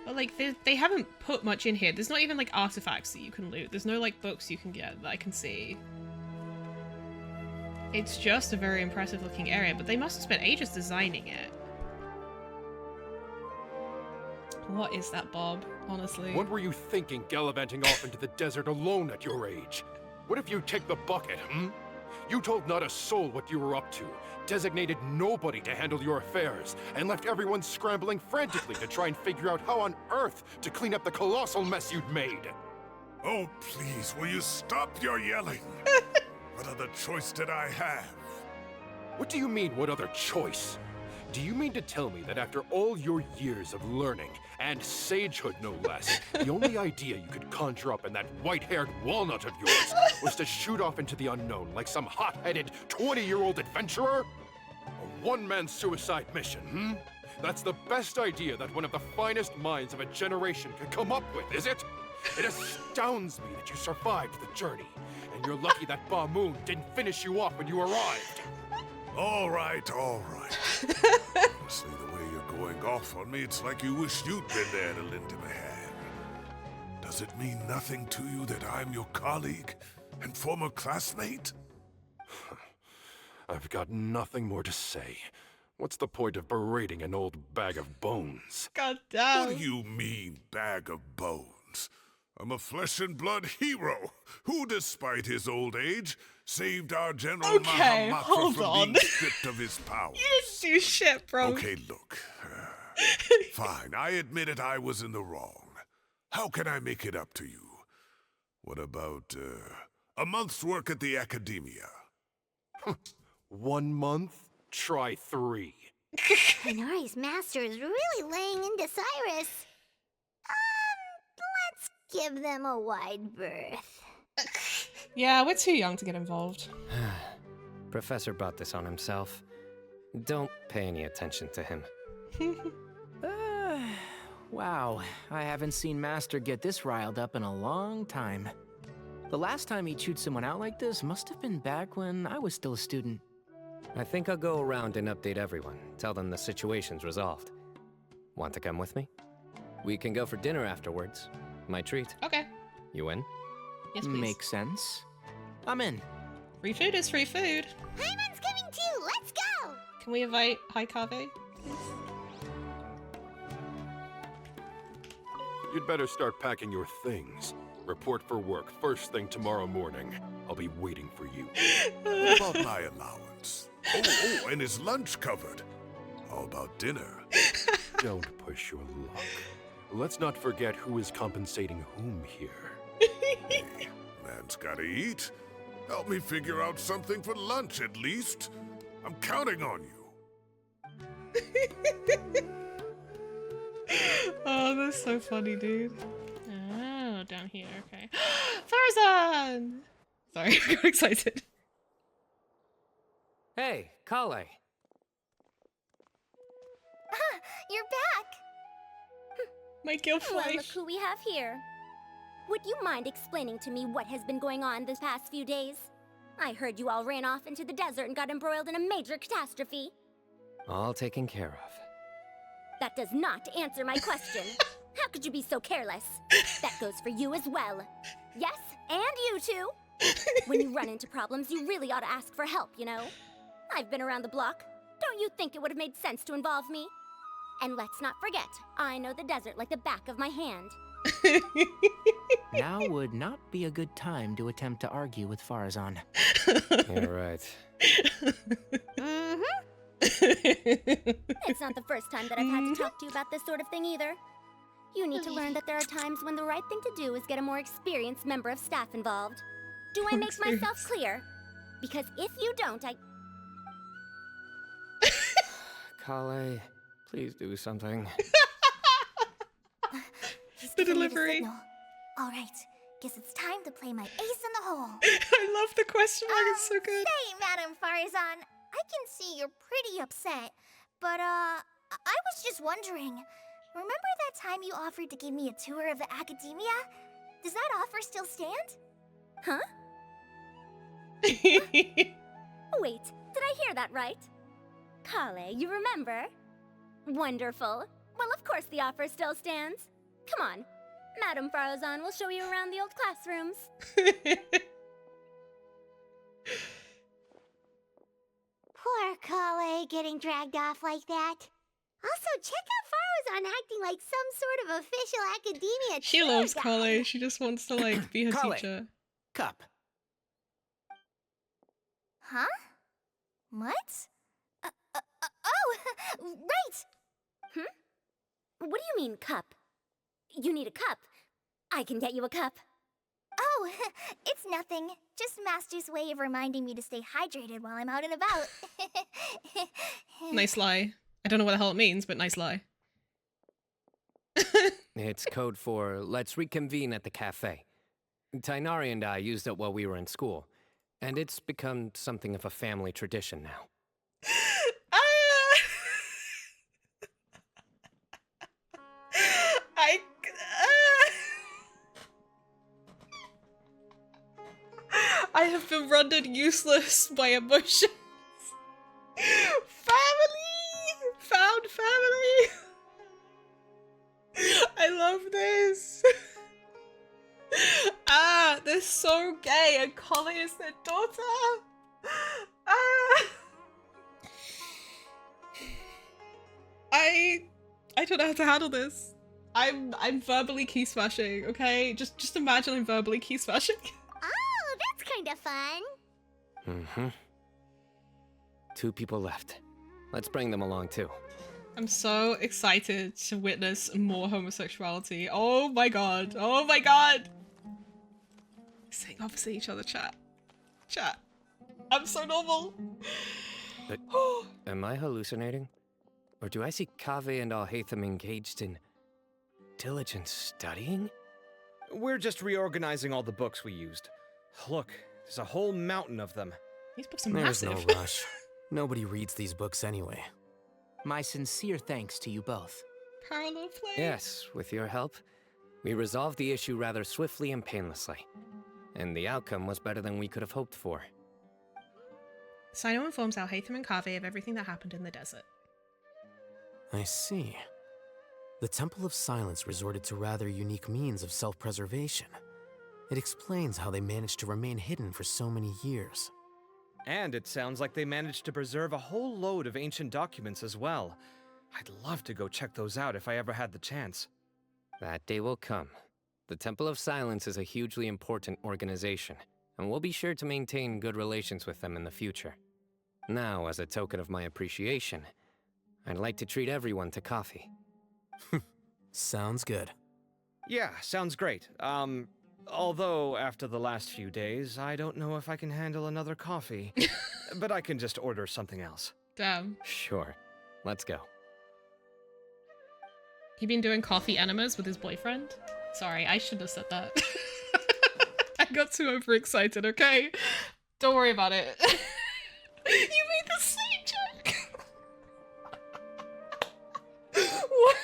But, like, they haven't put much in here. There's not even, like, artifacts that you can loot. There's no, like, books you can get that I can see. It's just a very impressive looking area, but they must have spent ages designing it. What is that, Bob? Honestly. What were you thinking, gallivanting off into the desert alone at your age? What if you take the bucket, You told not a soul what you were up to, designated nobody to handle your affairs, and left everyone scrambling frantically to try and figure out how on earth to clean up the colossal mess you'd made. Oh, please, will you stop your yelling? What other choice did I have? What do you mean, what other choice? Do you mean to tell me that after all your years of learning, and sagehood no less, the only idea you could conjure up in that white-haired walnut of yours was to shoot off into the unknown like some hot-headed 20-year-old adventurer? A one-man suicide mission, hmm? That's the best idea that one of the finest minds of a generation could come up with, is it? It astounds me that you survived the journey, and you're lucky that Ba Moon didn't finish you off when you arrived. All right, all right. Honestly, the way you're going off on me, it's like you wished you'd been there to lend him a hand. Does it mean nothing to you that I'm your colleague and former classmate? I've got nothing more to say. What's the point of berating an old bag of bones? God damn. What do you mean, bag of bones? I'm a flesh and blood hero who, despite his old age, saved our General Okay, Mahamatra hold from on. being stripped of his powers. You didn't do shit, bro. Okay, look. Fine, I admit it, I was in the wrong. How can I make it up to you? What about, a month's work at the academia? 1 month? Try 3. Minori's master is really laying into Cyrus. Let's give them a wide berth. Yeah, we're too young to get involved. Professor brought this on himself. Don't pay any attention to him. Wow, I haven't seen Master get this riled up in a long time. The last time he chewed someone out like this must have been back when I was still a student. I think I'll go around and update everyone. Tell them the situation's resolved. Want to come with me? We can go for dinner afterwards. My treat. Okay. You in? Yes, please. Makes sense. I'm in. Free food is free food. Hyman's coming too! Let's go! Can we invite Haikave? You'd better start packing your things. Report for work first thing tomorrow morning. I'll be waiting for you. What about my allowance? Oh, and is lunch covered? How about dinner? Don't push your luck. Let's not forget who is compensating whom here. Hey, man's gotta eat. Help me figure out something for lunch at least. I'm counting on you. Oh, that's so funny, dude. Oh, down here, okay. Farzan! Sorry, I got excited. Hey, Kale. You're back! My guilt Well, wife. look who we have here. Would you mind explaining to me what has been going on this past few days? I heard you all ran off into the desert and got embroiled in a major catastrophe. All taken care of. That does not answer my question. How could you be so careless? That goes for you as well. Yes, and you too. When you run into problems, you really ought to ask for help, you know? I've been around the block. Don't you think it would have made sense to involve me? And let's not forget, I know the desert like the back of my hand. Now would not be a good time to attempt to argue with Farzan. You're right. Mm-hmm. It's not the first time that I've had to talk to you about this sort of thing either. You need to learn that there are times when the right thing to do is get a more experienced member of staff involved. Do I make myself clear? Because if you don't, Kale, please do something. The delivery. All right, guess it's time to play my ace in the hole. I love the question mark, it's so good. Say, Madam Farzan, I can see you're pretty upset, but I was just wondering, remember that time you offered to give me a tour of the academia? Does that offer still stand? Huh? Wait, did I hear that right? Kale, you remember? Wonderful. Well, of course the offer still stands. Come on. Madam Farzan will show you around the old classrooms. Poor Kale getting dragged off like that. Also, check out Farzan acting like some sort of official academia She tour loves guide. Kale. She just wants to like be her Kale. teacher. Cup. Huh? What? Oh, right! What do you mean, cup? You need a cup. I can get you a cup. Oh, it's nothing. Just Master's way of reminding me to stay hydrated while I'm out and about. Nice lie. I don't know what the hell it means, but nice lie. It's code for let's reconvene at the cafe. Tainari and I used it while we were in school, and it's become something of a family tradition now. I have been rendered useless by emotions. Family! Found family! I love this. They're so gay and Collie is their daughter. I don't know how to handle this. I'm verbally key smashing, okay? Just imagine I'm verbally key smashing. Oh, that's kind of fun. Mm-hmm. 2 people left. Let's bring them along too. I'm so excited to witness more homosexuality. Oh my god. Oh my god. Sitting opposite each other, chat. Chat. I'm so normal. But am I hallucinating? Or do I see Kaveh and Alhaitham engaged in diligent studying? We're just reorganizing all the books we used. Look, there's a whole mountain of them. These books are There's massive. no rush. Nobody reads these books anyway. My sincere thanks to you both. Parallel play. Yes, with your help, we resolved the issue rather swiftly and painlessly. And the outcome was better than we could have hoped for. CYNO informs Alhaitham and Kaveh of everything that happened in the desert. I see. The Temple of Silence resorted to rather unique means of self-preservation. It explains how they managed to remain hidden for so many years. And it sounds like they managed to preserve a whole load of ancient documents as well. I'd love to go check those out if I ever had the chance. That day will come. The Temple of Silence is a hugely important organization, and we'll be sure to maintain good relations with them in the future. Now, as a token of my appreciation, I'd like to treat everyone to coffee. Sounds good. Yeah, sounds great. Although after the last few days, I don't know if I can handle another coffee. But I can just order something else. Damn. Sure. Let's go. He been doing coffee enemas with his boyfriend? Sorry, I shouldn't have said that. I got too overexcited, okay? Don't worry about it. You made the same joke! What?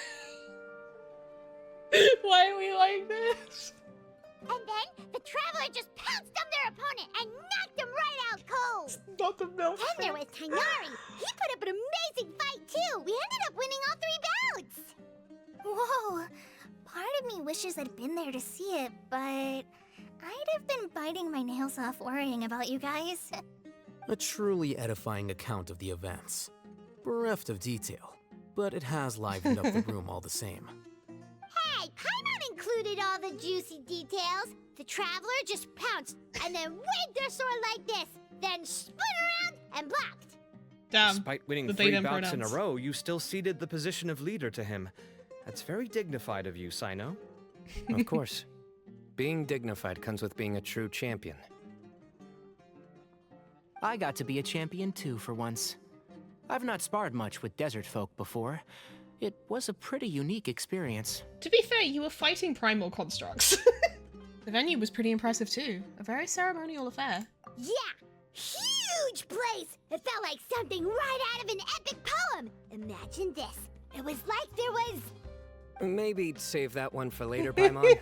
Why are we like this? And then the traveler just pounced on their opponent and knocked him right out cold. Not the milk. Then there was Tainari. He put up an amazing fight too. We ended up winning all 3 bouts. Whoa. Part of me wishes I'd been there to see it, but I'd have been biting my nails off worrying about you guys. A truly edifying account of the events. Bereft of detail, but it has livened up the room all the same. Hey, Paimon included all the juicy details. The traveler just pounced and then waved their sword like this, then spun around and blocked. Damn. Despite winning the 3 bouts in a row, you still ceded the position of leader to him. That's very dignified of you, CYNO. Of course. Being dignified comes with being a true champion. I got to be a champion too for once. I've not sparred much with desert folk before. It was a pretty unique experience. To be fair, you were fighting primal constructs. The venue was pretty impressive too. A very ceremonial affair. Yeah, huge place. It felt like something right out of an epic poem. Imagine this. It was like there was... Maybe save that one for later, Paimon.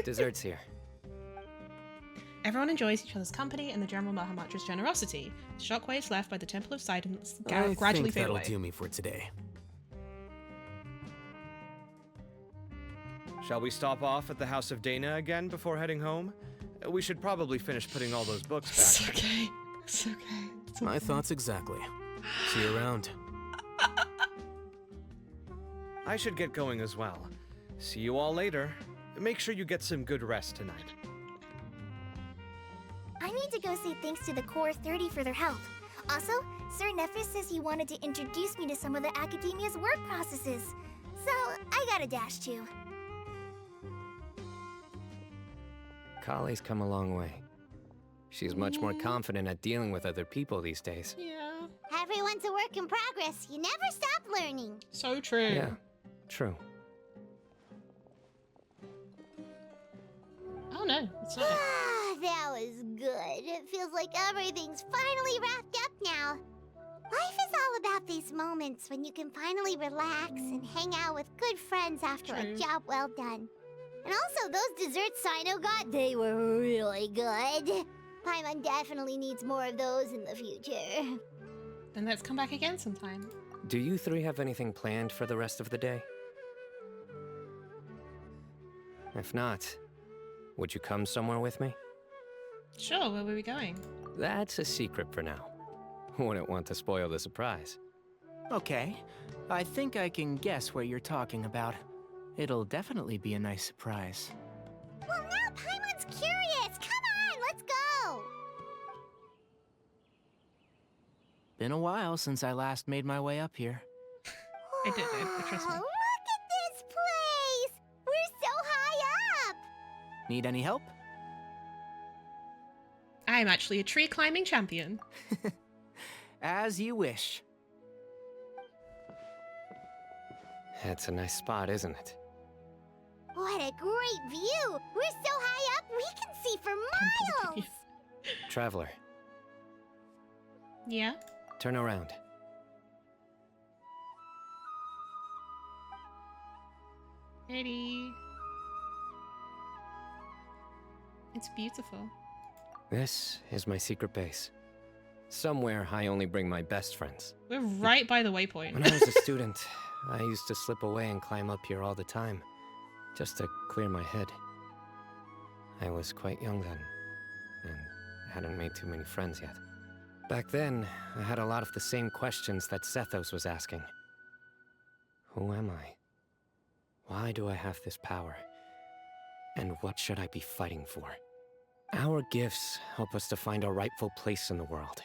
Dessert's here. Everyone enjoys each other's company and the General Mahamatra's generosity. The shockwaves left by the Temple of Silence I gradually think fade that'll away. do me for today. Shall we stop off at the House of Dana again before heading home? We should probably finish putting all those books back. It's okay. It's okay. It's My thoughts exactly. See you around. I should get going as well. See you all later. Make sure you get some good rest tonight. I need to go say thanks to the Core 30 for their help. Also, Sir Nephis says he wanted to introduce me to some of the Academia's work processes. So, I gotta dash too. Kale's come a long way. She's much more confident at dealing with other people these days. Yeah. Everyone's a work in progress. You never stop learning. So true. Yeah, true. Oh no, it's not. That was good. It feels like everything's finally wrapped up now. Life is all about these moments when you can finally relax and hang out with good friends after a job well done. And also, those desserts CYNO got, they were really good. Paimon definitely needs more of those in the future. Then let's come back again sometime. Do you three have anything planned for the rest of the day? If not, would you come somewhere with me? Sure, where were we going? That's a secret for now. Wouldn't want to spoil the surprise. Okay, I think I can guess what you're talking about. It'll definitely be a nice surprise. Well, now Paimon's curious. Come on, let's go. Been a while since I last made my way up here. I did it, trust me. Look at this place. We're so high up. Need any help? I'm actually a tree climbing champion. As you wish. It's a nice spot, isn't it? What a great view. We're so high up, we can see for miles. Traveler, Yeah? turn around. Ready. It's beautiful. This is my secret base. Somewhere I only bring my best friends. We're right by the waypoint. When I was a student, I used to slip away and climb up here all the time, just to clear my head. I was quite young then, and hadn't made too many friends yet. Back then, I had a lot of the same questions that Sethos was asking. Who am I? Why do I have this power? And what should I be fighting for? Our gifts help us to find our rightful place in the world.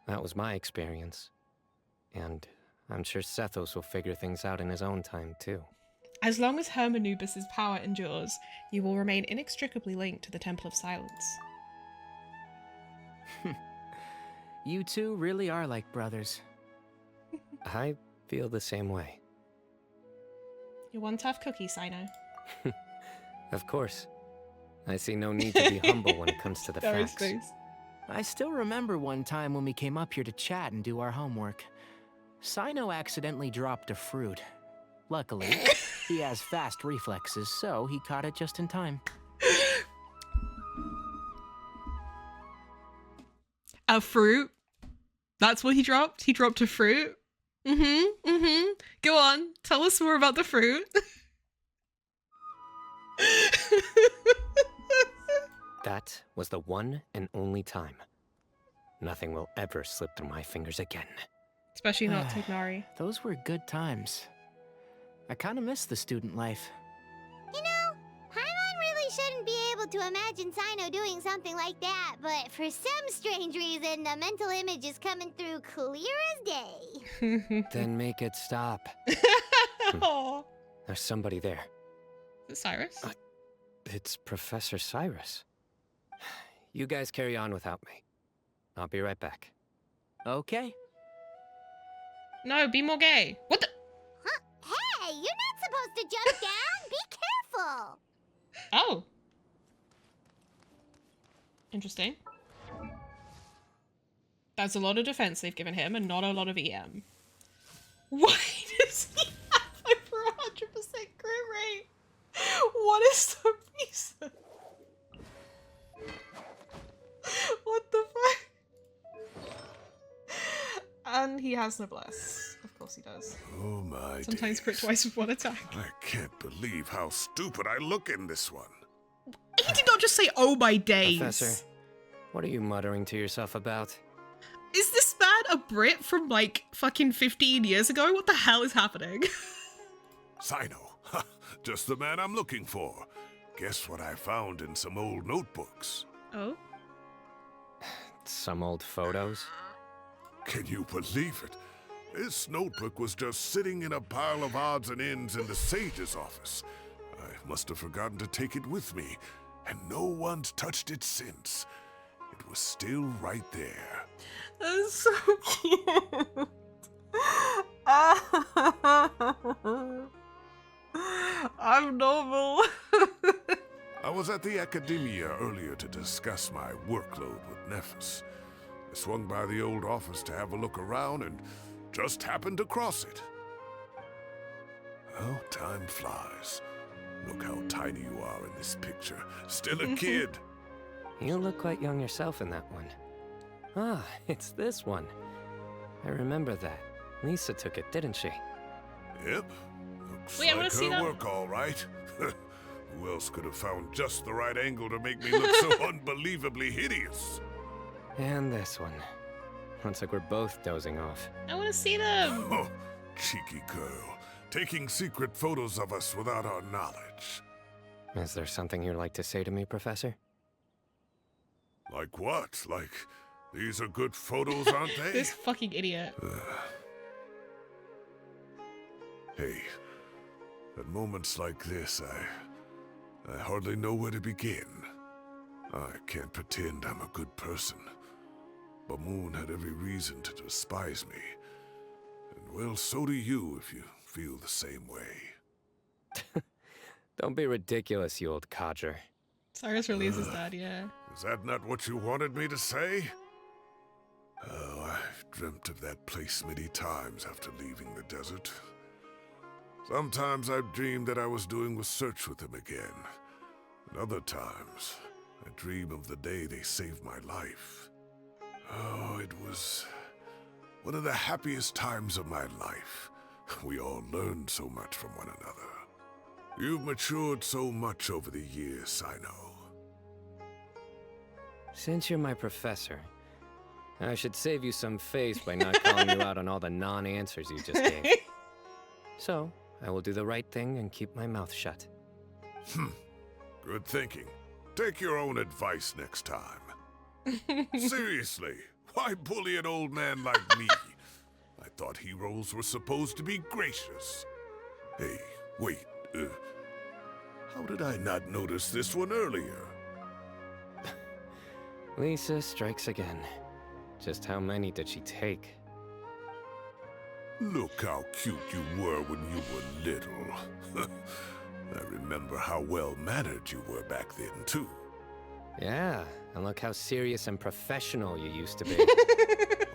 That was my experience. And I'm sure Sethos will figure things out in his own time, too. As long as Hermanubis' power endures, you will remain inextricably linked to the Temple of Silence. You two really are like brothers. I feel the same way. You're one tough cookie, CYNO. Of course. I see no need to be humble when it comes to the There is facts. space. I still remember one time when we came up here to chat and do our homework. CYNO accidentally dropped a fruit. Luckily, he has fast reflexes, so he caught it just in time. A fruit? That's what he dropped? He dropped a fruit? Go on, tell us more about the fruit. That was the one and only time. Nothing will ever slip through my fingers again. Especially not Tignari. Those were good times. I kind of miss the student life. You know, Paimon really shouldn't be able to imagine CYNO doing something like that, but for some strange reason, the mental image is coming through clear as day. Then make it stop. Aw. There's somebody there. Is it Cyrus? It's Professor Cyrus. You guys carry on without me. I'll be right back. Okay. No, be more gay. What the? Huh? Hey, you're not supposed to jump down. Be careful. Oh. Interesting. That's a lot of defense they've given him and not a lot of EM. Why does he have over 100% crit rate? What is the reason? What the fuck? And he has noblesse. Of course he does. Oh my Sometimes crit days. twice with one attack. I can't believe how stupid I look in this one. He did not just say, oh my days. Professor, what are you muttering to yourself about? Is this man a Brit from like fucking 15 years ago? What the hell is happening? CYNO, just the man I'm looking for. Guess what I found in some old notebooks? Oh? Some old photos? Can you believe it? This notebook was just sitting in a pile of odds and ends in the sage's office. I must have forgotten to take it with me, and no one's touched it since. It was still right there, That's so cute. I'm normal. I was at the Academia earlier to discuss my workload with Nephis. I swung by the old office to have a look around and just happened to cross it. Well, time flies. Look how tiny you are in this picture. Still a kid. You look quite young yourself in that one. Ah, it's this one. I remember that. Lisa took it, didn't she? Yep. Looks Wait, I wanna like see her that. work all right. Who else could have found just the right angle to make me look so unbelievably hideous? And this one. Looks like we're both dozing off. I want to see them. Oh, cheeky girl. Taking secret photos of us without our knowledge. Is there something you'd like to say to me, Professor? Like what? Like, these are good photos, aren't they? This fucking idiot. Hey, at moments like this, I hardly know where to begin. I can't pretend I'm a good person. Bamoon had every reason to despise me. And well, so do you if you feel the same way. Don't be ridiculous, you old codger. Cyrus releases that, yeah. Is that not what you wanted me to say? Oh, I've dreamt of that place many times after leaving the desert. Sometimes I've dreamed that I was doing research with them again. And other times, I dream of the day they saved my life. Oh, it was one of the happiest times of my life. We all learned so much from one another. You've matured so much over the years, CYNO. Since you're my professor, I should save you some face by not calling you out on all the non-answers you just gave. So, I will do the right thing and keep my mouth shut. Good thinking. Take your own advice next time. Seriously, why bully an old man like me? I thought heroes were supposed to be gracious. Hey, wait, how did I not notice this one earlier? Lisa strikes again. Just how many did she take? Look how cute you were when you were little. I remember how well-mannered you were back then, too. Yeah, and look how serious and professional you used to be.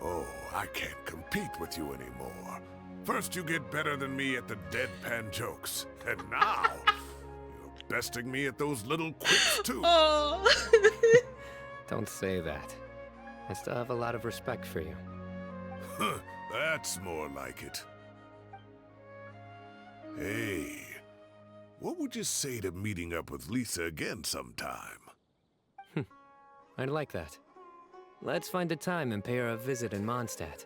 Oh, I can't compete with you anymore. First you get better than me at the deadpan jokes, and now you're besting me at those little quips, too. Oh. Don't say that. I still have a lot of respect for you. That's more like it. Hey, what would you say to meeting up with Lisa again sometime? I'd like that. Let's find a time and pay her a visit in Mondstadt.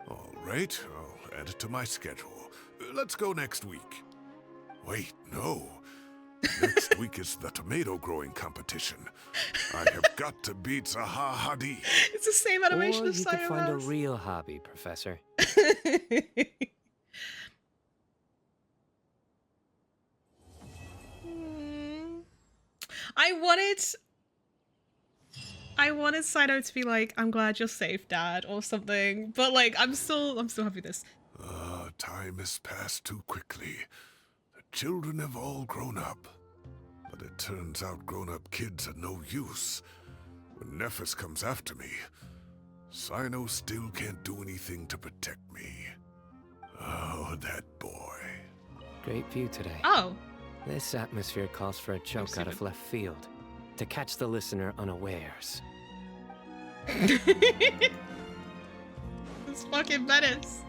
All right, I'll add it to my schedule. Let's go next week. Wait, no. Next week is the tomato growing competition. I have got to beat Zaha Hadid. It's the same animation or as you could find a Cyrus. real hobby, Professor. I wanted CYNO to be like, I'm glad you're safe, Dad, or something. But like, I'm still happy with this. Time has passed too quickly. The children have all grown up. But it turns out grown-up kids are no use. When Nephis comes after me, CYNO still can't do anything to protect me. Oh, that boy. Great view today. Oh. This atmosphere calls for a joke out of left field. To catch the listener unawares. This fucking menace.